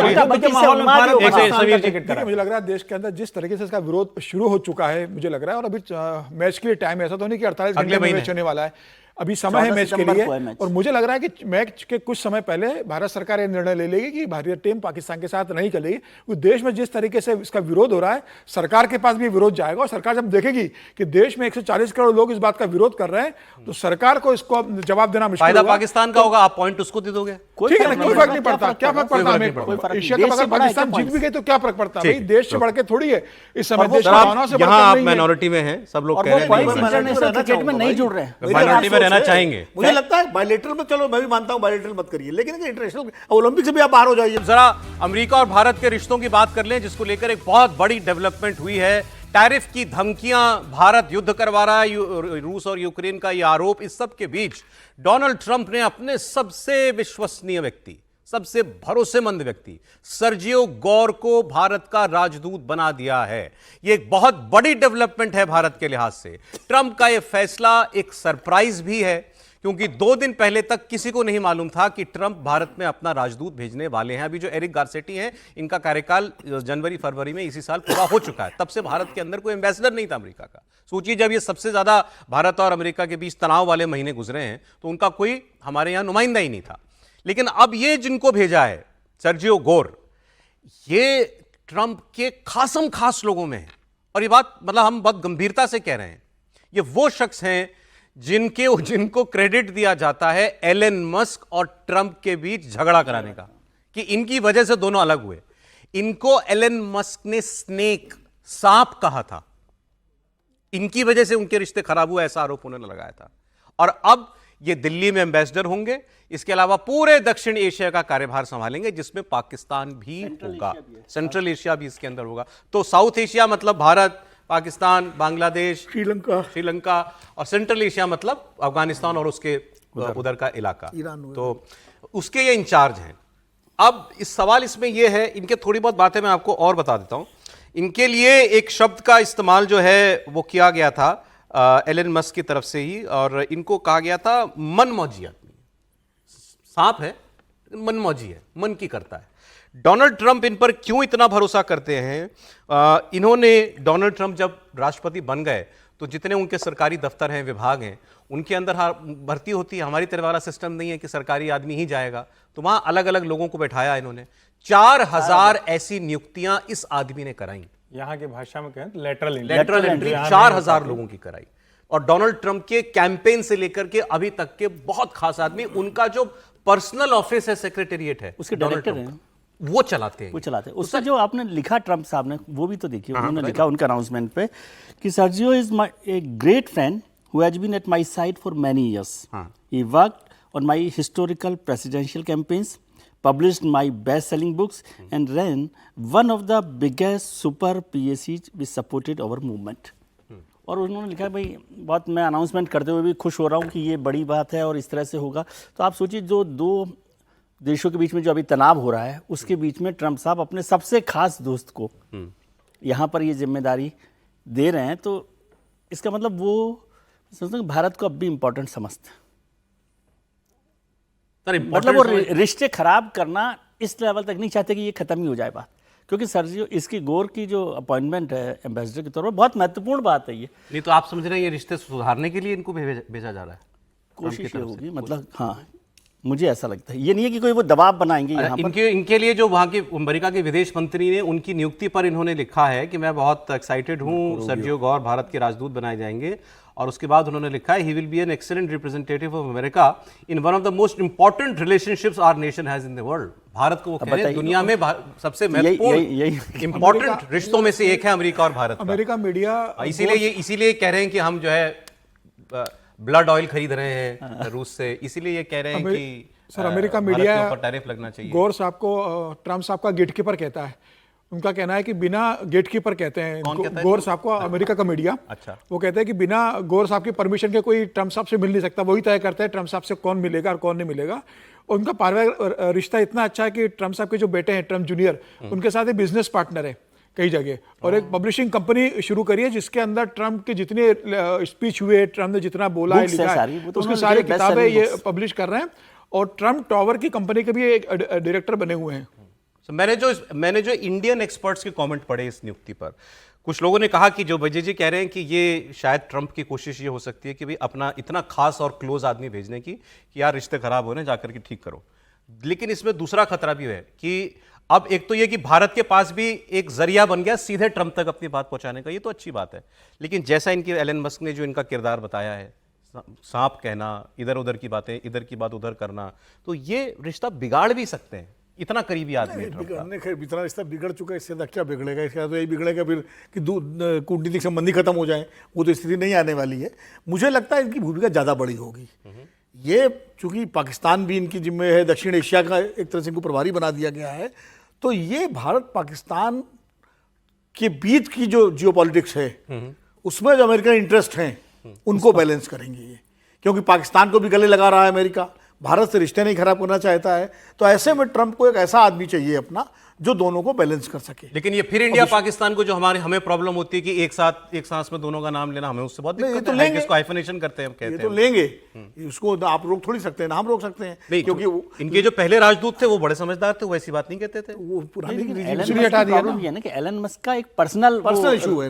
मुझे लग रहा है देश के अंदर जिस तरीके से इसका विरोध शुरू हो चुका है, मुझे लग रहा है, और अभी मैच के लिए टाइम ऐसा तो नहीं कि 48 घंटे में मैच होने वाला है, अभी समय है मैच के लिए। और मुझे लग रहा है कि मैच के कुछ समय पहले भारत सरकार यह निर्णय ले लेगी कि भारतीय टीम पाकिस्तान के साथ नहीं खेलेगी। उस देश में जिस तरीके से इसका विरोध हो रहा है, सरकार के पास भी विरोध जाएगा, और सरकार जब देखेगी कि देश में 140 करोड़ लोग इस बात का विरोध कर रहे हैं, तो सरकार को इसको जवाब देना मुश्किल होगा। पाकिस्तान का होगा, आप पॉइंट उसको दे दोगे, ठीक है ना, कोई फर्क नहीं पड़ता। क्या फर्क पड़ता है? एशिया कप अगर पाकिस्तान जीत भी गई तो क्या फर्क पड़ता है? देश से बढ़ के थोड़ी है इस समय, देश यहाँ आप माइनॉरिटी में हैं, सब लोग कह रहे हैं इंटरनेशनल क्रिकेट में नहीं जुड़ रहे हैं, माइनॉरिटी में रहना चाहेंगे। मुझे लगता है बायलैटरल में, चलो मैं भी मानता हूं बायलैटरल मत करिए, लेकिन इंटरनेशनल ओलंपिक से भी आप बाहर हो जाइए। जरा अमेरिका और भारत के रिश्तों की बात कर लें, जिसको लेकर एक बहुत बड़ी डेवलपमेंट हुई है। टैरिफ की धमकियां, भारत युद्ध करवा रहा है, रूस और यूक्रेन का यह आरोप, इस सब के बीच डोनाल्ड ट्रंप ने अपने सबसे विश्वसनीय व्यक्ति, सबसे भरोसेमंद व्यक्ति सर्जियो गौर को भारत का राजदूत बना दिया है। यह एक बहुत बड़ी डेवलपमेंट है भारत के लिहाज से। ट्रंप का यह फैसला एक सरप्राइज भी है, क्योंकि 2 दिन पहले तक किसी को नहीं मालूम था कि ट्रंप भारत में अपना राजदूत भेजने वाले हैं। अभी जो एरिक गारसेटी हैं, इनका कार्यकाल जनवरी फरवरी में इसी साल पूरा हो चुका है। तब से भारत के अंदर कोई एम्बेसडर नहीं था अमेरिका का। सोचिए, जब ये सबसे ज्यादा भारत और अमेरिका के बीच तनाव वाले महीने गुजरे हैं, तो उनका कोई हमारे यहां नुमाइंदा ही नहीं था। लेकिन अब ये जिनको भेजा है, सर्जियो गौर, ये ट्रंप के खासम खास लोगों में है। और ये बात मतलब हम बहुत गंभीरता से कह रहे हैं, ये वो शख्स हैं जिनको क्रेडिट दिया जाता है एलन मस्क और ट्रंप के बीच झगड़ा कराने का, कि इनकी वजह से दोनों अलग हुए। इनको एलन मस्क ने स्नेक, सांप कहा था, इनकी वजह से उनके रिश्ते खराब हुए, ऐसा आरोप उन्होंने लगाया था। और अब ये दिल्ली में एम्बेसडर होंगे, इसके अलावा पूरे दक्षिण एशिया का कार्यभार संभालेंगे, जिसमें पाकिस्तान भी होगा, सेंट्रल एशिया भी इसके अंदर होगा। तो साउथ एशिया मतलब भारत, पाकिस्तान, बांग्लादेश, श्रीलंका, और सेंट्रल एशिया मतलब अफगानिस्तान और उसके उधर का इलाका, तो उसके ये इंचार्ज हैं। अब इस सवाल इसमें ये है, इनके थोड़ी बहुत बातें मैं आपको और बता देता हूं। इनके लिए एक शब्द का इस्तेमाल जो है वो किया गया था एलन मस्क की तरफ से ही, और इनको कहा गया था मनमौजी आदमी। सांप है, मनमौजी है, मन की करता है। डोनाल्ड ट्रंप इन पर क्यों इतना भरोसा करते हैं? इन्होंने, डोनाल्ड ट्रंप जब राष्ट्रपति बन गए तो जितने उनके सरकारी दफ्तर हैं, विभाग हैं, उनके अंदर भर्ती होती है। हमारी तरह वाला सिस्टम नहीं है कि सरकारी आदमी ही जाएगा, तो वहां अलग अलग लोगों को बैठाया इन्होंने। 4000 ऐसी नियुक्तियां इस आदमी ने कराई। यहां की भाषा में कहें तो लेटरल एंट्री 4000 लोगों की कराई। और डोनाल्ड ट्रंप के कैंपेन से लेकर के अभी तक के बहुत खास आदमी, उनका जो पर्सनल ऑफिस है, सेक्रेटेरिएट है, उसके डायरेक्टर हैं, वो चलाते हैं। उसका जो आपने लिखा ट्रंप साहब ने, वो भी तो देखिए, उन्होंने लिखा उनका अनाउंसमेंट पे कि Sergio is my a great friend who has been at my side for many years. He worked on my historical presidential campaigns, published my best-selling books, and ran one of the biggest super PACs which supported our movement. और उन्होंने लिखा भाई, बहुत मैं announcement करते हुए भी खुश हो रहा हूँ कि ये बड़ी बात है और इस तरह से होगा। तो आप सोचिए, जो 2 देशों के बीच में जो अभी तनाव हो रहा है, उसके बीच में ट्रंप साहब अपने सबसे खास दोस्त को यहाँ पर ये जिम्मेदारी दे रहे हैं, तो इसका मतलब वो समझते हैं भारत को अब भी इम्पोर्टेंट समझते हैं। मतलब वो रिश्ते खराब करना इस लेवल तक नहीं चाहते कि ये खत्म ही हो जाए बात, क्योंकि सर्जियो, इसकी गौर की जो अपॉइंटमेंट है एम्बेसडर के तौर पर, बहुत महत्वपूर्ण बात है ये। नहीं तो आप समझ रहे हैं ये रिश्ते सुधारने के लिए इनको भेजा जा रहा है? कोशिश ये होगी, मतलब हाँ, मुझे ऐसा लगता है। ये नहीं है कि कोई वो दबाव बनाएंगे यहाँ पर। इनके लिए जो वहाँ के अमेरिका के विदेश मंत्री ने, उनकी नियुक्ति पर इन्होंने लिखा है कि मैं बहुत एक्साइटेड हूँ, सर्जियो गौर भारत के राजदूत बनाए जाएंगे। और उसके बाद उन्होंने लिखा है, he will be an excellent representative of America in one of the most important relationships our nation has in the world. Bharat को वो कह रहे हैं दुनिया में सबसे महत्वपूर्ण इंपॉर्टेंट रिश्तों में से एक है अमेरिका और भारत। अमेरिका मीडिया इसीलिए कह रहे हैं कि हम जो है ब्लड ऑयल खरीद रहे हैं रूस से, इसीलिए ये कह रहे हैं कि सर अमेरिका मीडिया के ऊपर टैरिफ लगना चाहिए। गौर साहब को ट्रम्प साहब का गेटकीपर कहता है। उनका कहना है कि बिना गेटकीपर कहते हैं गौर साहब को, अमेरिका का मीडिया। अच्छा। वो कहते हैं कि बिना गौर साहब की परमिशन के कोई ट्रम्प साहब से मिल नहीं सकता, वही तय करते हैं ट्रम्प साहब से कौन मिलेगा और कौन नहीं मिलेगा। उनका पारिवारिक रिश्ता इतना अच्छा है कि ट्रम्प साहब के जो बेटे हैं ट्रम्प जूनियर, उनके साथ एक बिजनेस पार्टनर है कई जगह, और एक पब्लिशिंग कंपनी शुरू करी है जिसके अंदर ट्रम्प के जितने स्पीच हुए, ट्रम्प ने जितना बोला है लिखा है, उसकी सारी किताबें ये पब्लिश कर रहे हैं। और ट्रम्प टॉवर की कंपनी के भी एक डायरेक्टर बने हुए हैं। मैंने जो इंडियन एक्सपर्ट्स के कमेंट पढ़े इस नियुक्ति पर, कुछ लोगों ने कहा कि जो विजय जी कह रहे हैं कि ये शायद ट्रम्प की कोशिश ये हो सकती है कि भाई अपना इतना खास और क्लोज आदमी भेजने की कि यार रिश्ते खराब हो रहे हैं, जाकर के ठीक करो। लेकिन इसमें दूसरा खतरा भी है कि अब एक तो ये कि भारत के पास भी एक जरिया बन गया सीधे ट्रम्प तक अपनी बात पहुंचाने का, ये तो अच्छी बात है। लेकिन जैसा इनकी एलन मस्क ने जो इनका किरदार बताया है, सांप कहना, इधर उधर की बातें, इधर की बात उधर करना, तो ये रिश्ता बिगाड़ भी सकते हैं। इतना करीबी आदमी है बिगड़ने का, इतना रिश्ता बिगड़ चुका है, इससे ज्यादा क्या बिगड़ेगा? इसके बाद तो यही बिगड़ेगा फिर कि कूटनीतिक संबंधी खत्म हो जाए, वो तो स्थिति नहीं आने वाली है। मुझे लगता है इनकी भूमिका ज़्यादा बड़ी होगी। ये चूंकि पाकिस्तान भी इनकी जिम्मे है, दक्षिण एशिया का एक तरह से इनको प्रभारी बना दिया गया है, तो ये भारत पाकिस्तान के बीच की जो जियोपॉलिटिक्स है उसमें जो अमेरिकन इंटरेस्ट हैं उनको बैलेंस करेंगे ये, क्योंकि पाकिस्तान को भी गले लगा रहा है अमेरिका, भारत से रिश्ते नहीं खराब करना चाहता है। तो ऐसे में ट्रंप को एक ऐसा आदमी चाहिए अपना जो दोनों को बैलेंस कर सके। लेकिन ये फिर इंडिया पाकिस्तान को जो हमें प्रॉब्लम होती है कि एक सांस में दोनों का नाम लेना, हमें उससे बहुत दिक्कत है। इसको हाइफेनेशन करते हैं, हम कहते हैं तो लेंगे, इसको आप रोक थोड़ी सकते हैं ना, हम रोक सकते हैं नहीं, क्योंकि इनके जो पहले राजदूत थे वो बड़े समझदार थे, वो ऐसी बात नहीं कहते थे। वो पुरानी प्रॉब्लम ये ना कि एलन मस्क का एक पर्सनल इशू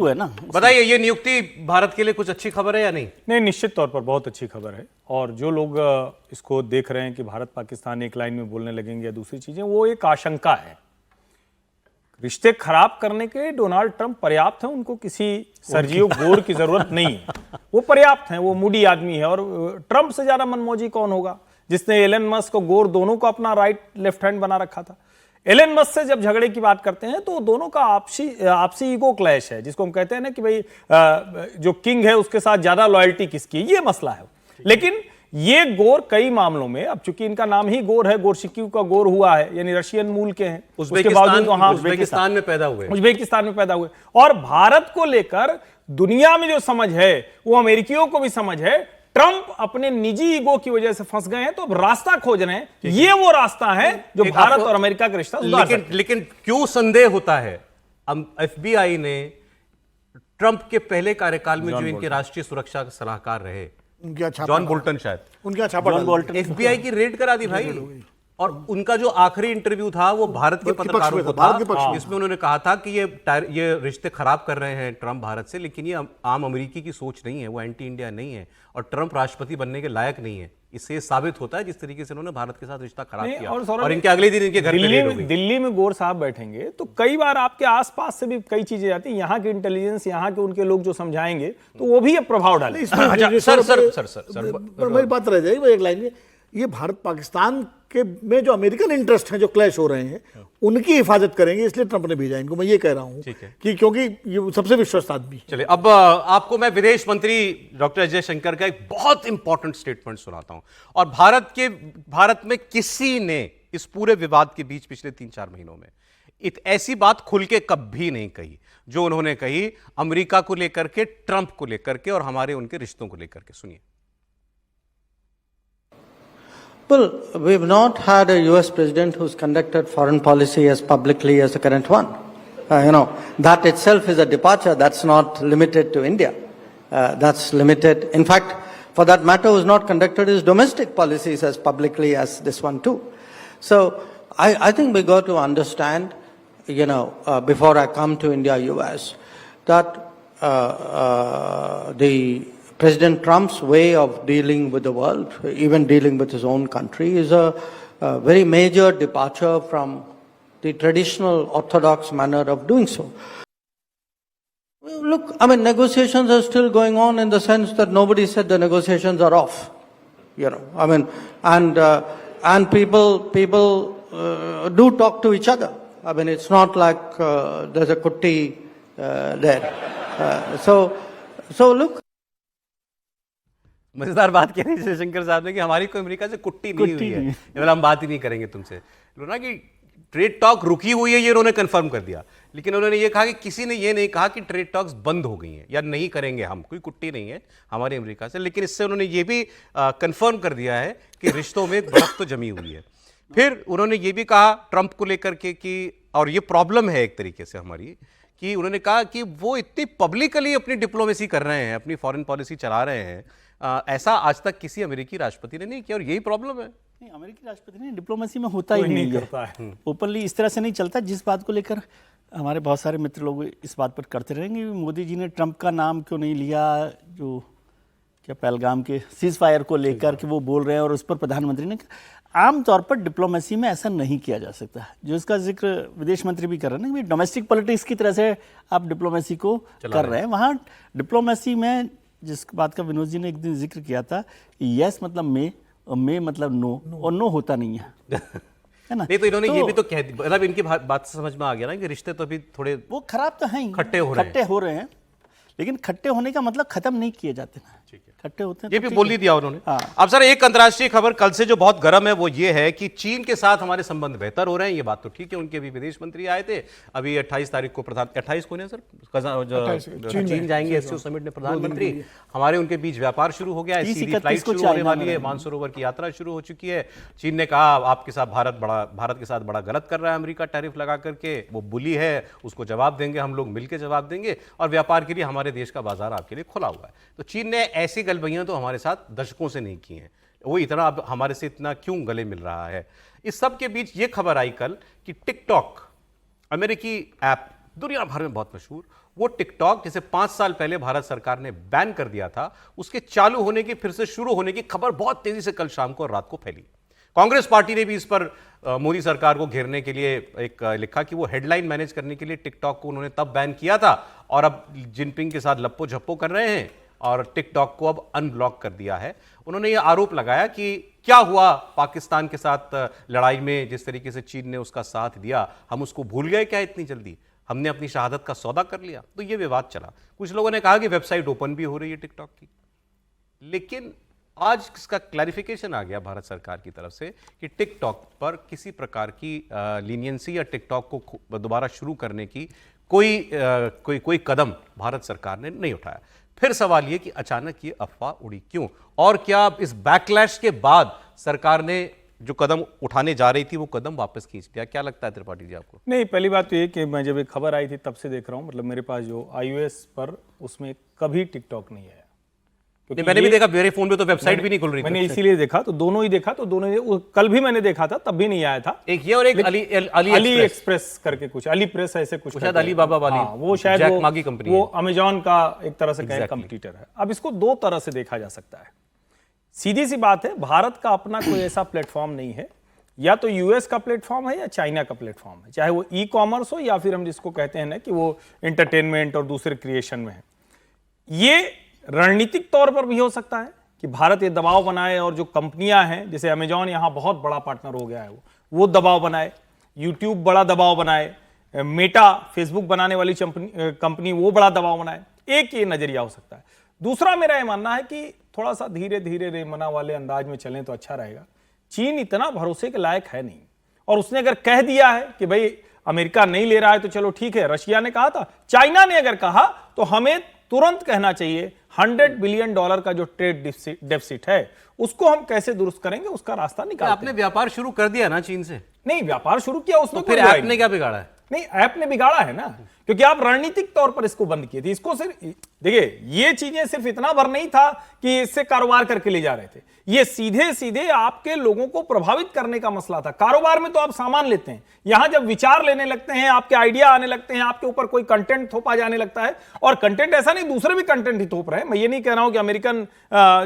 है ना। बताइए ये नियुक्ति भारत के लिए कुछ अच्छी खबर है या नहीं? नहीं, निश्चित तौर पर बहुत अच्छी खबर है। और जो लोग इसको देख रहे हैं कि भारत पाकिस्तान एक लाइन में बोलने लगेंगे या दूसरी चीजें, वो एक आशंका है। रिश्ते खराब करने के डोनाल्ड ट्रंप पर्याप्त हैं, उनको किसी सर्जियो गोर की जरूरत नहीं है, वो पर्याप्त हैं, वो मूडी आदमी है। और ट्रंप से ज्यादा मनमौजी कौन होगा जिसने एलन मस्क और गोर दोनों को अपना राइट लेफ्ट हैंड बना रखा था। एलन मस्क से जब झगड़े की बात करते हैं तो दोनों का आपसी ईगो क्लैश है, जिसको हम कहते हैं ना कि भाई जो किंग है उसके साथ ज्यादा लॉयल्टी किसकी, ये मसला है। लेकिन ये गोर कई मामलों में, अब चूंकि इनका नाम ही गोर है, गोरशिक्यू का गोर हुआ है, यानी रशियन मूल के हैं, उसके बावजूद वहां उज्बेकिस्तान में पैदा हुए और भारत को लेकर दुनिया में जो समझ है वो अमेरिकियों को भी समझ है। ट्रंप अपने निजी ईगो की वजह से फंस गए हैं, तो अब रास्ता खोज रहे हैं, ये वो रास्ता है जो भारत और अमेरिका का रिश्ता सुधार सकता है। लेकिन क्यों संदेह होता है? FBI ने ट्रंप के पहले कार्यकाल में जो इनके राष्ट्रीय सुरक्षा के सलाहकार रहे, जॉन बोल्टन, शायद उनके छापा FBI की रेड करा दी भाई। और उनका जो आखिरी इंटरव्यू था वो भारत के पत्रकारों को था, जिसमें उन्होंने कहा था कि ये रिश्ते खराब कर रहे हैं ट्रंप भारत से, लेकिन ये आम अमेरिकी की सोच नहीं है, वो एंटी इंडिया नहीं है और ट्रंप राष्ट्रपति बनने के लायक नहीं है। इससे साबित होता है जिस तरीके से उन्होंने भारत के साथ रिश्ता खराब किया। और इनके अगले दिन इनके घर पे दिल्ली में गोर साहब बैठेंगे तो कई बार आपके आसपास से भी कई चीजें आती हैं, यहाँ की इंटेलिजेंस, यहाँ के उनके लोग जो समझाएंगे तो वो भी अब प्रभाव डाले। मेरी बात रह जाएगी एक लाइन में, ये भारत पाकिस्तान के में जो अमेरिकन इंटरेस्ट हैं जो क्लैश हो रहे हैं उनकी हिफाजत करेंगे, इसलिए ट्रंप ने भेजा इनको। मैं ये कह रहा हूं कि क्योंकि ये सबसे विश्वस्त आदमी। चलिए अब आपको मैं विदेश मंत्री डॉक्टर एस जयशंकर का एक बहुत इंपॉर्टेंट स्टेटमेंट सुनाता हूं। और भारत में किसी ने इस पूरे विवाद के बीच पिछले 3-4 महीनों में ऐसी बात खुल के कभी नहीं कही जो उन्होंने कही अमेरिका को लेकर के, ट्रंप को लेकर के और हमारे उनके रिश्तों को लेकर के। सुनिए। Well, we've not had a US president who's conducted foreign policy as publicly as the current one. That itself is a departure. That's not limited to India. That's limited. In fact, for that matter, who's not conducted his domestic policies as publicly as this one too. So, I think we got to understand, before I come to India-US, that the President Trump's way of dealing with the world, even dealing with his own country, is a very major departure from the traditional orthodox manner of doing so. Look, I mean, negotiations are still going on in the sense that nobody said the negotiations are off. You know, I mean, and people do talk to each other. I mean, it's not like there's a kutti there. So look. मजेदार बात कह रही है जयशंकर साहब ने कि हमारी कोई अमेरिका से कुट्टी नहीं हुई है, मतलब हम बात ही नहीं करेंगे तुमसे। ना कि ट्रेड टॉक रुकी हुई है ये उन्होंने कंफर्म कर दिया, लेकिन उन्होंने ये कहा कि किसी ने ये नहीं कहा कि ट्रेड टॉक्स बंद हो गई हैं या नहीं करेंगे, हम कोई कुट्टी नहीं है हमारी अमेरिका से। लेकिन इससे उन्होंने ये भी कंफर्म कर दिया है कि रिश्तों में बर्फ तो जमी हुई है। फिर उन्होंने ये भी कहा ट्रंप को लेकर के कि, और ये प्रॉब्लम है एक तरीके से हमारी, कि उन्होंने कहा कि वो इतनी पब्लिकली अपनी डिप्लोमेसी कर रहे हैं, अपनी फॉरेन पॉलिसी चला रहे हैं, ऐसा आज तक किसी अमेरिकी राष्ट्रपति ने नहीं किया, और यही प्रॉब्लम है। नहीं, अमेरिकी राष्ट्रपति ने डिप्लोमेसी में होता ही नहीं है, ओपनली इस तरह से नहीं चलता। जिस बात को लेकर हमारे बहुत सारे मित्र लोग इस बात पर करते रहेंगे, मोदी जी ने ट्रंप का नाम क्यों नहीं लिया, जो क्या पहलगाम के सीज फायर को लेकर कि वो बोल रहे हैं, और उस पर प्रधानमंत्री ने, आमतौर पर डिप्लोमेसी में ऐसा नहीं किया जा सकता। जो इसका जिक्र विदेश मंत्री भी कर रहे हैं ना, डोमेस्टिक पॉलिटिक्स की तरह से आप डिप्लोमेसी को कर रहे हैं। वहाँ डिप्लोमेसी में जिस बात का विनोद जी ने एक दिन जिक्र किया था, यस मतलब मे और मे मतलब नो, और नो होता नहीं है है ना। नहीं तो इन्होंने ये भी तो कह दी, मतलब इनकी बात से समझ में आ गया ना कि रिश्ते तो अभी थोड़े वो खराब तो हैं, खट्टे हो रहे हैं, लेकिन खट्टे होने का मतलब खत्म नहीं किए जाते ना, खट्टे होते हैं। ये भी बोल ही दिया उन्होंने। अब सर एक अंतर्राष्ट्रीय खबर कल से जो बहुत गर्म है वो ये है कि चीन के साथ हमारे संबंध बेहतर हो रहे हैं। ये बात तो ठीक है, उनके भी विदेश मंत्री आए थे अभी 28 तारीख को, 28 को नहीं सर चीन जाएंगे एससीओ समिट में प्रधानमंत्री, हमारे उनके बीच व्यापार शुरू हो गया है, सीधी फ्लाइट शुरू होने वाली है, मानसरोवर की यात्रा शुरू हो चुकी है। चीन ने कहा आपके साथ भारत के साथ बड़ा गलत कर रहा है अमेरिका टैरिफ लगा करके, वो बुली है, उसको जवाब देंगे, हम लोग मिलकर जवाब देंगे, और व्यापार के लिए हमारे देश का बाजार आपके लिए खुला हुआ है। तो चीन ने ऐसी गलबैयां तो हमारे साथ दशकों से नहीं की हैं, वो इतना अब हमारे से इतना क्यों गले मिल रहा है। इस सब के बीच ये खबर आई कल कि टिकटॉक, अमेरिकी ऐप, दुनिया भर में बहुत मशहूर, वो टिकटॉक जिसे 5 साल पहले भारत सरकार ने बैन कर दिया था, उसके चालू होने की, फिर से शुरू होने की खबर बहुत तेजी से कल शाम को और रात को फैली। कांग्रेस पार्टी ने भी इस पर मोदी सरकार को घेरने के लिए एक लिखा कि वो हेडलाइन मैनेज करने के लिए टिकटॉक को उन्होंने तब बैन किया था, और अब जिनपिंग के साथ लप्पो झप्पो कर रहे हैं और टिकटॉक को अब अनब्लॉक कर दिया है। उन्होंने ये आरोप लगाया कि क्या हुआ पाकिस्तान के साथ लड़ाई में, जिस तरीके से चीन ने उसका साथ दिया, हम उसको भूल गए क्या इतनी जल्दी, हमने अपनी शहादत का सौदा कर लिया। तो ये विवाद चला। कुछ लोगों ने कहा कि वेबसाइट ओपन भी हो रही है टिकटॉक की, लेकिन आज इसका क्लैरिफिकेशन आ गया भारत सरकार की तरफ से कि टिकटॉक पर किसी प्रकार की लीनियंसी या टिकटॉक को दोबारा शुरू करने की कोई कदम भारत सरकार ने नहीं उठाया। फिर सवाल ये कि अचानक ये अफवाह उड़ी क्यों, और क्या इस बैकलैश के बाद सरकार ने जो कदम उठाने जा रही थी वो कदम वापस खींच लिया? क्या लगता है त्रिपाठी जी आपको? नहीं, पहली बात तो ये कि मैं जब एक खबर आई थी तब से देख रहा हूँ, मतलब मेरे पास जो iOS पर उसमें कभी टिकटॉक नहीं है। मैंने भी देखा, मेरे फोन में तो वेबसाइट भी नहीं खुल रही। मैंने इसीलिए देखा, तो दोनों ही देखा, तो दोनों ही, कल भी मैंने देखा था तब भी नहीं आया था। एक ये और एक अली एक्सप्रेस करके कुछ, अली प्रेस ऐसे कुछ, शायद अलीबाबा वाली, वो शायद मागी कंपनी, वो अमेजॉन का एक तरह से कहें कंपटीटर है। अब इसको दो तरह से देखा जा सकता है। सीधी सी बात है, भारत का अपना कोई ऐसा प्लेटफॉर्म नहीं है, या तो यूएस का प्लेटफॉर्म है या चाइना का प्लेटफॉर्म है, चाहे वो ई कॉमर्स हो या फिर हम जिसको कहते हैं ना कि वो एंटरटेनमेंट और दूसरे क्रिएशन में है। ये रणनीतिक तौर पर भी हो सकता है कि भारत ये दबाव बनाए, और जो कंपनियां हैं जैसे अमेजॉन यहाँ बहुत बड़ा पार्टनर हो गया है, वो दबाव बनाए, यूट्यूब बड़ा दबाव बनाए, मेटा फेसबुक बनाने वाली कंपनी वो बड़ा दबाव बनाए। एक ये नजरिया हो सकता है। दूसरा मेरा ये मानना है कि थोड़ा सा धीरे धीरे रेमना वाले अंदाज में चलें तो अच्छा रहेगा। चीन इतना भरोसे के लायक है नहीं, और उसने अगर कह दिया है कि भाई अमेरिका नहीं ले रहा है तो चलो ठीक है, रशिया ने कहा था, चाइना ने अगर कहा तो हमें तुरंत कहना चाहिए $100 बिलियन का जो ट्रेड डेफिसिट है उसको हम कैसे दुरुस्त करेंगे, उसका रास्ता निकालते हैं। आपने व्यापार शुरू कर दिया ना चीन से? नहीं, व्यापार शुरू किया उसमें, तो फिर ऐप ने क्या बिगाड़ा है? नहीं, ऐप ने बिगाड़ा है ना, क्योंकि आप रणनीतिक तौर पर इसको बंद किए थे। इसको सिर्फ देखिए, ये चीजें सिर्फ इतना भर नहीं था कि इससे कारोबार करके ले जा रहे थे, ये सीधे सीधे आपके लोगों को प्रभावित करने का मसला था। कारोबार में तो आप सामान लेते हैं, यहां जब विचार लेने लगते हैं, आपके आइडिया आने लगते हैं, आपके ऊपर कोई कंटेंट थोपा जाने लगता है, और कंटेंट ऐसा नहीं दूसरे भी कंटेंट ही थोप रहे हैं। मैं ये नहीं कह रहा हूं कि अमेरिकन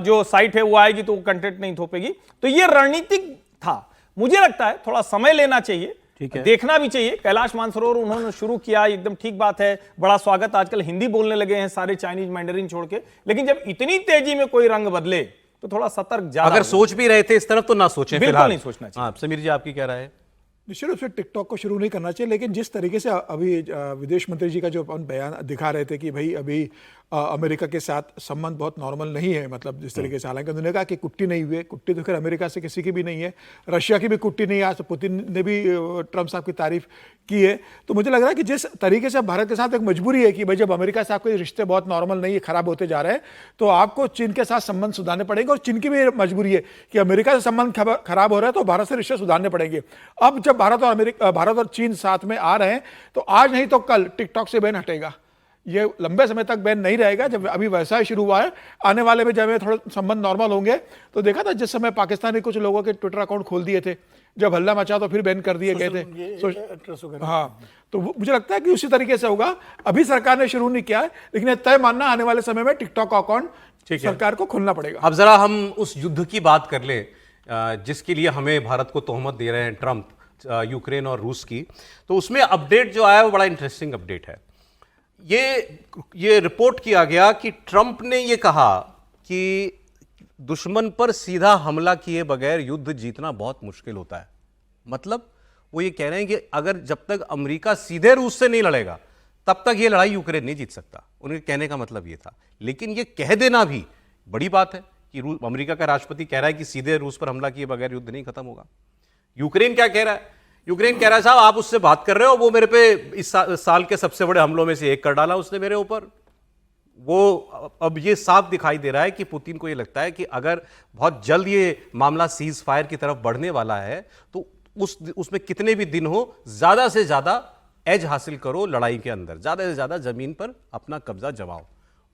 जो साइट है वो आएगी तो वो कंटेंट नहीं थोपेगी। तो ये रणनीतिक था। मुझे लगता है थोड़ा समय लेना चाहिए, ठीक है, देखना भी चाहिए। कैलाश मानसरोवर उन्होंने शुरू किया, एकदम ठीक बात है, बड़ा स्वागत। आजकल हिंदी बोलने लगे हैं सारे, चाइनीज मैंडरिन छोड़ के। लेकिन जब इतनी तेजी में कोई रंग बदले तो थोड़ा सतर्क ज्यादा। अगर सोच भी रहे थे इस तरफ तो ना सोचें, बिल्कुल नहीं सोचना चाहिए। हाँ, समीर जी आपकी क्या राय है? निश्चित रूप से टिकटॉक को शुरू नहीं करना चाहिए, लेकिन जिस तरीके से अभी विदेश मंत्री जी का जो अपन बयान दिखा रहे थे कि भाई अभी अमेरिका के साथ संबंध बहुत नॉर्मल नहीं है, मतलब जिस तरीके से, हालांकि उन्होंने कहा कि कुट्टी नहीं हुई, कुट्टी तो खैर अमेरिका से किसी की भी नहीं है, रशिया की भी कुट्टी नहीं है। आज पुतिन ने भी ट्रंप साहब की तारीफ की है। तो मुझे लग रहा है कि जिस तरीके से भारत के साथ एक मजबूरी है कि भाई जब अमेरिका से आपके रिश्ते बहुत नॉर्मल नहीं है, खराब होते जा रहे हैं, तो आपको चीन के साथ संबंध सुधारने पड़ेंगे। और चीन की भी मजबूरी है कि अमेरिका से संबंध खराब हो रहा है तो भारत से रिश्ते सुधारने पड़ेंगे। अब जब भारत और चीन साथ में आ रहे हैं तो आज नहीं तो कल टिकटॉक से बैन हटेगा। ये लंबे समय तक बैन नहीं रहेगा। जब अभी वैसा ही शुरू हुआ है, आने वाले में जब थोड़ा संबंध नॉर्मल होंगे तो देखा था जिस समय पाकिस्तान ने कुछ लोगों के ट्विटर अकाउंट खोल दिए थे, जब हल्ला मचा तो फिर बैन कर दिए गए थे। हाँ, तो मुझे लगता है कि उसी तरीके से होगा। अभी सरकार ने शुरू नहीं किया है, लेकिन ये तय मानना आने वाले समय में टिकटॉक का अकाउंट सरकार को खोलना पड़ेगा। अब जरा हम उस युद्ध की बात कर ले जिसके लिए हमें भारत को तोहमत दे रहे हैं ट्रंप, यूक्रेन और रूस की। तो उसमें अपडेट जो आया वो बड़ा इंटरेस्टिंग अपडेट है। ये रिपोर्ट किया गया कि ट्रंप ने ये कहा कि दुश्मन पर सीधा हमला किए बगैर युद्ध जीतना बहुत मुश्किल होता है। मतलब वो ये कह रहे हैं कि अगर जब तक अमेरिका सीधे रूस से नहीं लड़ेगा तब तक ये लड़ाई यूक्रेन नहीं जीत सकता। उनके कहने का मतलब ये था। लेकिन ये कह देना भी बड़ी बात है कि अमेरिका का राष्ट्रपति कह रहा है कि सीधे रूस पर हमला किए बगैर युद्ध नहीं खत्म होगा। यूक्रेन क्या कह रहा है? यूक्रेन कह रहा है साहब आप उससे बात कर रहे हो, वो मेरे पे इस साल के सबसे बड़े हमलों में से एक कर डाला उसने मेरे ऊपर। वो अब ये साफ दिखाई दे रहा है कि पुतिन को ये लगता है कि अगर बहुत जल्द ये मामला सीज फायर की तरफ बढ़ने वाला है तो उसमें कितने भी दिन हो, ज्यादा से ज्यादा एज हासिल करो लड़ाई के अंदर, ज्यादा से ज्यादा जमीन पर अपना कब्जा जमाओ।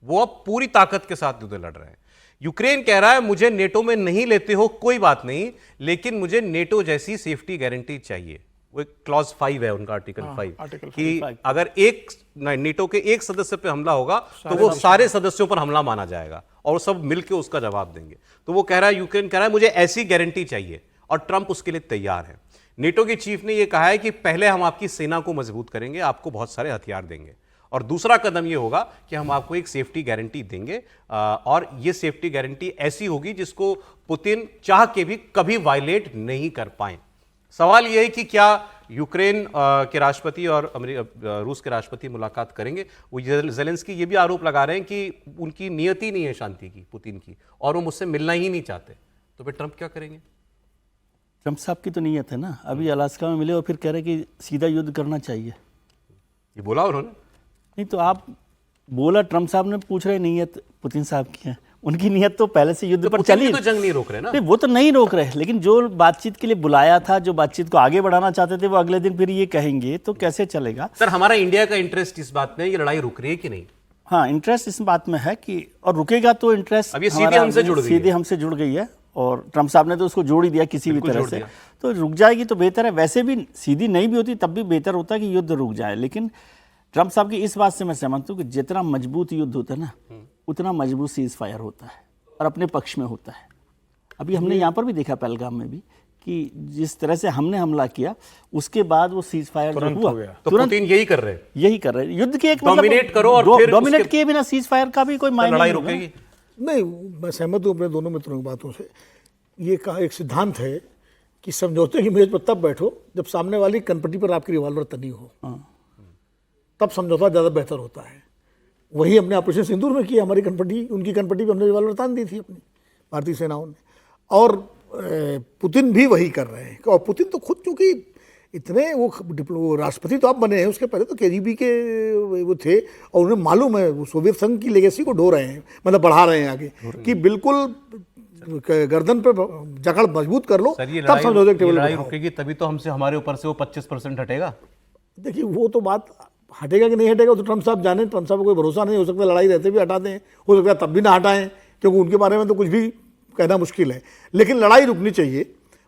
वो अब पूरी ताकत के साथ युद्ध लड़ रहे हैं। यूक्रेन कह रहा है मुझे नेटो में नहीं लेते हो कोई बात नहीं, लेकिन मुझे नेटो जैसी सेफ्टी गारंटी चाहिए। वो एक क्लॉज 5 है उनका, आर्टिकल 5 कि अगर एक नेटो के एक सदस्य पे हमला होगा तो वो सारे सदस्यों पर हमला माना जाएगा और सब मिलकर उसका जवाब देंगे। तो वो कह रहा है, यूक्रेन कह रहा है मुझे ऐसी गारंटी चाहिए और ट्रंप उसके लिए तैयार है। नेटो के चीफ ने यह कहा है कि पहले हम आपकी सेना को मजबूत करेंगे, आपको बहुत सारे हथियार देंगे, और दूसरा कदम यह होगा कि हम आपको एक सेफ्टी गारंटी देंगे और यह सेफ्टी गारंटी ऐसी होगी जिसको पुतिन चाह के भी कभी वायलेट नहीं कर पाए। सवाल यह है कि क्या यूक्रेन के राष्ट्रपति और रूस के राष्ट्रपति मुलाकात करेंगे? वो ज़ेलेंस्की ये भी आरोप लगा रहे हैं कि उनकी नियति नहीं है शांति की, पुतिन की, और वो मुझसे मिलना ही नहीं चाहते। तो फिर ट्रंप क्या करेंगे? ट्रंप साहब की तो नीयत है ना, अभी अलास्का में मिले और फिर कह रहे कि सीधा युद्ध करना चाहिए। ये बोला उन्होंने? नहीं तो आप बोला, ट्रंप साहब ने पूछ रहे नीयत पुतिन साहब की है। उनकी नीयत तो पहले से युद्ध पर चली, तो जंग नहीं रोक रहे ना। नहीं, वो तो नहीं रोक रहे, लेकिन जो बातचीत के लिए बुलाया था, जो बातचीत को आगे बढ़ाना चाहते थे, वो अगले दिन फिर ये कहेंगे तो कैसे चलेगा? सर हमारा इंडिया का इंटरेस्ट इस बात में, ये लड़ाई रुक रही है कि नहीं? हाँ, इंटरेस्ट इस बात में है कि, और रुकेगा तो इंटरेस्ट अब ये सीधे हमसे जुड़ गई है और ट्रंप साहब ने तो उसको जोड़ ही दिया किसी भी तरह से, तो रुक जाएगी तो बेहतर है। वैसे भी सीधी नहीं भी होती तब भी बेहतर होता है कि युद्ध रुक जाए। लेकिन ट्रंप साहब की इस बात से मैं सहमत हूं कि जितना मजबूत युद्ध होता है ना, उतना मजबूत सीज फायर होता है और अपने पक्ष में होता है। अभी हमने यहाँ पर भी देखा पहलगाम में भी कि जिस तरह से हमने हमला किया उसके बाद वो सीज फायर जो हुआ, तो पुतिन यही कर रहे हैं, युद्ध के एक डोमिनेट करो और फिर डोमिनेट किए बिना सीज फायर का भी कोई मायने लड़ाई रुकेगी नहीं। मैं सहमत हूँ अपने दोनों मित्रों की बातों से। ये कहा एक सिद्धांत है कि समझौते की मेज पर तब बैठो जब सामने वाली कनपट्टी पर आपकी रिवॉल्वर तनी हो, तब समझौता ज़्यादा बेहतर होता है। वही हमने ऑपरेशन सिंदूर में किया, हमारी कनपट्टी, उनकी कनपट्टी पर हमने रिवॉल्वर तान दी थी अपनी भारतीय सेनाओं ने, और पुतिन भी वही कर रहे हैं। और पुतिन तो खुद चूंकि इतने वो राष्ट्रपति तो आप बने हैं, उसके पहले तो केजीबी के वो थे और उन्हें मालूम है वो सोवियत संघ की लेगेसी को ढो रहे हैं, मतलब बढ़ा रहे हैं आगे कि बिल्कुल गर्दन पे जकड़ मजबूत कर लो, तब समझौते के टेबल पर रुकेगी। तभी तो हमसे हमारे ऊपर से वो 25% हटेगा। देखिए वो तो बात हटेगा कि नहीं हटेगा तो ट्रंप साहब जाने, ट्रंप साहब को कोई भरोसा नहीं, हो सकता है लड़ाई रहते भी हटा दें, हो सकता है तब भी ना हटाएं, क्योंकि उनके बारे में तो कुछ भी कहना मुश्किल है। लेकिन लड़ाई रुकनी चाहिए,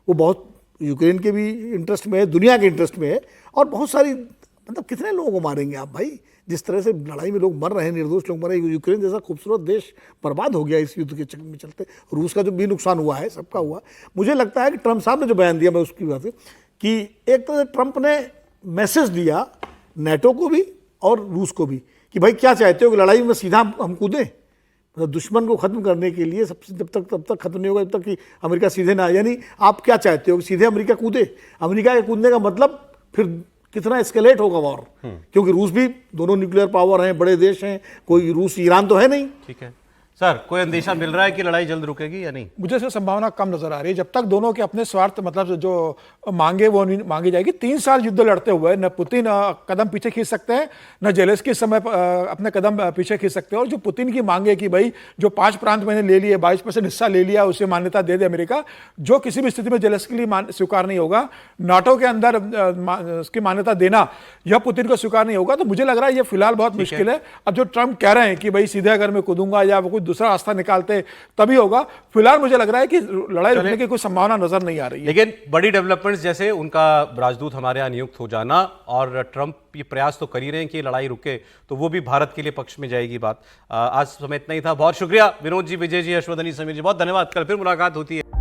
वो बहुत यूक्रेन के भी इंटरेस्ट में है, दुनिया के इंटरेस्ट में है, और बहुत सारी, मतलब कितने लोगों को मारेंगे आप भाई? जिस तरह से लड़ाई में लोग मर रहे हैं, निर्दोष लोग मर रहे हैं, यूक्रेन जैसा खूबसूरत देश बर्बाद हो गया इस युद्ध के चक्कर में चलते। रूस का जो भी नुकसान हुआ है सबका हुआ। मुझे लगता है कि ट्रंप साहब ने जो बयान दिया, मैं उसकी बात कि एक तो ट्रंप ने मैसेज दिया नेटो को भी और रूस को भी कि भाई क्या चाहते हो कि लड़ाई में सीधा हम कूदें, मतलब दुश्मन को खत्म करने के लिए सबसे तब तक खत्म नहीं होगा जब तक कि अमेरिका सीधे ना आए। यानी आप क्या चाहते हो कि सीधे अमेरिका कूदे? अमेरिका के कूदने का मतलब फिर कितना एस्केलेट होगा वॉर, क्योंकि रूस भी, दोनों न्यूक्लियर पावर हैं, बड़े देश हैं, कोई रूस ईरान तो है नहीं। ठीक है सर, कोई अंदेशा मिल रहा है कि लड़ाई जल्द रुकेगी या नहीं? मुझे इसकी संभावना कम नजर आ रही है। जब तक दोनों के अपने स्वार्थ मतलब जो मांगे वो नहीं मांगी जाएगी। 3 साल युद्ध लड़ते हुए न पुतिन कदम पीछे खींच सकते हैं, न जेलेंस्की इस समय अपने कदम पीछे खींच सकते हैं। और जो पुतिन की मांगे कि भाई जो 5 प्रांत मैंने ले लिए, 22% हिस्सा ले लिया, उसे मान्यता दे दे अमेरिका, जो किसी भी स्थिति में जेलेंस्की के लिए स्वीकार नहीं होगा। नाटो के अंदर उसकी मान्यता देना यह पुतिन को स्वीकार नहीं होगा। तो मुझे लग रहा है ये फिलहाल बहुत मुश्किल है। अब जो ट्रंप कह रहे हैं कि भाई सीधे अगर मैं कूदूंगा या कोई दूसरा रास्ता निकालते तभी होगा, फिलहाल मुझे लग रहा है कि लड़ाई रुकने की कोई संभावना नजर नहीं आ रही है। लेकिन बड़ी डेवलपमेंट्स जैसे उनका राजदूत हमारे यहाँ नियुक्त हो जाना और ट्रंप ये प्रयास तो कर ही रहे हैं कि ये लड़ाई रुके, तो वो भी भारत के लिए पक्ष में जाएगी बात। आज समय इतना ही था। बहुत शुक्रिया विनोद जी, विजय जी, हर्षवर्धन जी, समीर जी, बहुत धन्यवाद। कल फिर मुलाकात होती है।